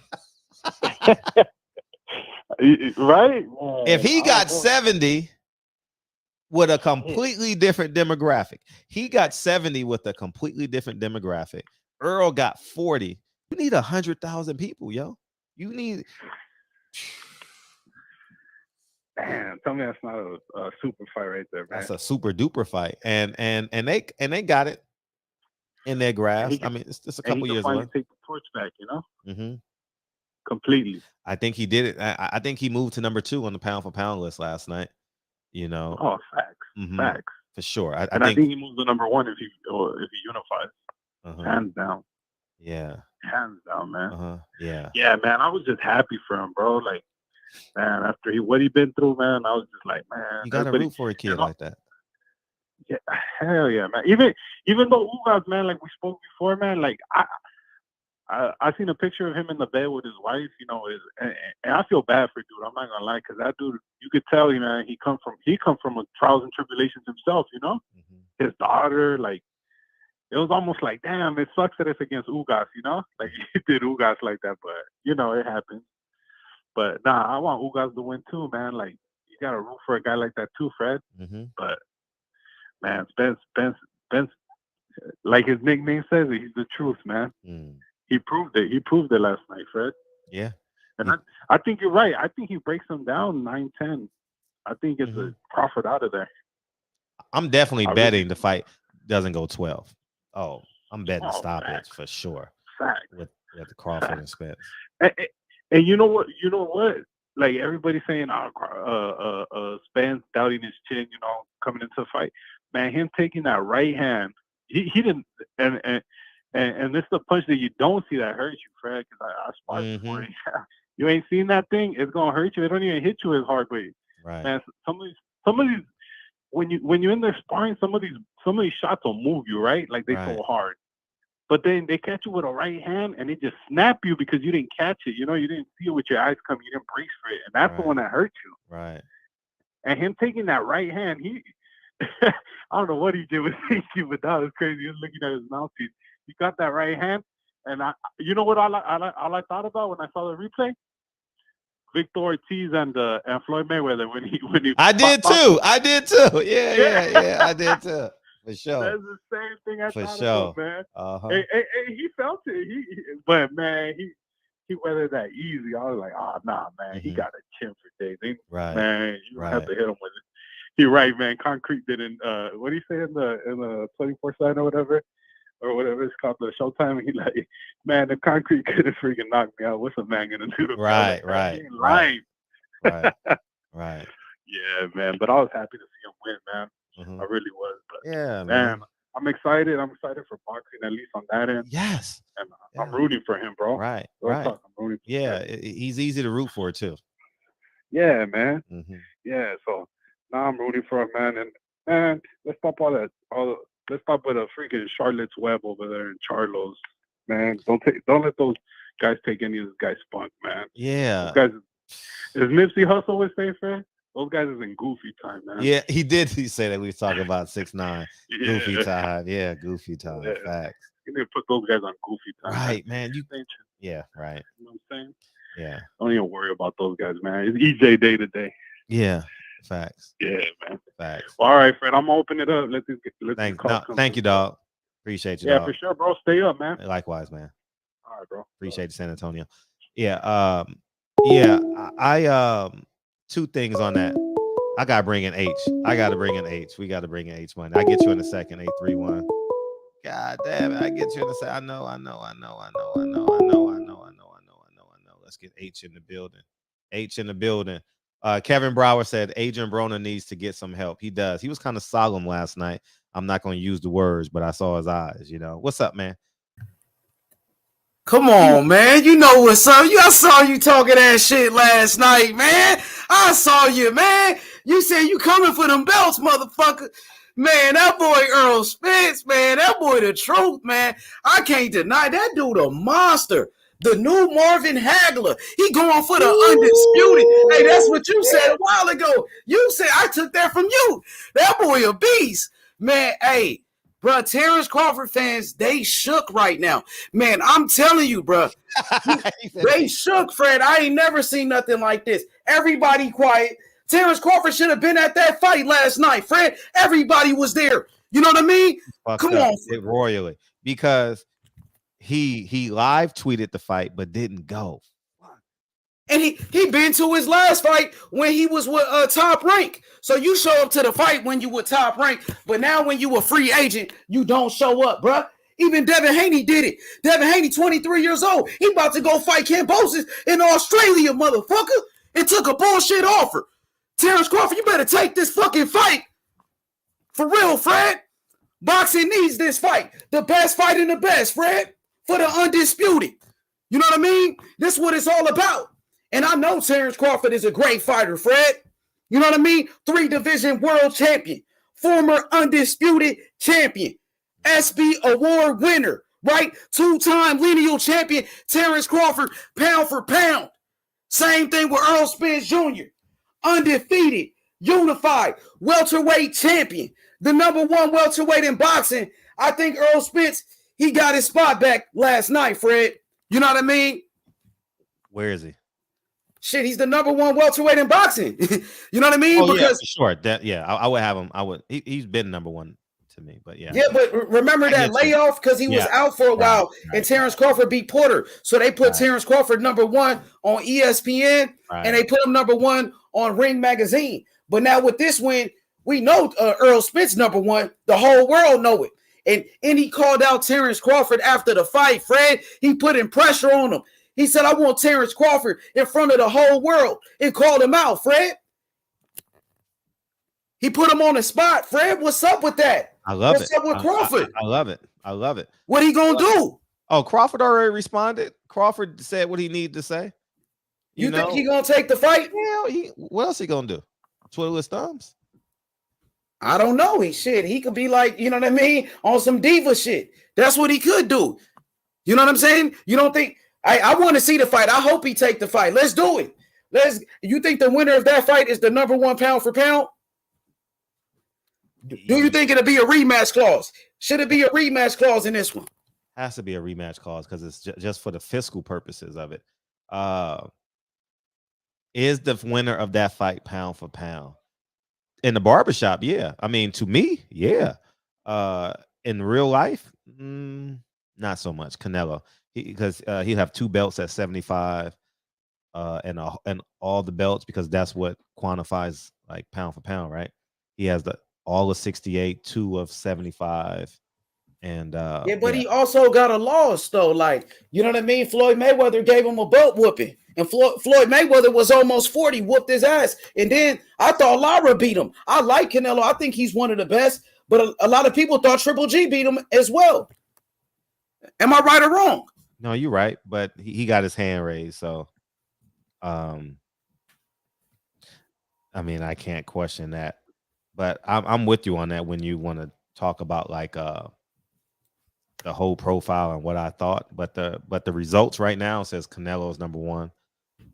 Right? If he got 70 with a completely different demographic, Earl got 40. You need 100,000 people, yo. You need. Damn, tell me that's not a super fight right there, man. That's a super duper fight, and they got it in their grasp. I mean, it's just a couple years away. Take the torch back, you know. Mm-hmm. Completely. I think he did it. I think he moved to number 2 on the pound for pound list last night. You know. Oh, facts. Mm-hmm. Facts. For sure. I think he moves to number 1 if he unifies. Hands down. Yeah. Hands down, man. Yeah. Yeah, man. I was just happy for him, bro. Like, man, after what he been through, man, I was just like, man. You gotta root for a kid like that. Yeah, hell yeah, man. Even though Ugas, man, like we spoke before, man, like I seen a picture of him in the bed with his wife, you know, and I feel bad for dude. I'm not gonna lie, because that dude, you could tell, you know, he come from a trials and tribulations himself, you know. Mm-hmm. His daughter, like, it was almost like, damn, it sucks that it's against Ugas, you know, like he did Ugas like that, but you know, it happens. But nah, I want Ugas to win too, man. Like, you gotta root for a guy like that too, Fred. Mm-hmm. But man, Spence, like his nickname says, he's the truth, man. Mm. He proved it. He proved it last night, Fred. Yeah. And I think you're right. I think he breaks him down 9-10. I think it's a Crawford out of there. I'm definitely betting the fight doesn't go 12. Oh, I'm betting stoppage for sure. Fact. With the Crawford and Spence. And you know what? like everybody's saying, Spence doubting his chin, you know, coming into the fight. Man, him taking that right hand, he didn't, and this is the punch that you don't see that hurts you, Fred. Because I sparred this morning. You ain't seen that thing. It's gonna hurt you. It don't even hit you as hard, way. Right. Man, some of these, when you're in there sparring, some of these shots will move you, right? Like they go hard. But then they catch you with a right hand and they just snap you because you didn't catch it. You know, you didn't see it with your eyes coming. You didn't brace for it. And that's the one that hurt you. Right. And him taking that right hand, I don't know what he did with you, but that was crazy. He was looking at his mouthpiece. He got that right hand. And you know what all I thought about when I saw the replay? Victor Ortiz and Floyd Mayweather when he I did too. I did too. Yeah. I did too. For sure. That's the same thing I thought about, man. He felt it. But man, he weathered that easy. I was like, oh nah, man, he got a chin for days. Right. Man, you don't have to hit him with it. You're right, man. Concrete didn't what do you say in the 24/7 or whatever it's called, the Showtime? He like, man, the concrete could have freaking knocked me out. What's a man gonna do? Right. Yeah, man. But I was happy to see him win, man. I really was. But yeah, man, I'm excited. I'm excited for boxing, at least on that end. Yes. And I'm rooting for him, bro. Right. I'm rooting for him. He's easy to root for too. Yeah, man. Yeah, so now I'm rooting for him, man. And man, let's pop let's pop with a freaking Charlotte's Web over there in Charlo's. Man, don't let those guys take any of this guy's spunk, man. Yeah. Those guys, is Nipsey Hussle with safe, man? Those guys is in goofy time, man. Yeah, he did. He said that we was talking about 6ix9ine. Goofy time. Yeah, goofy time. Yeah. Facts. You need to put those guys on goofy time. Right, man. Yeah, right. You know what I'm saying? Yeah. Don't even worry about those guys, man. It's EJ day today. Yeah. Facts. Yeah, man. Facts. Well, all right, Fred. I'm gonna open it up. Thank you, dog. Appreciate you. Yeah, dog. for sure, bro. Stay up, man. Likewise, man. All right, bro. Appreciate you, San Antonio. Yeah. I two things on that. I gotta bring in H. We gotta bring in H money. I get you in a second. 831. God damn it! I get you in a second. I know. Let's get H in the building. Kevin Brower said Adrian Broner needs to get some help. He does. He was kind of solemn last night. I'm not going to use the words, but I saw his eyes. You know what's up, man? Come on, man. You know what's up. I saw you talking that shit last night, man. I saw you, man. You said you coming for them belts, motherfucker. Man, that boy Errol Spence, man. That boy the truth, man. I can't deny that dude a monster. The new Marvin Hagler. He going for the undisputed. Hey, that's what you said a while ago. You said, I took that from you. That boy a beast. Man, hey. Bro, Terrence Crawford fans, they shook right now. Man, I'm telling you, bro. They shook, Fred. I ain't never seen nothing like this. Everybody quiet. Terrence Crawford should have been at that fight last night, Fred. Everybody was there. You know what I mean? Come on. Royally. Because he live tweeted the fight, but didn't go. And he been to his last fight when he was with Top Rank. So you show up to the fight when you were Top Rank, but now when you a free agent, you don't show up, bruh. Even Devin Haney did it. Devin Haney, 23 years old. He about to go fight Cambosis in Australia, motherfucker. It took a bullshit offer. Terrence Crawford, you better take this fucking fight. For real, Fred. Boxing needs this fight. The best fight in the best, Fred. For the undisputed. You know what I mean? This is what it's all about. And I know Terrence Crawford is a great fighter, Fred. You know what I mean? 3-division world champion. Former undisputed champion. SB award winner, right? 2-time lineal champion. Terrence Crawford, pound for pound. Same thing with Errol Spence Jr. Undefeated, unified, welterweight champion. The #1 welterweight in boxing. I think Errol Spence, he got his spot back last night, Fred. You know what I mean? Where is he? Shit, he's the #1 welterweight in boxing. You know what I mean? Oh, because yeah, for sure. I would have him. He's been #1 to me, but yeah. Yeah, but remember that layoff because he was out for a while, and Terrence Crawford beat Porter. So they put Terrence Crawford #1 on ESPN, and they put him #1 on Ring Magazine. But now with this win, we know Errol Spence #1. The whole world know it. And he called out Terrence Crawford after the fight, Fred. He putting pressure on him. He said, I want Terrence Crawford in front of the whole world and called him out, Fred. He put him on the spot. Fred, what's up with that? I love what's it. What's up with Crawford? I love it. I love it. What he gonna do? Oh, Crawford already responded. Crawford said what he needed to say. You think he gonna take the fight? Yeah. What else he gonna do? Twiddle his thumbs? I don't know. He could be like, you know what I mean, on some diva shit. That's what he could do. You know what I'm saying? You don't think I want to see the fight. I hope he take the fight. Let's do it. You think the winner of that fight is the number one pound for pound? Do you think it'll be a rematch clause? Should it be a rematch clause in this one? Has to be a rematch clause because it's just for the fiscal purposes of it. Is the winner of that fight pound for pound? In the barbershop, yeah. I mean, to me, yeah. In real life, not so much. Canelo, because he'll have 2 belts at 75, and all the belts, because that's what quantifies like pound for pound, right? He has all of 68, 2 of 75. And but he also got a loss though. Like, you know what I mean? Floyd Mayweather gave him a belt whooping, and Floyd Mayweather was almost 40, whooped his ass. And then I thought Lara beat him. I like Canelo. I think he's one of the best, but a lot of people thought Triple G beat him as well. Am I right or wrong? No, you're right, but he got his hand raised, so I mean, I can't question that. But I'm with you on that when you want to talk about like the whole profile and what I thought, but the results right now says Canelo is number 1,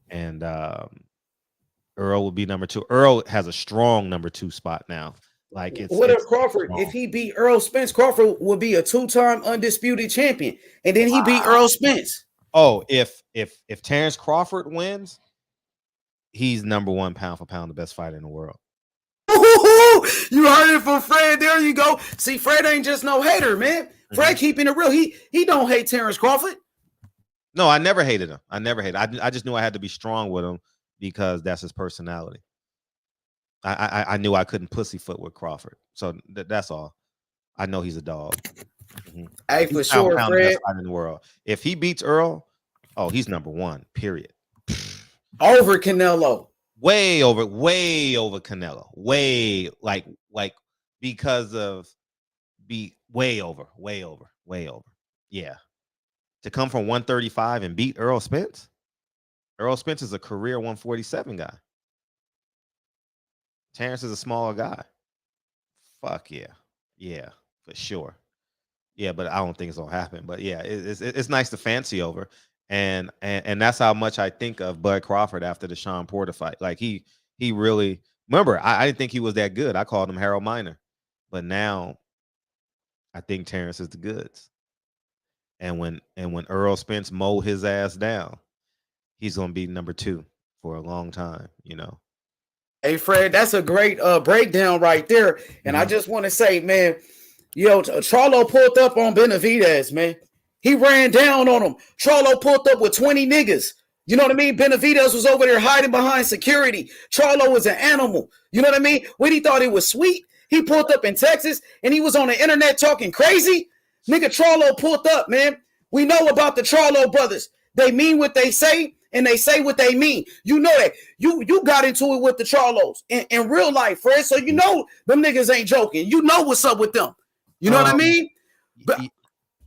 and Errol will be number 2. Errol has a strong number 2 spot now. Like, what if Crawford? If he beat Errol Spence, Crawford would be a 2-time undisputed champion, and then he beat Errol Spence. Oh, if Terrence Crawford wins, he's number 1 pound for pound, the best fighter in the world. You heard it from Fred. There you go. See, Fred ain't just no hater, man. Fred keeping it real. He don't hate Terrence Crawford. No, I never hated him. I just knew I had to be strong with him because that's his personality. I knew I couldn't pussyfoot with Crawford, so that's all. I know he's a dog. Hey, for sure, Fred. Fred. Best fighter in the world. If he beats Earl, he's number 1. Period. Over Canelo. Way over Canelo. Way like because of way over. Yeah. To come from 135 and beat Errol Spence. Errol Spence is a career 147 guy. Terrence is a smaller guy. Fuck yeah. Yeah, for sure. Yeah, but I don't think it's gonna happen. But yeah, it's nice to fancy over. And that's how much I think of Bud Crawford after the Sean Porter fight. Like he really, remember, I didn't think he was that good. I called him Harold Miner. But now I think Terrence is the goods. And when Errol Spence mowed his ass down, he's gonna be number 2 for a long time, you know. Hey Fred, that's a great breakdown right there. And I just want to say, man, Charlo pulled up on Benavidez, man. He ran down on him. Charlo pulled up with 20 niggas. You know what I mean? Benavidez was over there hiding behind security. Charlo was an animal. You know what I mean? When he thought it was sweet, he pulled up in Texas and he was on the internet talking crazy. Nigga, Charlo pulled up, man. We know about the Charlo brothers. They mean what they say and they say what they mean. You know that. You got into it with the Charlos in real life, Fred. So you know them niggas ain't joking. You know what's up with them. You know what I mean? But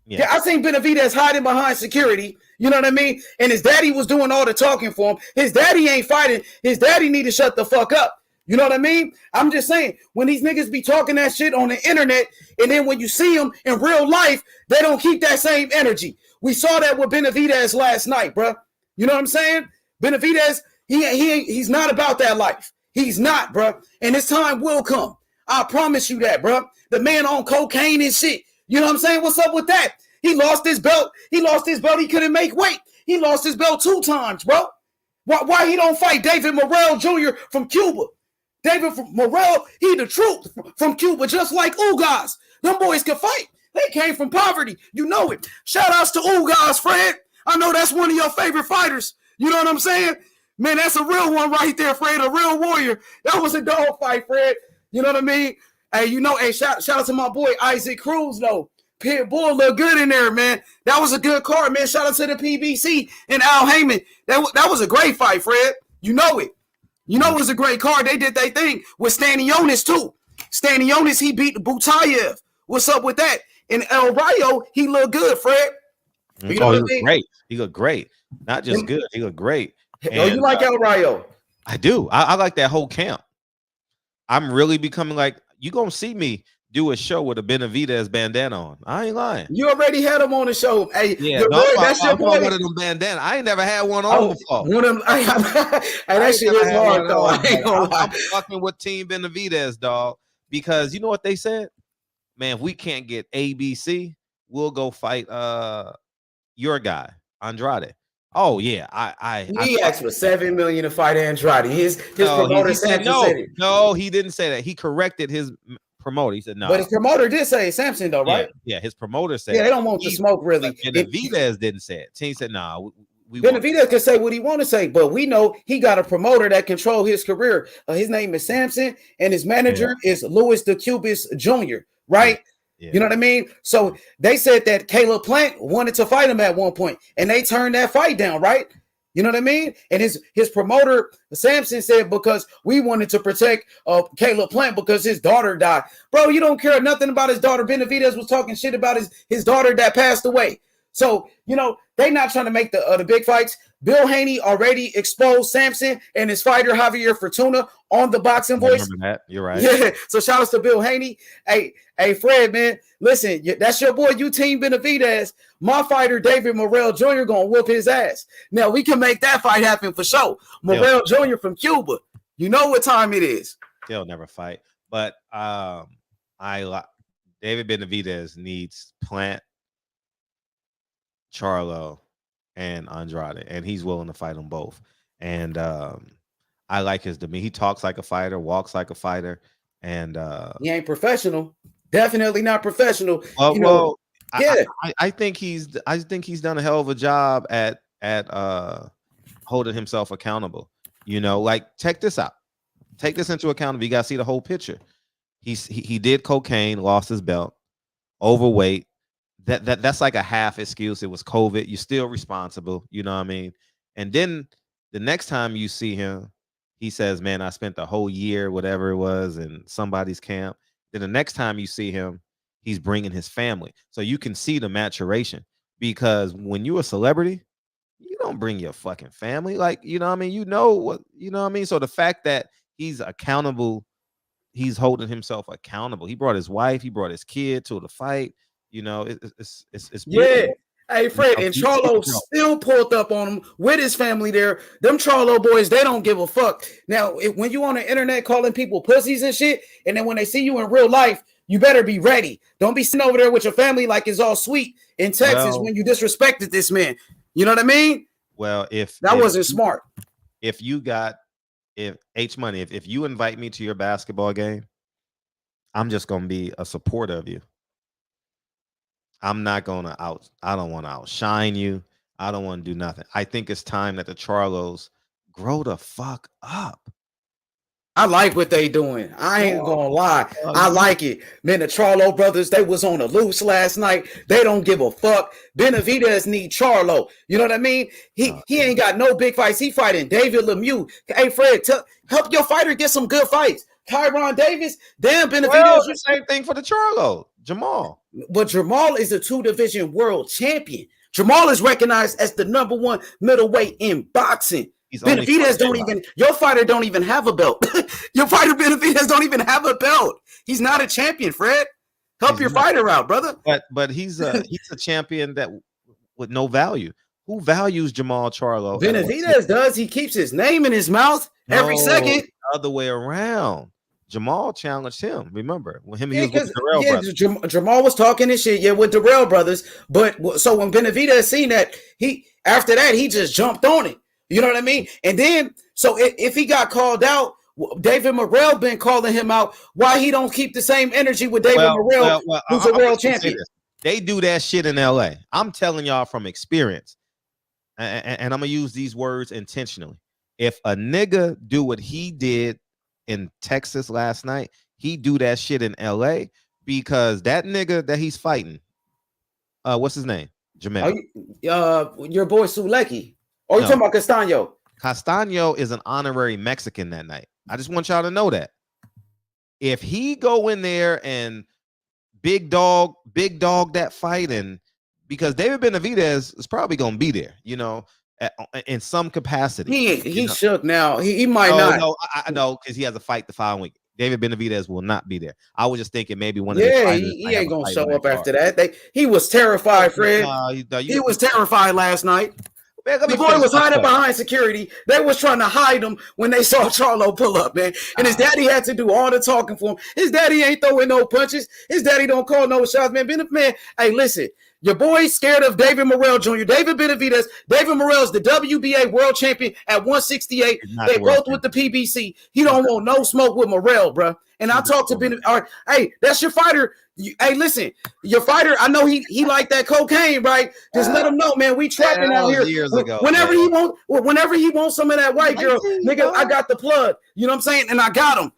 yeah, I seen Benavidez hiding behind security. You know what I mean? And his daddy was doing all the talking for him. His daddy ain't fighting. His daddy need to shut the fuck up. You know what I mean? I'm just saying, when these niggas be talking that shit on the internet, and then when you see them in real life, they don't keep that same energy. We saw that with Benavidez last night, bro. You know what I'm saying? Benavidez, he's not about that life. He's not, bro. And his time will come. I promise you that, bro. The man on cocaine and shit. You know what I'm saying? What's up with that? He lost his belt. He couldn't make weight. He lost his belt 2 times, bro. Why he don't fight David Morrell Jr. from Cuba? David Morrell, he the truth from Cuba, just like Ugas. Them boys can fight. They came from poverty. You know it. Shout outs to Ugas, Fred. I know that's one of your favorite fighters. You know what I'm saying? Man, that's a real one right there, Fred. A real warrior. That was a dog fight, Fred. You know what I mean? Hey, shout out to my boy Isaac Cruz, though. Pitbull look good in there, man. That was a good card, man. Shout out to the PBC and Al Haymon. That was a great fight, Fred. You know it. You know it was a great card. They did their thing with Stanionis, too. Stanionis, he beat Butayev. What's up with that? And El Rayo, he looked good, Fred. You know he looked great. He looked great. Not just good. He looked great. You like El Rayo? I do. I like that whole camp. I'm really becoming like, you going to see me do a show with a Benavidez bandana on. I ain't lying. You already had him on the show. Hey, yeah, that's your boy. One of them bandana. I ain't never had one on before. One of them, that shit is hard, though. I ain't gonna lie. I'm fucking with Team Benavidez, dog, because you know what they said? Man, if we can't get ABC, we'll go fight your guy, Andrade. Oh yeah, he asked for $7 million to fight Andrade. His promoter said no, he didn't say that. He corrected his promoter. He said no. But his promoter did say Samson though, right? Yeah, his promoter said. Yeah, they don't want the smoke really. Benavidez didn't say it. He said no. Benavidez can say what he want to say, but we know he got a promoter that control his career. His name is Samson, and his manager is Louis the Cubis Jr. Right? Yeah. You know what I mean? So they said that Caleb Plant wanted to fight him at one point, and they turned that fight down, right? You know what I mean? And his promoter, Samson, said because we wanted to protect Caleb Plant because his daughter died. Bro, you don't care nothing about his daughter. Benavidez was talking shit about his daughter that passed away. So, you know, they not trying to make the big fights. Bill Haney already exposed Samson and his fighter Javier Fortuna on the Boxing Voice. You're right. Yeah. So shout out to Bill Haney. Hey, Fred, man, listen, that's your boy, Team Benavidez. My fighter, David Morrell Jr., gonna whoop his ass. Now we can make that fight happen for sure. Morrell Jr. from Cuba. You know what time it is. They'll never fight. But David Benavidez needs Plant, Charlo, and Andrade, and he's willing to fight them both. And I like his demeanor. He talks like a fighter, walks like a fighter, and he ain't professional. Definitely not professional. I think he's done a hell of a job at holding himself accountable. You know, like check this out. Take this into account. You gotta see the whole picture. He did cocaine, lost his belt, overweight. That's like a half excuse. It was COVID. You're still responsible. You know what I mean? And then the next time you see him, he says, man, I spent the whole year, whatever it was, in somebody's camp. Then the next time you see him, he's bringing his family. So you can see the maturation, because when you're a celebrity, you don't bring your fucking family. Like, you know what I mean? You know what I mean? So the fact that he's accountable, he's holding himself accountable. He brought his wife, he brought his kid to the fight. You know, it's yeah. Hey, Fred, and Charlo still pulled up on him with his family there. Them Charlo boys, they don't give a fuck. Now, when you on the internet calling people pussies and shit, and then when they see you in real life, you better be ready. Don't be sitting over there with your family like it's all sweet in Texas when you disrespected this man. You know what I mean? Well, if wasn't smart. If H Money, if you invite me to your basketball game, I'm just gonna be a supporter of you. I'm not gonna I don't want to outshine you. I don't want to do nothing. I think it's time that the Charlos grow the fuck up. I like what they doing. I ain't gonna lie. I like it. Man, the Charlo brothers, they was on the loose last night. They don't give a fuck. Benavidez need Charlo. You know what I mean? He ain't got no big fights. He fighting David Lemieux. Hey, Fred, help your fighter get some good fights. Tyron Davis, damn Benavidez. The same thing for the Charlo. Jamal. But Jamal is a 2-division world champion. Jamal is recognized as the #1 middleweight in boxing. Benavidez don't even, your fighter don't even have a belt. Your fighter Benavidez don't even have a belt. He's not a champion, Fred. Help your fighter out, brother. But he's a champion that with no value. Who values Jamal Charlo? Benavidez does. He keeps his name in his mouth every second. Other way around. Jamal challenged him. Remember when he was with the Darrell brothers. Jamal was talking this shit, with Darrell brothers. But so when Benavidez seen that, after that he just jumped on it. You know what I mean? And then so if he got called out, David Morrell been calling him out. Why he don't keep the same energy with David Morrell, who's a world champion? They do that shit in LA. I'm telling y'all from experience, and I'm gonna use these words intentionally. If a nigga do what he did in Texas last night, he do that shit in LA, because that nigga that he's fighting, What's his name? Jamel. Your boy Sulecki. Oh, you talking about Castaño? Castaño is an honorary Mexican that night. I just want y'all to know that. If he go in there and big dog that fight, and because David Benavidez is probably gonna be there, in some capacity. He shook now. He might not. No, I know, because he has a fight the following week. David Benavidez will not be there. I was just thinking maybe one of the fighters. He ain't gonna show up after that. He was terrified, Fred. He was terrified last night. Man, the boy was hiding behind security. They was trying to hide him when they saw Charlo pull up, man. And his daddy had to do all the talking for him. His daddy ain't throwing no punches. His daddy don't call no shots, man. Man, hey, listen. Your boy's scared of David Morrell Jr. David Benavidez. David Morrell's the WBA world champion at 168. They both with the PBC. He don't want no smoke with Morrell, bro. And I talked to Benavidez. Hey, that's your fighter. Hey, listen, your fighter. I know he like that cocaine, right? Just let him know, man. We trapping out here. Years ago, whenever he wants some of that white girl, nigga, I got the plug. You know what I'm saying? And I got him.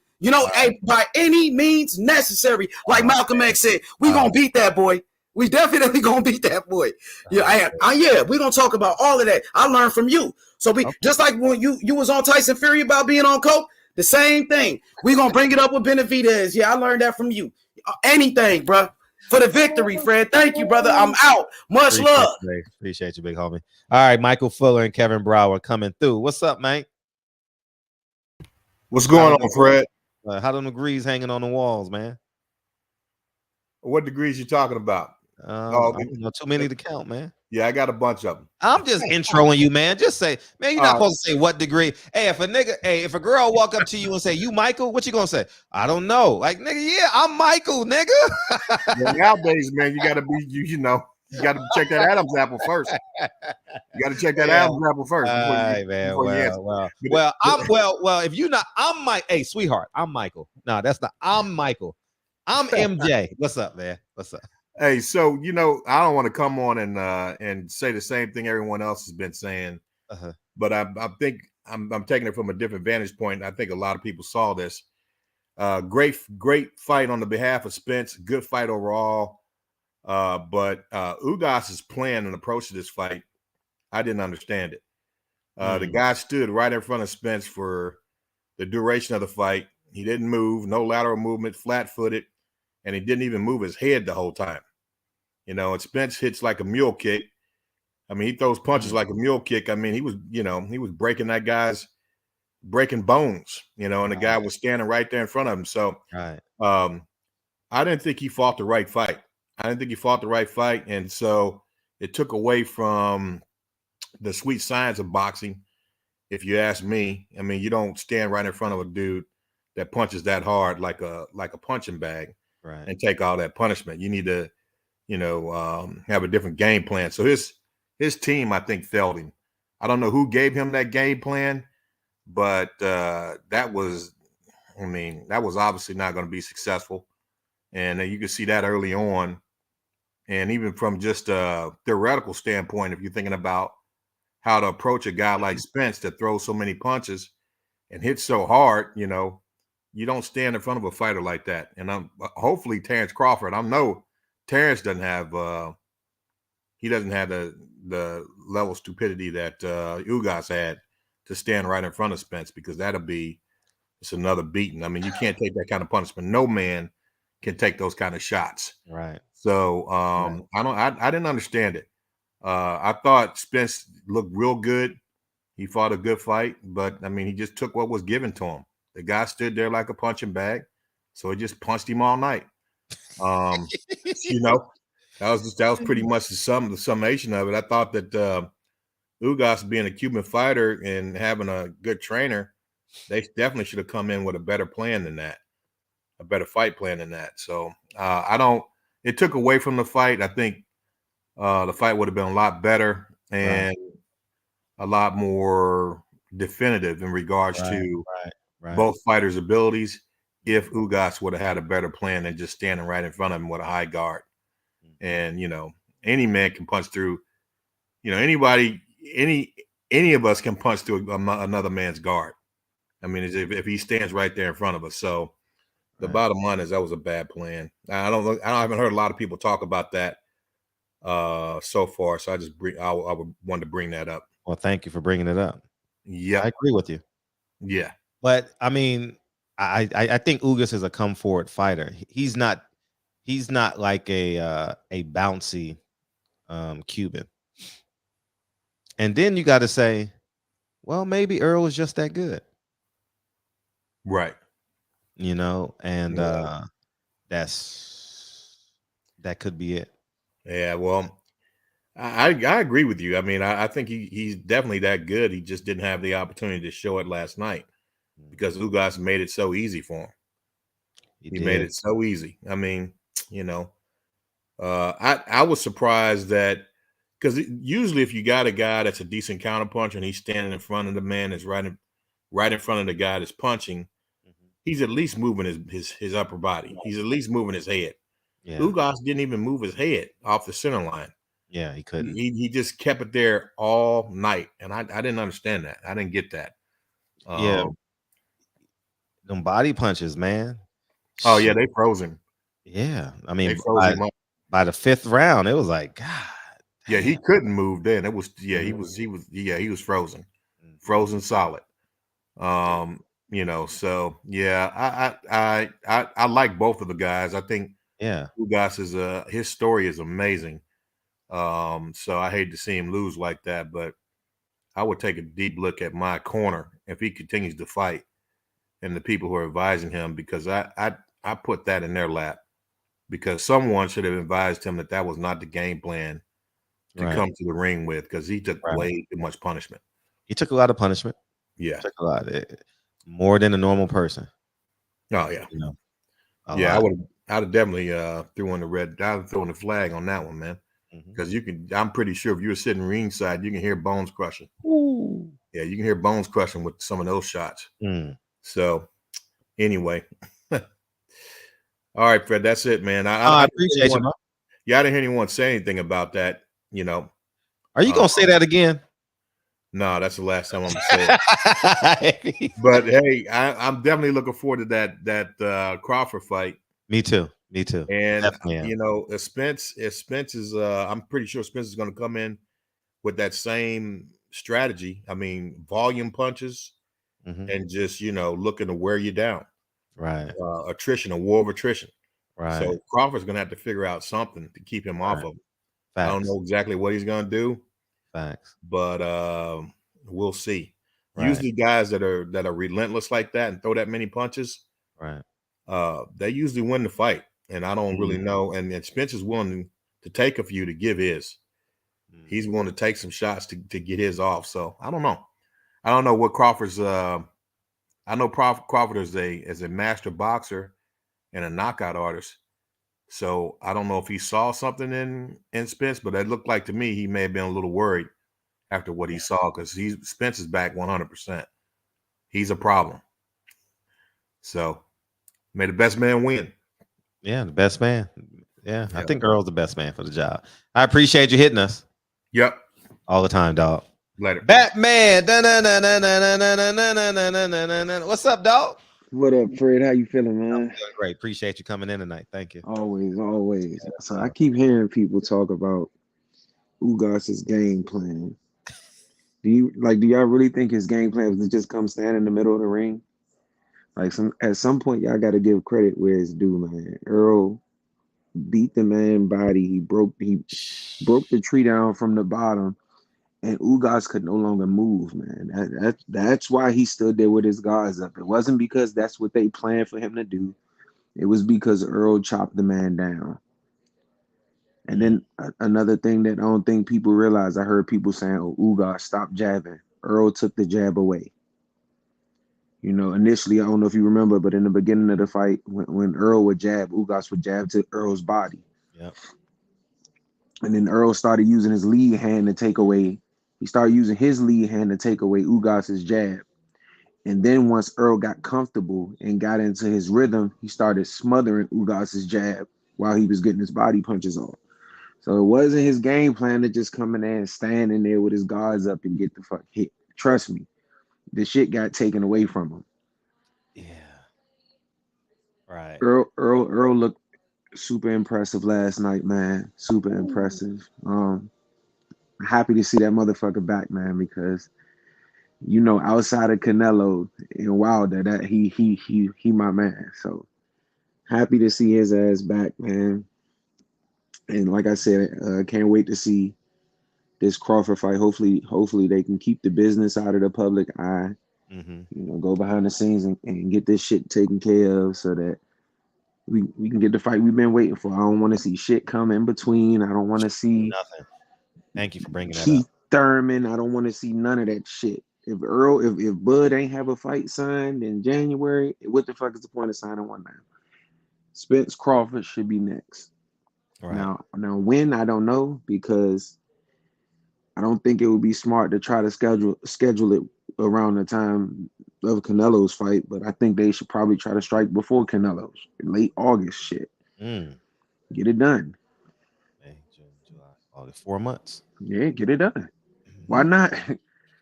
Hey, by any means necessary, like Malcolm X said, we gonna beat that boy. We definitely gonna beat that boy. Yeah, we're gonna talk about all of that. I learned from you. So just like when you was on Tyson Fury about being on coke, the same thing. We're gonna bring it up with Benavidez. Yeah, I learned that from you. Anything, bro. For the victory, Fred. Thank you, brother. I'm out. Much love. Appreciate you, big homie. All right, Michael Fuller and Kevin Brower coming through. What's up, man? What's going on, Fred? How them degrees hanging on the walls, man? What degrees you talking about? Too many to count, man. Yeah, I got a bunch of them. I'm just introing you, man. Just say, man, you're not supposed to say what degree. Hey, if a girl walk up to you and say, "You Michael," what you gonna say? I don't know. Like, nigga, yeah, I'm Michael, nigga. Yeah, nowadays, man, you gotta be, you gotta check that Adam's apple first. You gotta check that Adam's apple first. All right, man. Well, if you're not, I'm Mike. Hey, sweetheart, I'm Michael. No, that's not. I'm Michael. I'm MJ. What's up, man? What's up? Hey, so I don't want to come on and say the same thing everyone else has been saying, but I think I'm taking it from a different vantage point. I think a lot of people saw this. Great fight on the behalf of Spence. Good fight overall. But Ugas' plan and approach to this fight, I didn't understand it. The guy stood right in front of Spence for the duration of the fight. He didn't move, no lateral movement, flat-footed. And he didn't even move his head the whole time. And Spence hits like a mule kick. I mean, he throws punches like a mule kick. I mean, he was breaking that guy's bones, and the guy was standing right there in front of him. So I didn't think he fought the right fight. And so it took away from the sweet science of boxing, if you ask me. I mean, you don't stand right in front of a dude that punches that hard like a punching bag. Right. And take all that punishment. You need to, have a different game plan. So his team, I think, failed him. I don't know who gave him that game plan, but that was obviously not going to be successful. And you can see that early on. And even from just a theoretical standpoint, if you're thinking about how to approach a guy like Spence that throws so many punches and hits so hard, you don't stand in front of a fighter like that. And hopefully Terrence Crawford, I know Terrence doesn't have the level of stupidity that Ugas had to stand right in front of Spence, because it's another beating. I mean, you can't take that kind of punishment. No man can take those kind of shots. Right. So I didn't understand it. I thought Spence looked real good. He fought a good fight, but I mean, he just took what was given to him. The guy stood there like a punching bag, so he just punched him all night. That was pretty much the summation of it. I thought that Ugas, being a Cuban fighter and having a good trainer, they definitely should have come in with a better plan than that, a better fight plan than that. So it took away from the fight. I think the fight would have been a lot better and a lot more definitive in regards to both fighters' abilities, if Ugas would have had a better plan than just standing right in front of him with a high guard. And, any man can punch through, any of us can punch through another man's guard. I mean, if he stands right there in front of us. So the bottom line is that was a bad plan. I haven't heard a lot of people talk about that. so far. So I would want to bring that up. Well, thank you for bringing it up. Yeah, I agree with you. Yeah, but I mean, I think Ugas is a come forward fighter. He's not like a bouncy Cuban. And then you got to say, well, maybe Errol is just that good, right? You know, and Yeah. that could be it. Yeah, well, I agree with you. I mean, I think he's definitely that good. He just didn't have the opportunity to show it last night because Ugas made it so easy for him. He made it so easy. I mean, you know, I was surprised that because usually if you got a guy that's a decent counterpuncher and he's standing in front of the man that's right in front of the guy that's punching, he's at least moving his upper body. He's at least moving his head. Yeah. Ugas didn't even move his head off the center line. Yeah, he couldn't. He just kept it there all night, and I didn't understand that. I didn't get that. Yeah, them body punches, man. Oh yeah, they froze him. Yeah, I mean, they froze him up. By the 5th round, it was like, God. Yeah, he couldn't move then. It was he was frozen, frozen solid. You know, so yeah, I like both of the guys. I think Ugas his story is amazing. So I hate to see him lose like that, but I would take a deep look at my corner if he continues to fight and the people who are advising him, because I put that in their lap, because someone should have advised him that was not the game plan to come to the ring with, because he took way too much punishment. He took a lot of punishment. Yeah, took a lot, more than a normal person. Oh yeah, you know. Yeah, I'd have definitely threw in the flag on that one, man. Because I'm pretty sure if you were sitting ringside, you can hear bones crushing. Ooh. Yeah, you can hear bones crushing with some of those shots. So anyway. All right, Fred, that's it, man. I appreciate you, man. Yeah, I didn't hear anyone say anything about that, you know. Are you gonna say that again? No, that's the last time I'm gonna say it. But hey, I'm definitely looking forward to that Crawford fight. Me too. And you know, if Spence is I'm pretty sure Spence is going to come in with that same strategy. I mean, volume punches and just, you know, looking to wear you down. Right. Attrition, a war of attrition. Right. So Crawford's going to have to figure out something to keep him off of him. I don't know exactly what he's going to do. Facts. But we'll see. Usually guys that are relentless like that and throw that many punches, they usually win the fight. And I don't really know. And Spence is willing to take a few to give his. He's willing to take some shots to get his off. So I don't know. I don't know what Crawford's. I know Crawford is a master boxer and a knockout artist. So I don't know if he saw something in Spence, but it looked like to me he may have been a little worried after what he saw, because Spence is back 100%. He's a problem. So may the best man win. Yeah, the best man. Yeah, I think Errol's the best man for the job. I appreciate you hitting us. Yep. All the time, dog. Later. Batman. What's up, dog? What up, Fred? How you feeling, man? I'm feeling great. Appreciate you coming in tonight. Thank you. Always. So I keep hearing people talk about Ugas's game plan. Do y'all really think his game plan was to just come stand in the middle of the ring? Like at some point, y'all got to give credit where it's due, man. Errol beat the man body. He broke the tree down from the bottom, and Ugas could no longer move, man. That's why he stood there with his guards up. It wasn't because that's what they planned for him to do. It was because Errol chopped the man down. And then another thing that I don't think people realize, I heard people saying, "Oh, Ugas, stop jabbing." Errol took the jab away. You know, initially, I don't know if you remember, but in the beginning of the fight, when Errol would jab, Ugas would jab to Errol's body. Yep. And then Errol started using his lead hand to take away. He started using his lead hand to take away Ugas's jab. And then once Errol got comfortable and got into his rhythm, he started smothering Ugas's jab while he was getting his body punches off. So it wasn't his game plan to just come in there and stand in there with his guards up and get the fuck hit. Trust me, the shit got taken away from him. Yeah. Right. Errol super impressive last night, man. Super impressive. Happy to see that motherfucker back, man, because outside of Canelo and Wilder, that he my man. So happy to see his ass back, man. And like I said, can't wait to see this Crawford fight. Hopefully they can keep the business out of the public eye. Go behind the scenes and get this shit taken care of so that we can get the fight we've been waiting for. I don't want to see shit come in between. I don't want to see nothing. Thank you for bringing that up. Keith Thurman. I don't want to see none of that shit. If Bud ain't have a fight signed in January, what the fuck is the point of signing one now? Spence Crawford should be next. Right. Now when, I don't know, because I don't think it would be smart to try to schedule it around the time of Canelo's fight, but I think they should probably try to strike before Canelo's, late August shit. Get it done. May, June, July, August, 4 months. Yeah, get it done. Why not?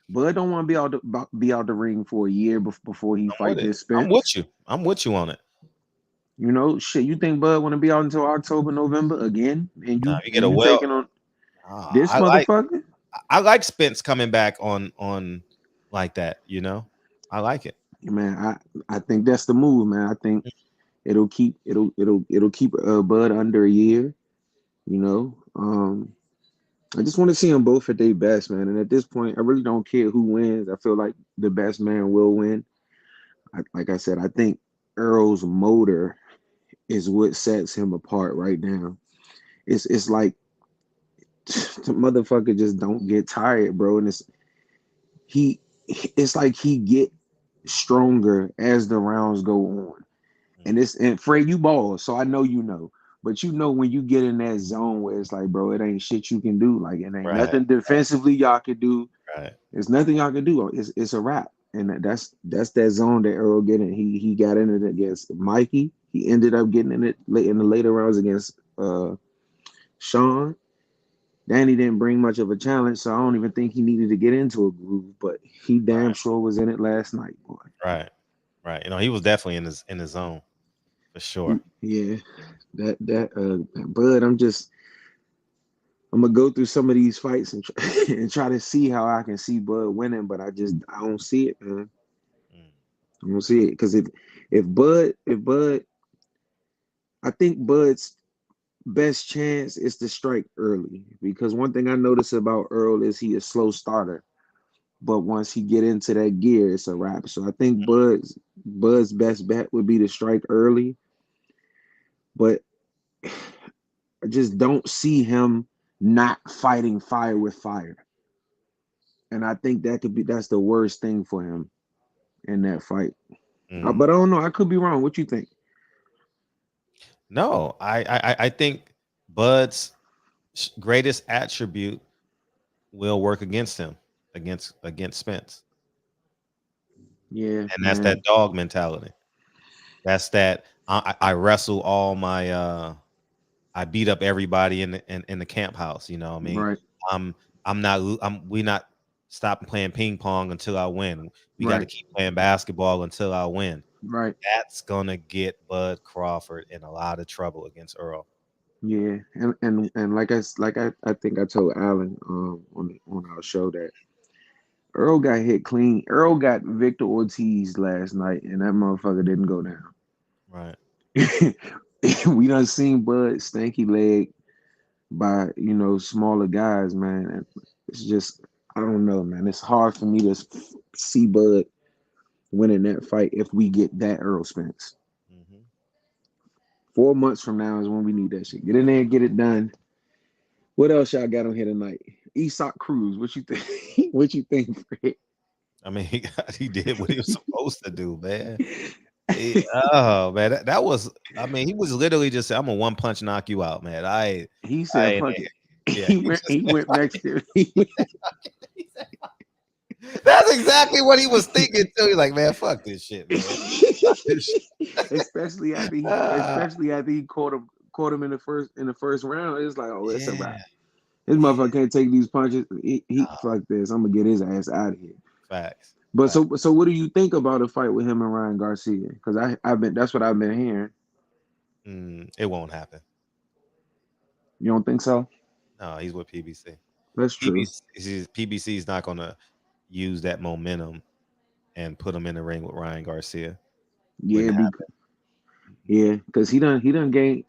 Bud don't want to be out the ring for a year before he fight this Spence. I'm with you on it. Shit. You think Bud want to be out until October, November again? And you get taking on this motherfucker? I like Spence coming back on like that. I like it. Man, I think that's the move, man. I think it'll keep Bud under a year. I just want to see them both at their best, man. And at this point, I really don't care who wins. I feel like the best man will win. Like I said, I think Errol's motor is what sets him apart right now. It's like the motherfucker just don't get tired, bro. And it's like he get stronger as the rounds go on. And Fred, you ball, so I know But when you get in that zone where it's like, bro, it ain't shit you can do. Like, it ain't nothing defensively y'all could do. Right. There's nothing y'all can do. It's a wrap. And that's that zone that Errol get in. He got in it against Mikey. He ended up getting in it in the later rounds against Sean. Danny didn't bring much of a challenge, so I don't even think he needed to get into a groove. But he damn sure was in it last night, boy. Right. He was definitely in his zone for sure. Yeah. Bud, I'm gonna go through some of these fights and try to see how I can see Bud winning, but I don't see it, man. I don't see it because if Bud, I think Bud's best chance is to strike early, because one thing I notice about Errol is he a slow starter, but once he get into that gear, it's a wrap. So I think Bud's best bet would be to strike early, but I just don't see him not fighting fire with fire. And I think that's the worst thing for him in that fight. But I don't know. I could be wrong. What you think? No, I think Bud's greatest attribute will work against him, against Spence. Yeah. And that's that dog mentality. That's that I wrestle all my I beat up everybody in the camp house, you know what I mean? Right. We not stopping playing ping pong until I win. We got to keep playing basketball until I win. Right. That's gonna get Bud Crawford in a lot of trouble against Errol. Yeah, and like I think I told Alan on our show that Errol got hit clean. Errol got Victor Ortiz last night, and that motherfucker didn't go down. Right. We done seen Bud stanky leg by smaller guys, man. It's just, I don't know, man. It's hard for me to see Bud winning that fight if we get that Errol Spence. 4 months from now is when we need that shit. Get in there and get it done. What else y'all got on here tonight? Isak Cruz, what you think? What you think, Fred? I mean, he did what he was supposed to do, man. Oh man, that was. I mean, he was literally just saying, "I'm a one punch knock you out, man." He said, "Fuck it." Yeah, he went Mexican. That's exactly what he was thinking too. He's like, "Man, fuck this shit, man." especially after he caught him in the first round. It's like, oh, it's a wrap. This motherfucker can't take these punches. He fuck this. I'm gonna get his ass out of here. Facts. But so what do you think about a fight with him and Ryan Garcia? Because that's what I've been hearing. It won't happen. You don't think so? No, he's with PBC. That's true. PBC is not going to use that momentum and put him in the ring with Ryan Garcia. Yeah, because he done gained.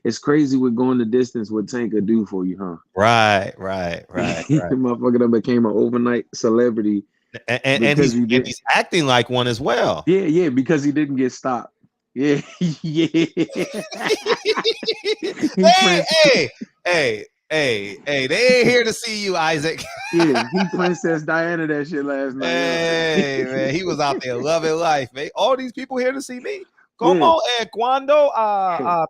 It's crazy what going the distance what Tank could do for you, huh? Right. Motherfucker done became an overnight celebrity, and he's acting like one as well. Yeah, because he didn't get stopped. Yeah, yeah. Hey, they ain't here to see you, Isaac. Yeah, he Princess Diana that shit last night. Hey, man, he was out there loving life, man. All these people here to see me. Como cuando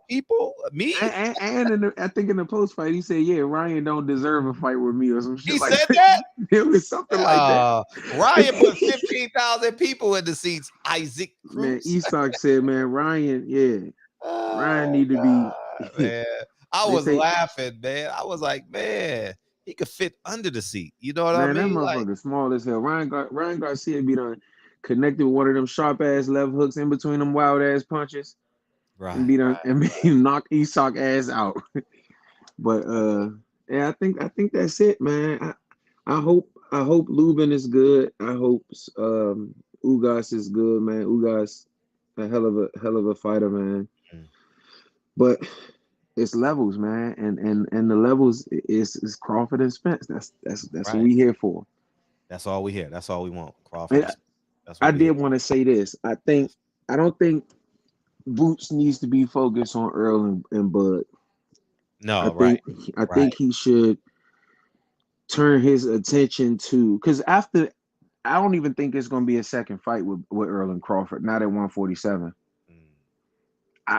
people me? And I think in the post fight, he said, "Yeah, Ryan don't deserve a fight with me or some shit." He like said that. It was something like that. Ryan put 15,000 people in the seats. Isaac Cruz. Man, Isak said, "Man, Ryan, Ryan need to be." Man, I was laughing, man. I was like, man, he could fit under the seat. You know what I mean? Man, that motherfucker small as hell. Ryan Garcia be done connected with one of them sharp ass left hooks in between them wild ass punches. Right. And be done and knock Isak ass out. But yeah, I think that's it, man. I hope Lubin is good. I hope Ugas is good, man. Ugas a hell of a fighter, man. But it's levels, man, and the levels is Crawford and Spence. That's right. What we here for. That's all we here. That's all we want. Crawford. I did want to say this. I don't think Boots needs to be focused on Earl and Bud. No, I think he should turn his attention to, because after, I don't even think it's going to be a second fight with Earl and Crawford, not at 147.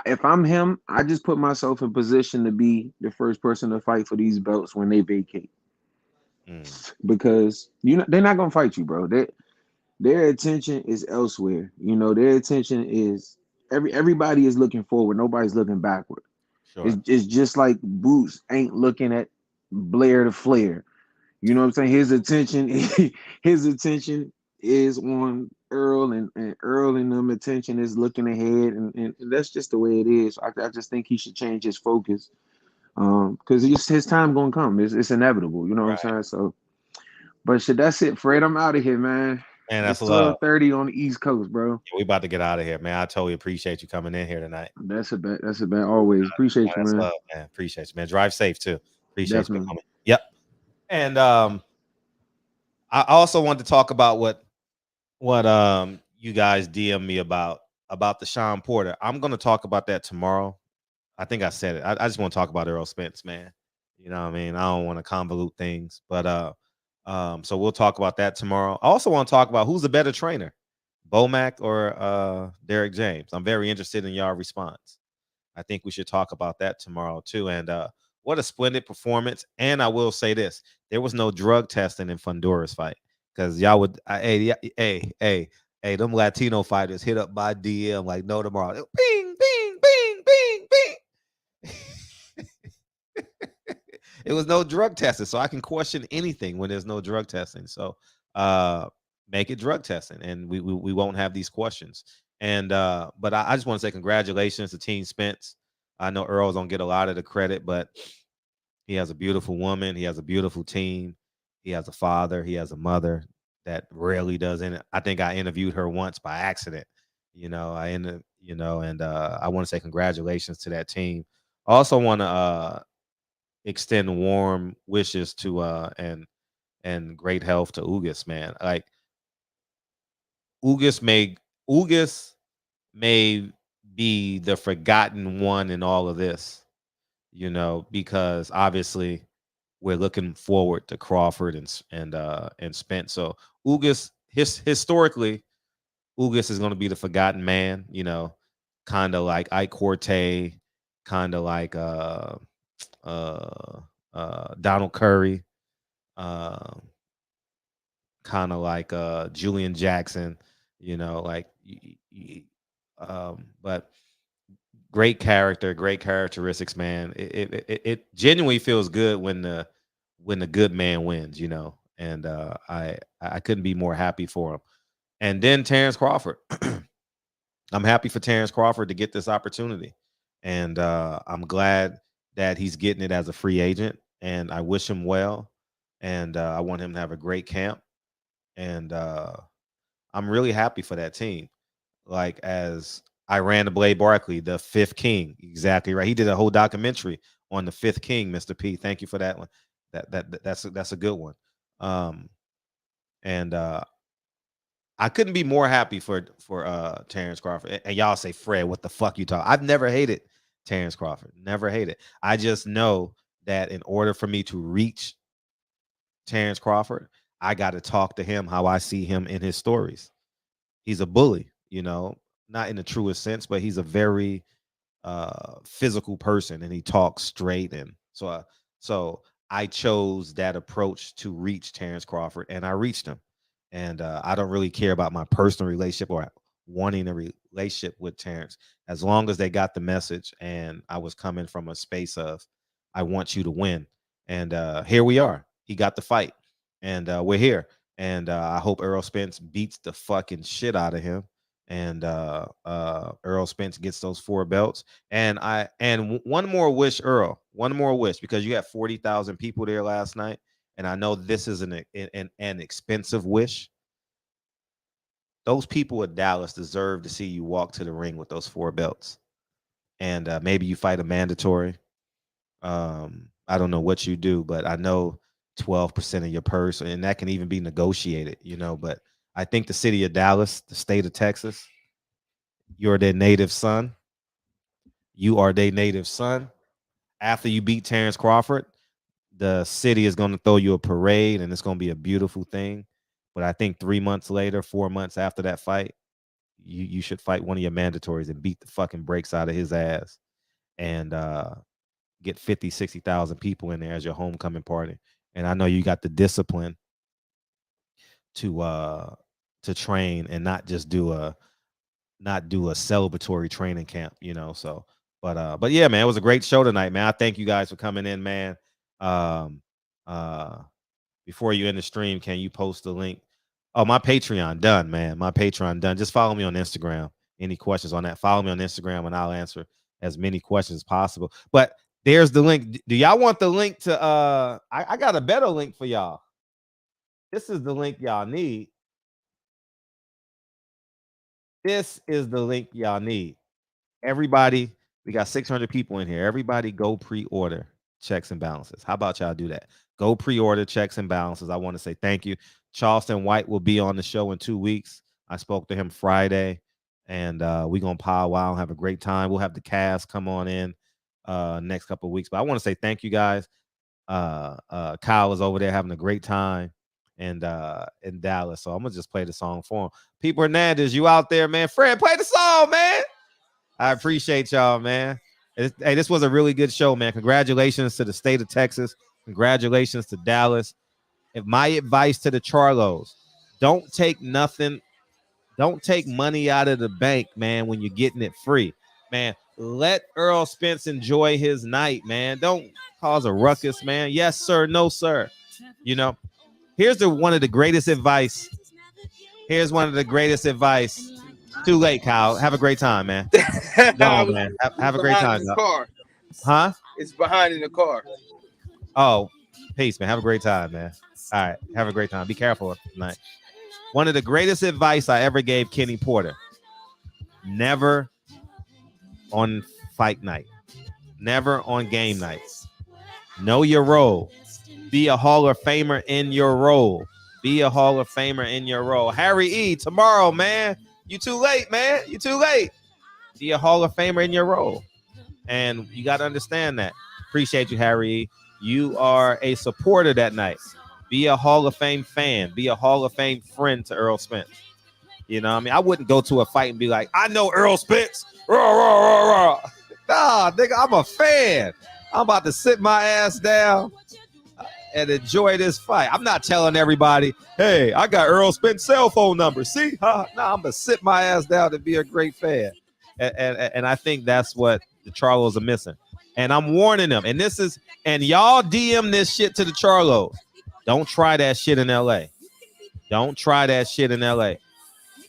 If I'm him, I just put myself in position to be the first person to fight for these belts when they vacate. Because they're not going to fight you, bro. Their attention is elsewhere. Their attention is everybody is looking forward. Nobody's looking backward. Sure. It's just like Boots ain't looking at Blair to Flair. You know what I'm saying? His attention is on Earl, and Earl and them attention is looking ahead, and that's just the way it is. I just think he should change his focus, because his time gonna come. It's inevitable. You know what I'm saying? So, but shit, that's it, Fred. I'm out of here, man. Man, that's 12:30 on the East Coast, bro. We about to get out of here, man. I totally appreciate you coming in here tonight. That's a bet. Always appreciate you, man. Love, man. Appreciate you, man. Drive safe too. Appreciate you coming. Yep. And I also want to talk about what you guys DM me about the Sean Porter. I'm going to talk about that tomorrow. I think I said it. I just want to talk about Errol Spence, man. You know what I mean? I don't want to convolute things, but so we'll talk about that tomorrow. I also want to talk about who's the better trainer, Bomac or Derek James. I'm very interested in y'all response. I think we should talk about that tomorrow too. And what a splendid performance. And I will say this, there was no drug testing in Fundura's fight, because y'all would, hey, them Latino fighters hit up my DM like no tomorrow. Bing, bing, bing, bing, bing. It was no drug testing, so I can question anything when there's no drug testing. So make it drug testing, and we won't have these questions. And but I just want to say congratulations to Team Spence. I know Earl's don't get a lot of the credit, but he has a beautiful woman. He has a beautiful team. He has a father. He has a mother that rarely does it. I think I interviewed her once by accident. And I want to say congratulations to that team. I also want to extend warm wishes to and great health to Ugas, man. Like Ugas may be the forgotten one in all of this, because obviously we're looking forward to Crawford and Spence. So Ugas, historically, Ugas is going to be the forgotten man, kind of like Ike Corte, kind of like Donald Curry, kind of like Julian Jackson, but great character, great characteristics, man. It genuinely feels good when the good man wins, and I couldn't be more happy for him. And then Terrence Crawford. I'm happy for Terrence Crawford to get this opportunity. And I'm glad that he's getting it as a free agent, and I wish him well. And I want him to have a great camp. And I'm really happy for that team. Like, as I ran to Blade Barkley, the fifth king. Exactly right. He did a whole documentary on the fifth king, Mr. P. Thank you for that one. That's a good one. And I couldn't be more happy for Terrence Crawford. And y'all say, Fred, what the fuck you talking? I've never hated Terrence Crawford. Never hated. I just know that in order for me to reach Terrence Crawford, I got to talk to him how I see him in his stories. He's a bully, you know, not in the truest sense, but he's a very physical person, and he talks straight. And so I chose that approach to reach Terrence Crawford, and I reached him. And I don't really care about my personal relationship or wanting a relationship with Terrence, as long as they got the message. And I was coming from a space of, I want you to win. And here we are. He got the fight, and we're here. And I hope Errol Spence beats the fucking shit out of him. And Errol Spence gets those 4 belts. And one more wish, Errol. One more wish, because you had 40,000 people there last night. And I know this is an expensive wish. Those people at Dallas deserve to see you walk to the ring with those 4 belts. And maybe you fight a mandatory. I don't know what you do, but I know 12% of your purse, and that can even be negotiated, you know. But I think the city of Dallas, the state of Texas, you're their native son. You are their native son. After you beat Terrence Crawford, the city is going to throw you a parade, and it's going to be a beautiful thing. But I think 3 months later, 4 months after that fight, you should fight one of your mandatories and beat the fucking brakes out of his ass, and get 50, 60,000 people in there as your homecoming party. And I know you got the discipline to train and not just do a celebratory training camp, you know. So, but yeah, man, it was a great show tonight, man. I thank you guys for coming in, man. Before you end the stream, can you post the link? Oh, my Patreon done, man. My Patreon done. Just follow me on Instagram. Any questions on that? Follow me on Instagram, and I'll answer as many questions as possible. But there's the link. Do y'all want the link to I got a better link for y'all. This is the link y'all need. This is the link y'all need. Everybody, we got 600 people in here. Everybody go pre-order Checks and Balances. How about y'all do that? Go pre-order Checks and Balances. I want to say thank you. Charleston White will be on the show in 2 weeks. I spoke to him Friday, and we're going to powwow and have a great time. We'll have the cast come on in next couple of weeks. But I want to say thank you guys. Kyle is over there having a great time and in Dallas. So I'm going to just play the song for him. Pete Hernandez, you out there, man. Fred, play the song, man. I appreciate y'all, man. Hey, this was a really good show, man. Congratulations to the state of Texas. Congratulations to Dallas. If my advice to the Charlos, don't take nothing. Don't take money out of the bank, man, when you're getting it free. Man, let Errol Spence enjoy his night, man. Don't cause a ruckus, man. Yes, sir. No, sir. You know, here's one of the greatest advice. Here's one of the greatest advice. Too late, Kyle. Have a great time, man. No, man. Have a great time. Car. Huh? It's behind in the car. Oh, peace, man. Have a great time, man. All right. Have a great time. Be careful tonight. One of the greatest advice I ever gave Kenny Porter. Never on fight night. Never on game nights. Know your role. Be a Hall of Famer in your role. Be a Hall of Famer in your role. Harry E, tomorrow, man. You too late, man. You too late. Be a Hall of Famer in your role. And you got to understand that. Appreciate you, Harry E. You are a supporter that night. Be a Hall of Fame fan. Be a Hall of Fame friend to Errol Spence. You know what I mean? I wouldn't go to a fight and be like, I know Errol Spence. Rah, rah, rah, rah. Nah, nigga, I'm a fan. I'm about to sit my ass down and enjoy this fight. I'm not telling everybody, hey, I got Errol Spence's cell phone number. See? No, I'm going to sit my ass down and be a great fan. And I think that's what the Charlos are missing. And I'm warning them. And y'all DM this shit to the Charlos. Don't try that shit in LA. Don't try that shit in LA.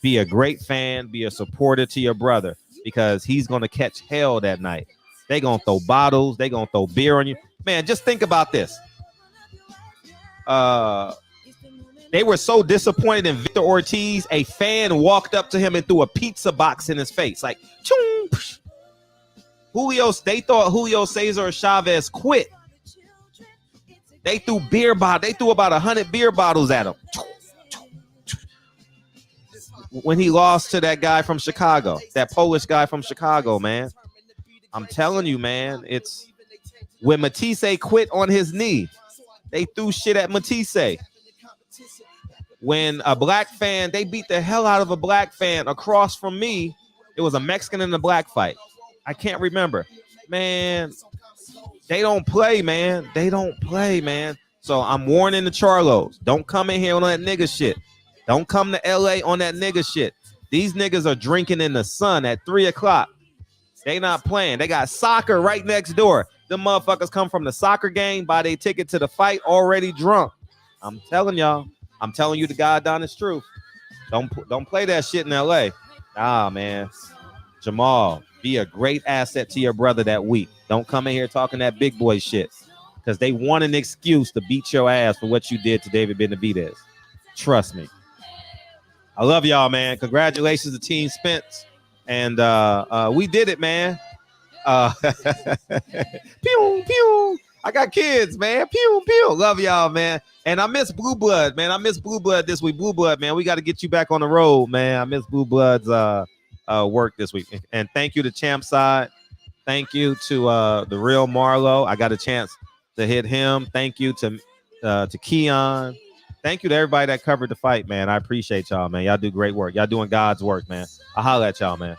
Be a great fan. Be a supporter to your brother, because he's going to catch hell that night. They gonna throw bottles. They gonna throw beer on you. Man, just think about this. They were so disappointed in Victor Ortiz. A fan walked up to him and threw a pizza box in his face. Like, choom. They thought Julio Cesar Chavez quit. They threw beer bottle. They threw about 100 beer bottles at him. When he lost to that guy from Chicago, that Polish guy from Chicago, man. I'm telling you, man, it's when Matisse quit on his knee, they threw shit at Matisse. When a black fan, they beat the hell out of a black fan across from me. It was a Mexican and a black fight. I can't remember. Man, they don't play, man. They don't play, man. So I'm warning the Charlos. Don't come in here on that nigga shit. Don't come to LA on that nigga shit. These niggas are drinking in the sun at 3 o'clock. They not playing. They got soccer right next door. Them motherfuckers come from the soccer game, buy their ticket to the fight already drunk. I'm telling y'all. I'm telling you the God honest truth. Don't play that shit in LA. Ah, man. Jamal, be a great asset to your brother that week. Don't come in here talking that big boy shit because they want an excuse to beat your ass for what you did to David Benavidez. Trust me. I love y'all, man. Congratulations to Team Spence. And we did it, man. Pew, pew. I got kids, man. Pew, pew. Love y'all, man. And I miss Blue Blood, man. I miss Blue Blood this week. Blue Blood, man. We got to get you back on the road, man. I miss Blue Blood's work this week. And thank you to Champ Side. Thank you to the real Marlo. I got a chance to hit him. Thank you to Keon. Thank you to everybody that covered the fight, man. I appreciate y'all, man. Y'all do great work. Y'all doing God's work, man. I'll holler at y'all, man.